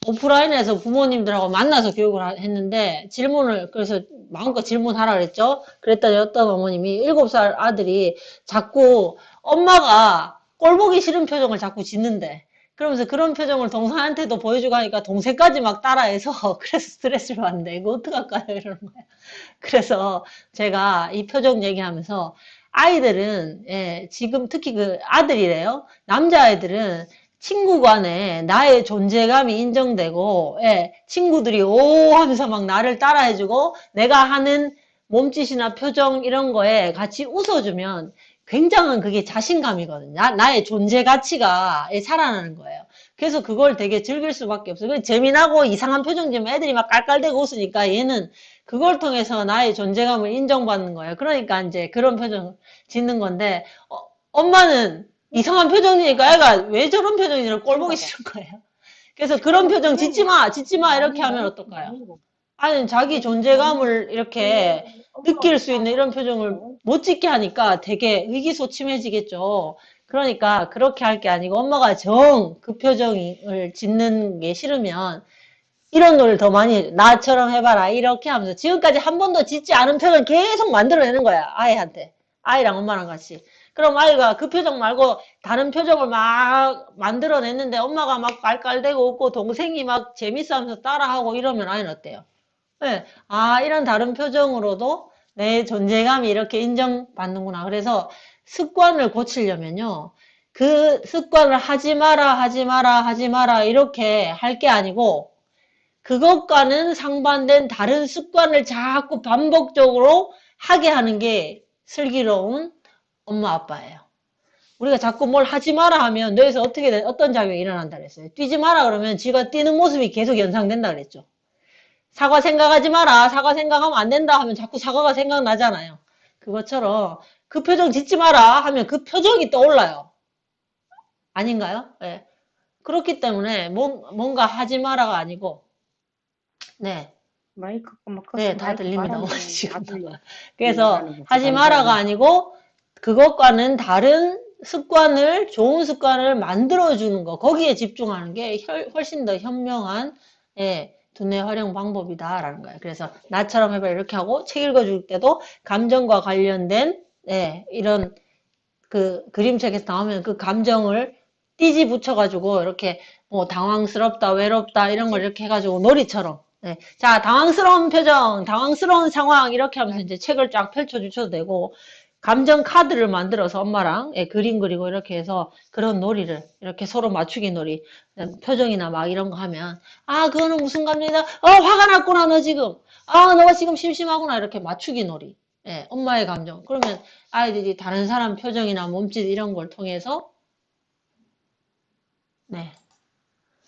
오프라인에서 부모님들하고 만나서 교육을 했는데 질문을 그래서 마음껏 질문하라 그랬죠. 그랬더니 어떤 어머님이 7살 아들이 자꾸 엄마가 꼴보기 싫은 표정을 자꾸 짓는데, 그러면서 그런 표정을 동생한테도 보여주고 하니까 동생까지 막 따라해서 그래서 스트레스를 받는데 이거 어떡할까요? 이러는 거예요. 그래서 제가 이 표정 얘기하면서 아이들은 지금 특히 그 아들이래요. 남자아이들은 친구 간에 나의 존재감이 인정되고 친구들이 오 하면서 막 나를 따라해주고 내가 하는 몸짓이나 표정 이런 거에 같이 웃어주면 굉장한 그게 자신감이거든요. 나의 존재 가치가 살아나는 거예요. 그래서 그걸 되게 즐길 수밖에 없어요. 재미나고 이상한 표정 지으면 애들이 막 깔깔대고 웃으니까 얘는 그걸 통해서 나의 존재감을 인정받는 거예요. 그러니까 이제 그런 표정 짓는 건데 엄마는 이상한 표정이니까 애가 왜 저런 표정이냐고 꼴보기 싫은 거예요. 그래서 그런 표정 짓지 마 이렇게 하면 어떨까요? 아니 자기 존재감을 이렇게 느낄 수 있는 이런 표정을 못 짓게 하니까 되게 의기소침해지겠죠. 그러니까 그렇게 할 게 아니고 엄마가 그 표정을 짓는 게 싫으면 이런 노래를 더 많이 해줘. 나처럼 해봐라. 이렇게 하면서 지금까지 한 번도 짓지 않은 표정을 계속 만들어내는 거야. 아이한테. 아이랑 엄마랑 같이. 그럼 아이가 그 표정 말고 다른 표정을 막 만들어냈는데 엄마가 막 깔깔대고 웃고 동생이 막 재밌어 하면서 따라하고 이러면 아이는 어때요? 네. 이런 다른 표정으로도 내 존재감이 이렇게 인정받는구나. 그래서 습관을 고치려면요. 그 습관을 하지 마라 이렇게 할 게 아니고 그것과는 상반된 다른 습관을 자꾸 반복적으로 하게 하는 게 슬기로운 엄마 아빠예요. 우리가 자꾸 뭘 하지 마라 하면 뇌에서 어떤 작용이 일어난다 그랬어요. 뛰지 마라 그러면 지가 뛰는 모습이 계속 연상된다 그랬죠. 사과 생각하지 마라. 사과 생각하면 안 된다 하면 자꾸 사과가 생각나잖아요. 그것처럼 그 표정 짓지 마라 하면 그 표정이 떠올라요. 아닌가요? 네. 그렇기 때문에 뭔가 하지 마라가 아니고 네. 네, 다 들립니다. 지금. 그래서 하지 마라가 아니고 그것과는 다른 습관을 좋은 습관을 만들어주는 거 거기에 집중하는 게 훨씬 더 현명한 두뇌 활용 방법이다라는 거예요. 그래서 나처럼 해봐 이렇게 하고 책 읽어줄 때도 감정과 관련된 이런 그 그림책에서 나오면 그 감정을 띠지 붙여가지고 이렇게 뭐 당황스럽다, 외롭다 이런 걸 이렇게 해가지고 놀이처럼 자 당황스러운 표정, 당황스러운 상황 이렇게 하면서 이제 책을 쫙 펼쳐주셔도 되고 감정 카드를 만들어서 엄마랑 그림 그리고 이렇게 해서 그런 놀이를 이렇게 서로 맞추기 놀이 표정이나 막 이런 거 하면 그거는 무슨 감정이다 화가 났구나 너 지금 너가 지금 심심하구나 이렇게 맞추기 놀이 엄마의 감정 그러면 아이들이 다른 사람 표정이나 몸짓 이런 걸 통해서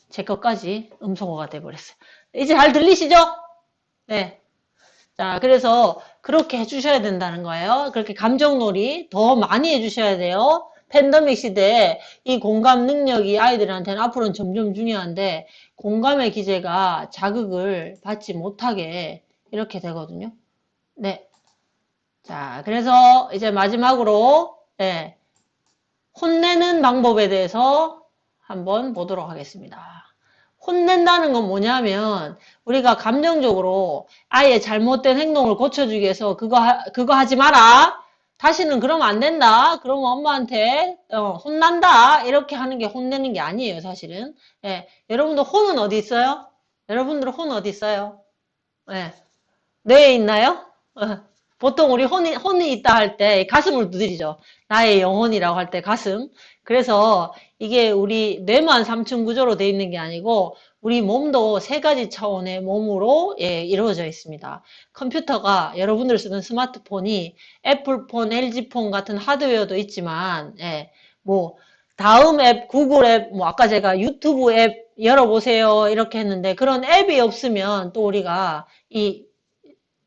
제 것까지 음성어가 돼버렸어요. 이제 잘 들리시죠? 네. 자, 그래서 그렇게 해주셔야 된다는 거예요. 그렇게 감정놀이 더 많이 해주셔야 돼요. 팬데믹 시대에 이 공감 능력이 아이들한테는 앞으로는 점점 중요한데 공감의 기제가 자극을 받지 못하게 이렇게 되거든요. 네. 자, 그래서 이제 마지막으로 혼내는 방법에 대해서 한번 보도록 하겠습니다. 혼낸다는 건 뭐냐면 우리가 감정적으로 아이의 잘못된 행동을 고쳐주기 위해서 그거 하지 마라. 다시는 그러면 안 된다. 그러면 엄마한테 혼난다. 이렇게 하는 게 혼내는 게 아니에요, 사실은. 여러분들 혼은 어디 있어요? 여러분들 혼 어디 있어요? 뇌에 있나요? 보통 우리 혼이 있다 할 때 가슴을 두드리죠. 나의 영혼이라고 할 때 가슴. 그래서 이게 우리 뇌만 3층 구조로 되어 있는 게 아니고 우리 몸도 3가지 차원의 몸으로 이루어져 있습니다. 컴퓨터가 여러분들 쓰는 스마트폰이 애플폰, LG폰 같은 하드웨어도 있지만 뭐 다음 앱, 구글 앱, 뭐 아까 제가 유튜브 앱 열어보세요 이렇게 했는데 그런 앱이 없으면 또 우리가 이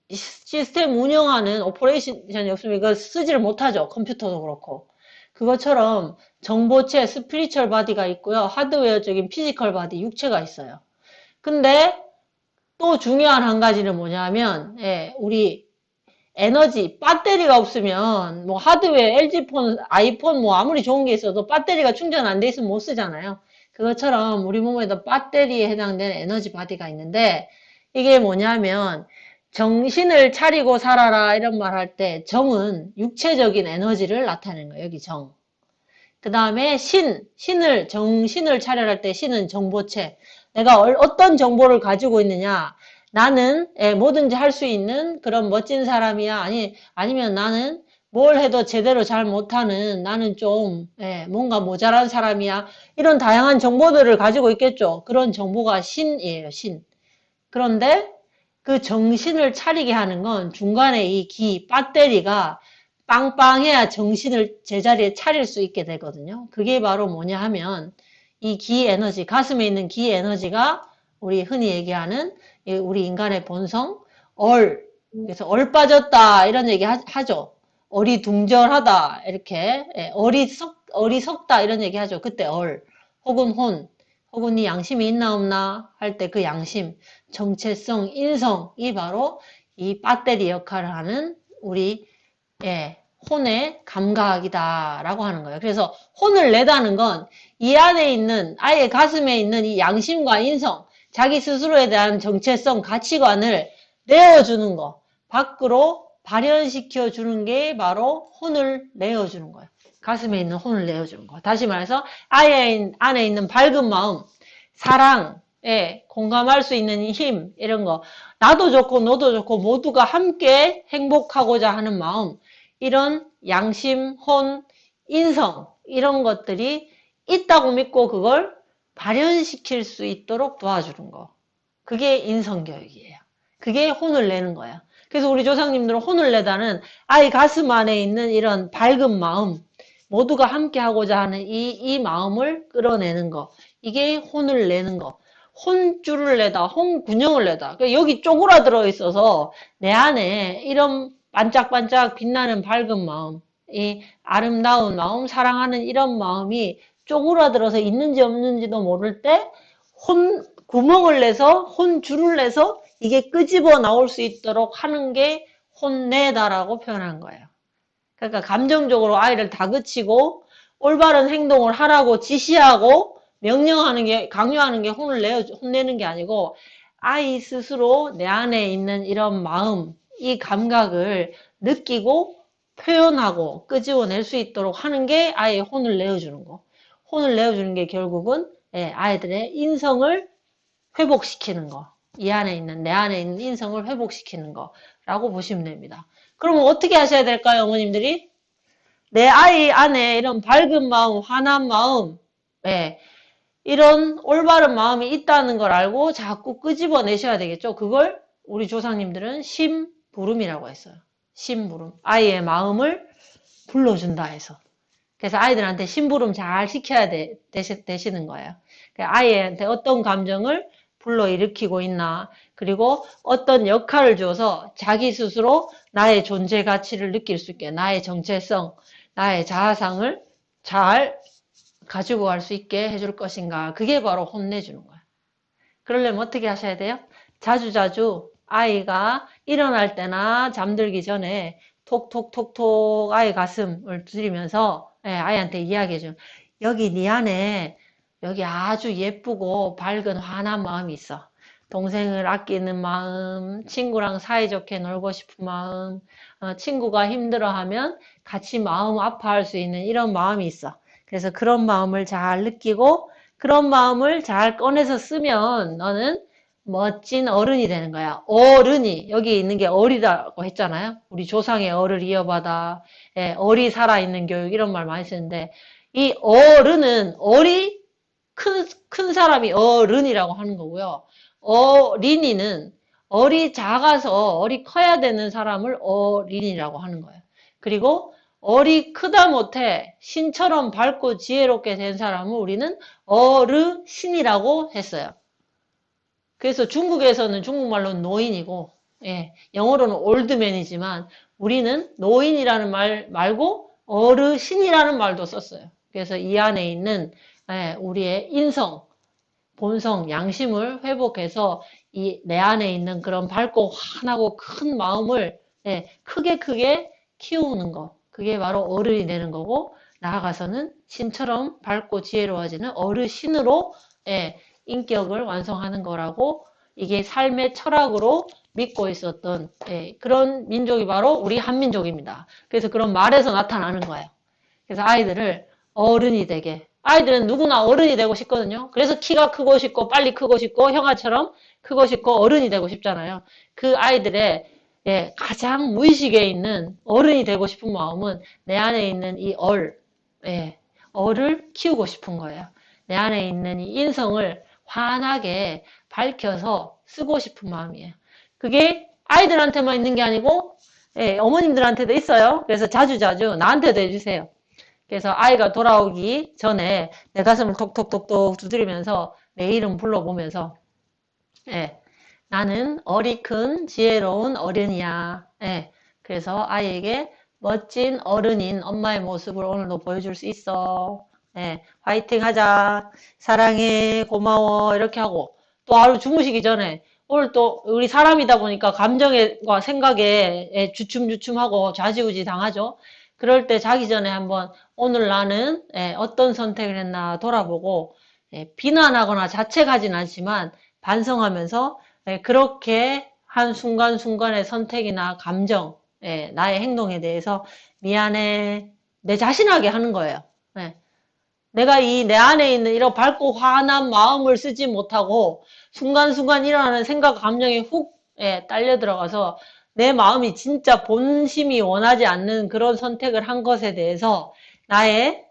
시스템 운영하는 오퍼레이션이 없으면 이걸 쓰지를 못하죠. 컴퓨터도 그렇고. 그것처럼 정보체, 스피리추얼 바디가 있고요. 하드웨어적인 피지컬 바디, 육체가 있어요. 근데 또 중요한 한 가지는 뭐냐면 우리 에너지, 배터리가 없으면 뭐 하드웨어, LG폰, 아이폰 뭐 아무리 좋은 게 있어도 배터리가 충전 안 돼 있으면 못 쓰잖아요. 그것처럼 우리 몸에도 배터리에 해당되는 에너지 바디가 있는데 이게 뭐냐면 정신을 차리고 살아라 이런 말 할 때 정은 육체적인 에너지를 나타내는 거예요. 여기 정. 그 다음에 정신을 차려할 때 신은 정보체. 내가 어떤 정보를 가지고 있느냐. 나는 뭐든지 할 수 있는 그런 멋진 사람이야. 아니면 나는 뭘 해도 제대로 잘 못하는 나는 좀 뭔가 모자란 사람이야. 이런 다양한 정보들을 가지고 있겠죠. 그런 정보가 신이에요. 신. 그런데 그 정신을 차리게 하는 건 중간에 이 배터리가 빵빵해야 정신을 제자리에 차릴 수 있게 되거든요. 그게 바로 뭐냐 하면 이 기 에너지, 가슴에 있는 기 에너지가 우리 흔히 얘기하는 우리 인간의 본성, 그래서 얼 빠졌다 이런 얘기 하죠. 어리둥절하다 이렇게 어리석다 이런 얘기 하죠. 그때 혹은 혹은 이 양심이 있나 없나 할 때 그 양심, 정체성, 인성이 바로 이 배터리 역할을 하는 우리 혼의 감각이다라고 하는 거예요. 그래서 혼을 내다는 건 이 안에 있는 아예 가슴에 있는 이 양심과 인성, 자기 스스로에 대한 정체성, 가치관을 내어주는 거, 밖으로 발현시켜 주는 게 바로 혼을 내어주는 거예요. 가슴에 있는 혼을 내어주는 거. 다시 말해서 아예 안에 있는 밝은 마음, 사랑, 공감할 수 있는 힘 이런 거, 나도 좋고 너도 좋고 모두가 함께 행복하고자 하는 마음, 이런 양심, 혼, 인성 이런 것들이 있다고 믿고 그걸 발현시킬 수 있도록 도와주는 거. 그게 인성교육이에요. 그게 혼을 내는 거예요. 그래서 우리 조상님들은 혼을 내다는 아이 가슴 안에 있는 이런 밝은 마음, 모두가 함께 하고자 하는 이 마음을 끌어내는 거. 이게 혼을 내는 거. 혼줄을 내다, 혼군형을 내다. 여기 쪼그라들어 있어서 내 안에 이런 반짝반짝 빛나는 밝은 마음, 이 아름다운 마음, 사랑하는 이런 마음이 쪼그라들어서 있는지 없는지도 모를 때 구멍을 내서 혼줄을 내서 이게 끄집어 나올 수 있도록 하는 게 혼내다라고 표현한 거예요. 그러니까 감정적으로 아이를 다그치고 올바른 행동을 하라고 지시하고 강요하는 게 혼내는 게 아니고 아이 스스로 내 안에 있는 이런 마음, 이 감각을 느끼고 표현하고 끄집어낼 수 있도록 하는 게 아이의 혼을 내어주는 거. 혼을 내어주는 게 결국은 아이들의 인성을 회복시키는 거. 내 안에 있는 인성을 회복시키는 거라고 보시면 됩니다. 그러면 어떻게 하셔야 될까요, 어머님들이? 내 아이 안에 이런 밝은 마음, 환한 마음, 이런 올바른 마음이 있다는 걸 알고 자꾸 끄집어내셔야 되겠죠. 그걸 우리 조상님들은 심부름이라고 했어요. 심부름. 아이의 마음을 불러준다 해서. 그래서 아이들한테 심부름 잘 시켜야 되시는 거예요. 아이한테 어떤 감정을 불러일으키고 있나, 그리고 어떤 역할을 줘서 자기 스스로 나의 존재 가치를 느낄 수 있게, 나의 정체성, 나의 자아상을 잘 가지고 갈 수 있게 해줄 것인가. 그게 바로 혼내주는 거예요. 그러려면 어떻게 하셔야 돼요? 자주자주 아이가 일어날 때나 잠들기 전에 톡톡톡톡 아이 가슴을 두드리면서 아이한테 이야기해줘요. 여기 네 안에 여기 아주 예쁘고 밝은 환한 마음이 있어. 동생을 아끼는 마음, 친구랑 사이좋게 놀고 싶은 마음, 친구가 힘들어하면 같이 마음 아파할 수 있는 이런 마음이 있어. 그래서 그런 마음을 잘 느끼고 그런 마음을 잘 꺼내서 쓰면 너는 멋진 어른이 되는 거야. 어른이 여기 있는 게 어리다고 했잖아요. 우리 조상의 어를 이어받아 어리 살아있는 교육 이런 말 많이 쓰는데 이 어른은 큰 사람이 어른이라고 하는 거고요. 어린이는 작아서 어리 커야 되는 사람을 어린이라고 하는 거예요. 그리고 어리 크다 못해 신처럼 밝고 지혜롭게 된 사람을 우리는 어르신이라고 했어요. 그래서 중국에서는 중국말로는 노인이고 영어로는 올드맨이지만 우리는 노인이라는 말 말고 어르신이라는 말도 썼어요. 그래서 이 안에 있는 우리의 인성, 본성, 양심을 회복해서 이 내 안에 있는 그런 밝고 환하고 큰 마음을 크게 키우는 거. 그게 바로 어른이 되는 거고 나아가서는 신처럼 밝고 지혜로워지는 어르신으로 인격을 완성하는 거라고 이게 삶의 철학으로 믿고 있었던 그런 민족이 바로 우리 한민족입니다. 그래서 그런 말에서 나타나는 거예요. 그래서 아이들을 어른이 되게. 아이들은 누구나 어른이 되고 싶거든요. 그래서 키가 크고 싶고 빨리 크고 싶고 형아처럼 크고 싶고 어른이 되고 싶잖아요. 그 아이들의 가장 무의식에 있는 어른이 되고 싶은 마음은 내 안에 있는 이 얼을 키우고 싶은 거예요. 내 안에 있는 이 인성을 환하게 밝혀서 쓰고 싶은 마음이에요. 그게 아이들한테만 있는 게 아니고 어머님들한테도 있어요. 그래서 자주자주 나한테도 해주세요. 그래서 아이가 돌아오기 전에 내 가슴을 톡톡톡톡 두드리면서 내 이름 불러보면서 나는 어리 큰 지혜로운 어른이야. 그래서 아이에게 멋진 어른인 엄마의 모습을 오늘도 보여줄 수 있어. 화이팅 하자. 사랑해. 고마워. 이렇게 하고 또 하루 주무시기 전에 오늘 또 우리 사람이다 보니까 감정과 생각에 주춤주춤하고 좌지우지 당하죠. 그럴 때 자기 전에 한번 오늘 나는 어떤 선택을 했나 돌아보고 비난하거나 자책하진 않지만 반성하면서 그렇게 한 순간순간의 선택이나 감정, 나의 행동에 대해서 미안해, 내 자신에게 하는 거예요. 내가 내 안에 있는 이런 밝고 환한 마음을 쓰지 못하고 순간순간 일어나는 생각, 감정에 훅 딸려 들어가서 내 마음이 진짜 본심이 원하지 않는 그런 선택을 한 것에 대해서 나의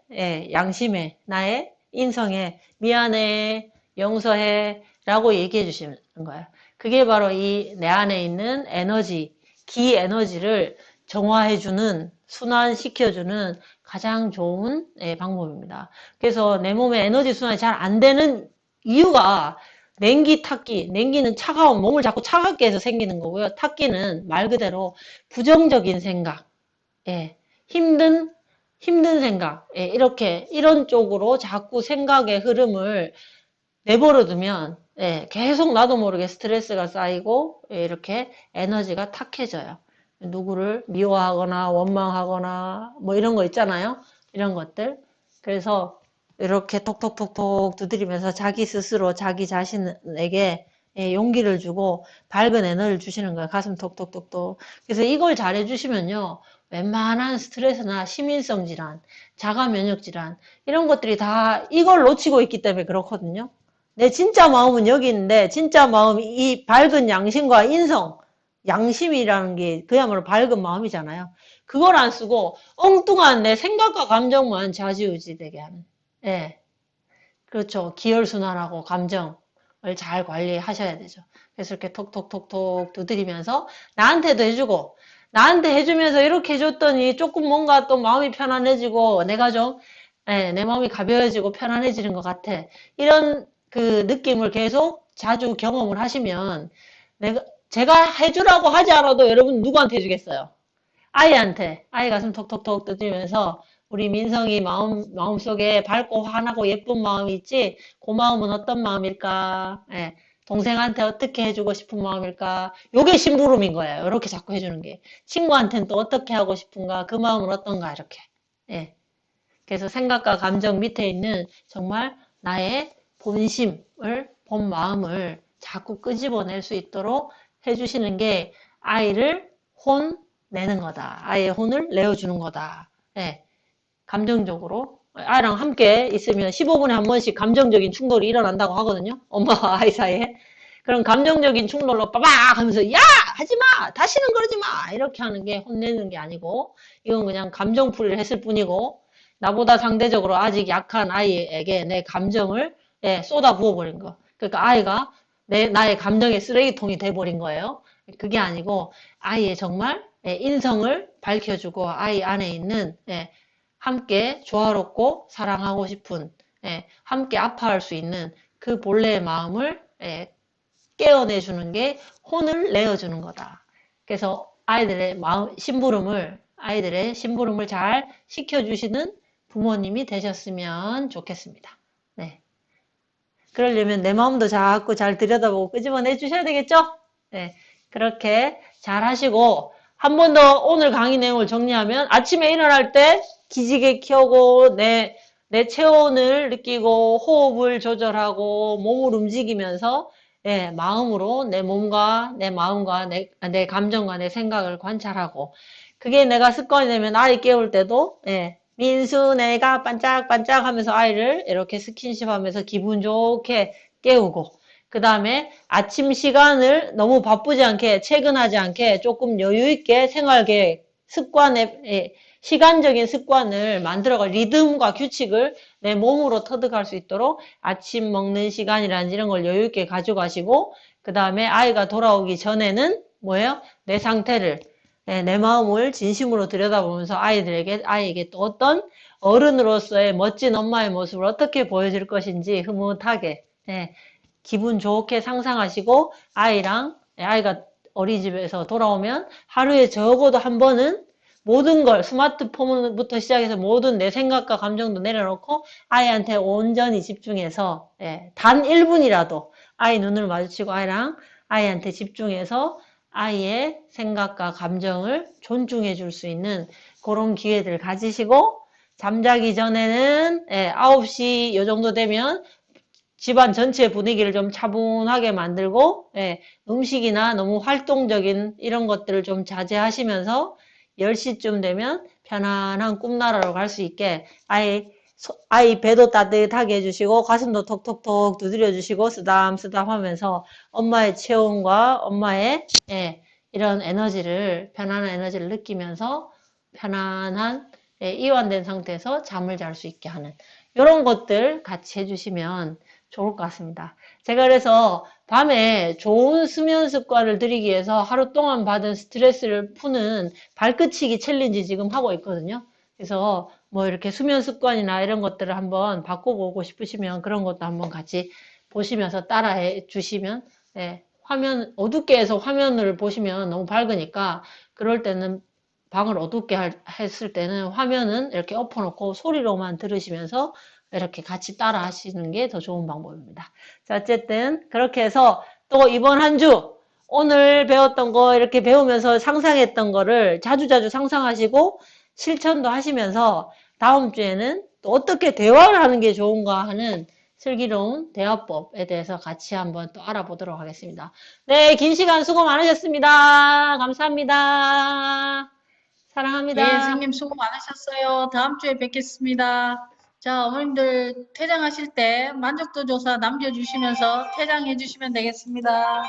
양심에, 나의 인성에 미안해, 용서해 라고 얘기해 주시는 거예요. 그게 바로 이 내 안에 있는 에너지, 기 에너지를 정화해주는, 순환시켜주는 가장 좋은 방법입니다. 그래서 내 몸에 에너지 순환이 잘 안 되는 이유가 냉기, 탁기, 냉기는 차가운 몸을 자꾸 차갑게 해서 생기는 거고요. 탁기는 말 그대로 부정적인 생각, 힘든 생각, 이렇게 이런 쪽으로 자꾸 생각의 흐름을 내버려 두면 계속 나도 모르게 스트레스가 쌓이고 이렇게 에너지가 탁해져요. 누구를 미워하거나 원망하거나 뭐 이런 거 있잖아요. 이런 것들. 그래서 이렇게 톡톡톡톡 두드리면서 자기 스스로 자기 자신에게 용기를 주고 밝은 에너지를 주시는 거예요. 가슴 톡톡톡톡. 그래서 이걸 잘 해주시면요. 웬만한 스트레스나 시민성 질환, 자가 면역 질환 이런 것들이 다 이걸 놓치고 있기 때문에 그렇거든요. 내 진짜 마음은 여기 있는데 진짜 마음이 이 밝은 양심과 인성, 양심이라는 게 그야말로 밝은 마음이잖아요. 그걸 안 쓰고 엉뚱한 내 생각과 감정만 좌지우지 되게 하는. 그렇죠. 기혈순환하고 감정을 잘 관리하셔야 되죠. 그래서 이렇게 톡톡톡톡 두드리면서 나한테도 해주고 나한테 해주면서 이렇게 해줬더니 조금 뭔가 또 마음이 편안해지고 내가 좀 내 마음이 가벼워지고 편안해지는 것 같아. 이런 그 느낌을 계속 자주 경험을 하시면 제가 해주라고 하지 않아도 여러분 누구한테 해주겠어요? 아이한테, 아이 가슴 톡톡톡 두드리면서 우리 민성이 마음속에 밝고 환하고 예쁜 마음이 있지? 그 마음은 어떤 마음일까? 동생한테 어떻게 해주고 싶은 마음일까? 요게 심부름인 거예요. 이렇게 자꾸 해주는 게. 친구한테는 또 어떻게 하고 싶은가? 그 마음은 어떤가? 이렇게. 그래서 생각과 감정 밑에 있는 정말 나의 본심을, 본 마음을 자꾸 끄집어낼 수 있도록 해주시는 게 아이를 혼내는 거다. 아이의 혼을 내어주는 거다. 감정적으로. 아이랑 함께 있으면 15분에 한 번씩 감정적인 충돌이 일어난다고 하거든요. 엄마와 아이 사이에. 그런 감정적인 충돌로 빠박 하면서 야! 하지 마! 다시는 그러지 마! 이렇게 하는 게 혼내는 게 아니고 이건 그냥 감정풀이를 했을 뿐이고 나보다 상대적으로 아직 약한 아이에게 내 감정을 쏟아 부어버린 거. 그러니까 아이가 나의 감정의 쓰레기통이 돼버린 거예요. 그게 아니고 아이의 정말 인성을 밝혀주고 아이 안에 있는 함께 조화롭고 사랑하고 싶은 함께 아파할 수 있는 그 본래의 마음을 깨어내주는 게 혼을 내어주는 거다. 그래서 아이들의 심부름을 잘 시켜주시는 부모님이 되셨으면 좋겠습니다. 그러려면 내 마음도 자꾸 잘 들여다보고 끄집어내 주셔야 되겠죠? 그렇게 잘 하시고 한 번 더 오늘 강의 내용을 정리하면 아침에 일어날 때 기지개 켜고 내 체온을 느끼고 호흡을 조절하고 몸을 움직이면서 마음으로 내 몸과 내 마음과 내 감정과 내 생각을 관찰하고 그게 내가 습관이 되면 아이 깨울 때도 민수네가 반짝반짝 하면서 아이를 이렇게 스킨십 하면서 기분 좋게 깨우고, 그 다음에 아침 시간을 너무 바쁘지 않게, 퇴근하지 않게 조금 여유 있게 생활 계획, 습관에, 시간적인 습관을 만들어가 리듬과 규칙을 내 몸으로 터득할 수 있도록 아침 먹는 시간이라든지 이런 걸 여유 있게 가져가시고, 그 다음에 아이가 돌아오기 전에는 뭐예요? 내 상태를, 내 마음을 진심으로 들여다보면서 아이에게 또 어떤 어른으로서의 멋진 엄마의 모습을 어떻게 보여줄 것인지 흐뭇하게, 기분 좋게 상상하시고 아이가 어린이집에서 돌아오면 하루에 적어도 한 번은 모든 걸 스마트폰부터 시작해서 모든 내 생각과 감정도 내려놓고 아이한테 온전히 집중해서 단 1분이라도 아이 눈을 마주치고 아이한테 집중해서 아이의 생각과 감정을 존중해 줄 수 있는 그런 기회들 가지시고 잠자기 전에는 9시 요 정도 되면 집안 전체 분위기를 좀 차분하게 만들고 음식이나 너무 활동적인 이런 것들을 좀 자제하시면서 10시쯤 되면 편안한 꿈나라로 갈 수 있게 아이 배도 따뜻하게 해주시고 가슴도 톡톡톡 두드려 주시고 쓰담쓰담 하면서 엄마의 체온과 엄마의 이런 에너지를 편안한 에너지를 느끼면서 편안한 이완된 상태에서 잠을 잘 수 있게 하는 이런 것들 같이 해주시면 좋을 것 같습니다. 제가 그래서 밤에 좋은 수면 습관을 들이기 위해서 하루 동안 받은 스트레스를 푸는 발끝치기 챌린지 지금 하고 있거든요. 그래서 뭐 이렇게 수면 습관이나 이런 것들을 한번 바꿔보고 싶으시면 그런 것도 한번 같이 보시면서 따라해 주시면 어둡게 해서 화면을 보시면 너무 밝으니까 그럴 때는 방을 어둡게 했을 때는 화면은 이렇게 엎어놓고 소리로만 들으시면서 이렇게 같이 따라 하시는 게 더 좋은 방법입니다. 자, 어쨌든 그렇게 해서 또 이번 한 주 오늘 배웠던 거 이렇게 배우면서 상상했던 거를 자주자주 상상하시고 실천도 하시면서 다음 주에는 또 어떻게 대화를 하는 게 좋은가 하는 슬기로운 대화법에 대해서 같이 한번 또 알아보도록 하겠습니다. 네, 긴 시간 수고 많으셨습니다. 감사합니다. 사랑합니다. 예, 선생님 수고 많으셨어요. 다음 주에 뵙겠습니다. 자, 어머님들 퇴장하실 때 만족도 조사 남겨주시면서 퇴장해 주시면 되겠습니다.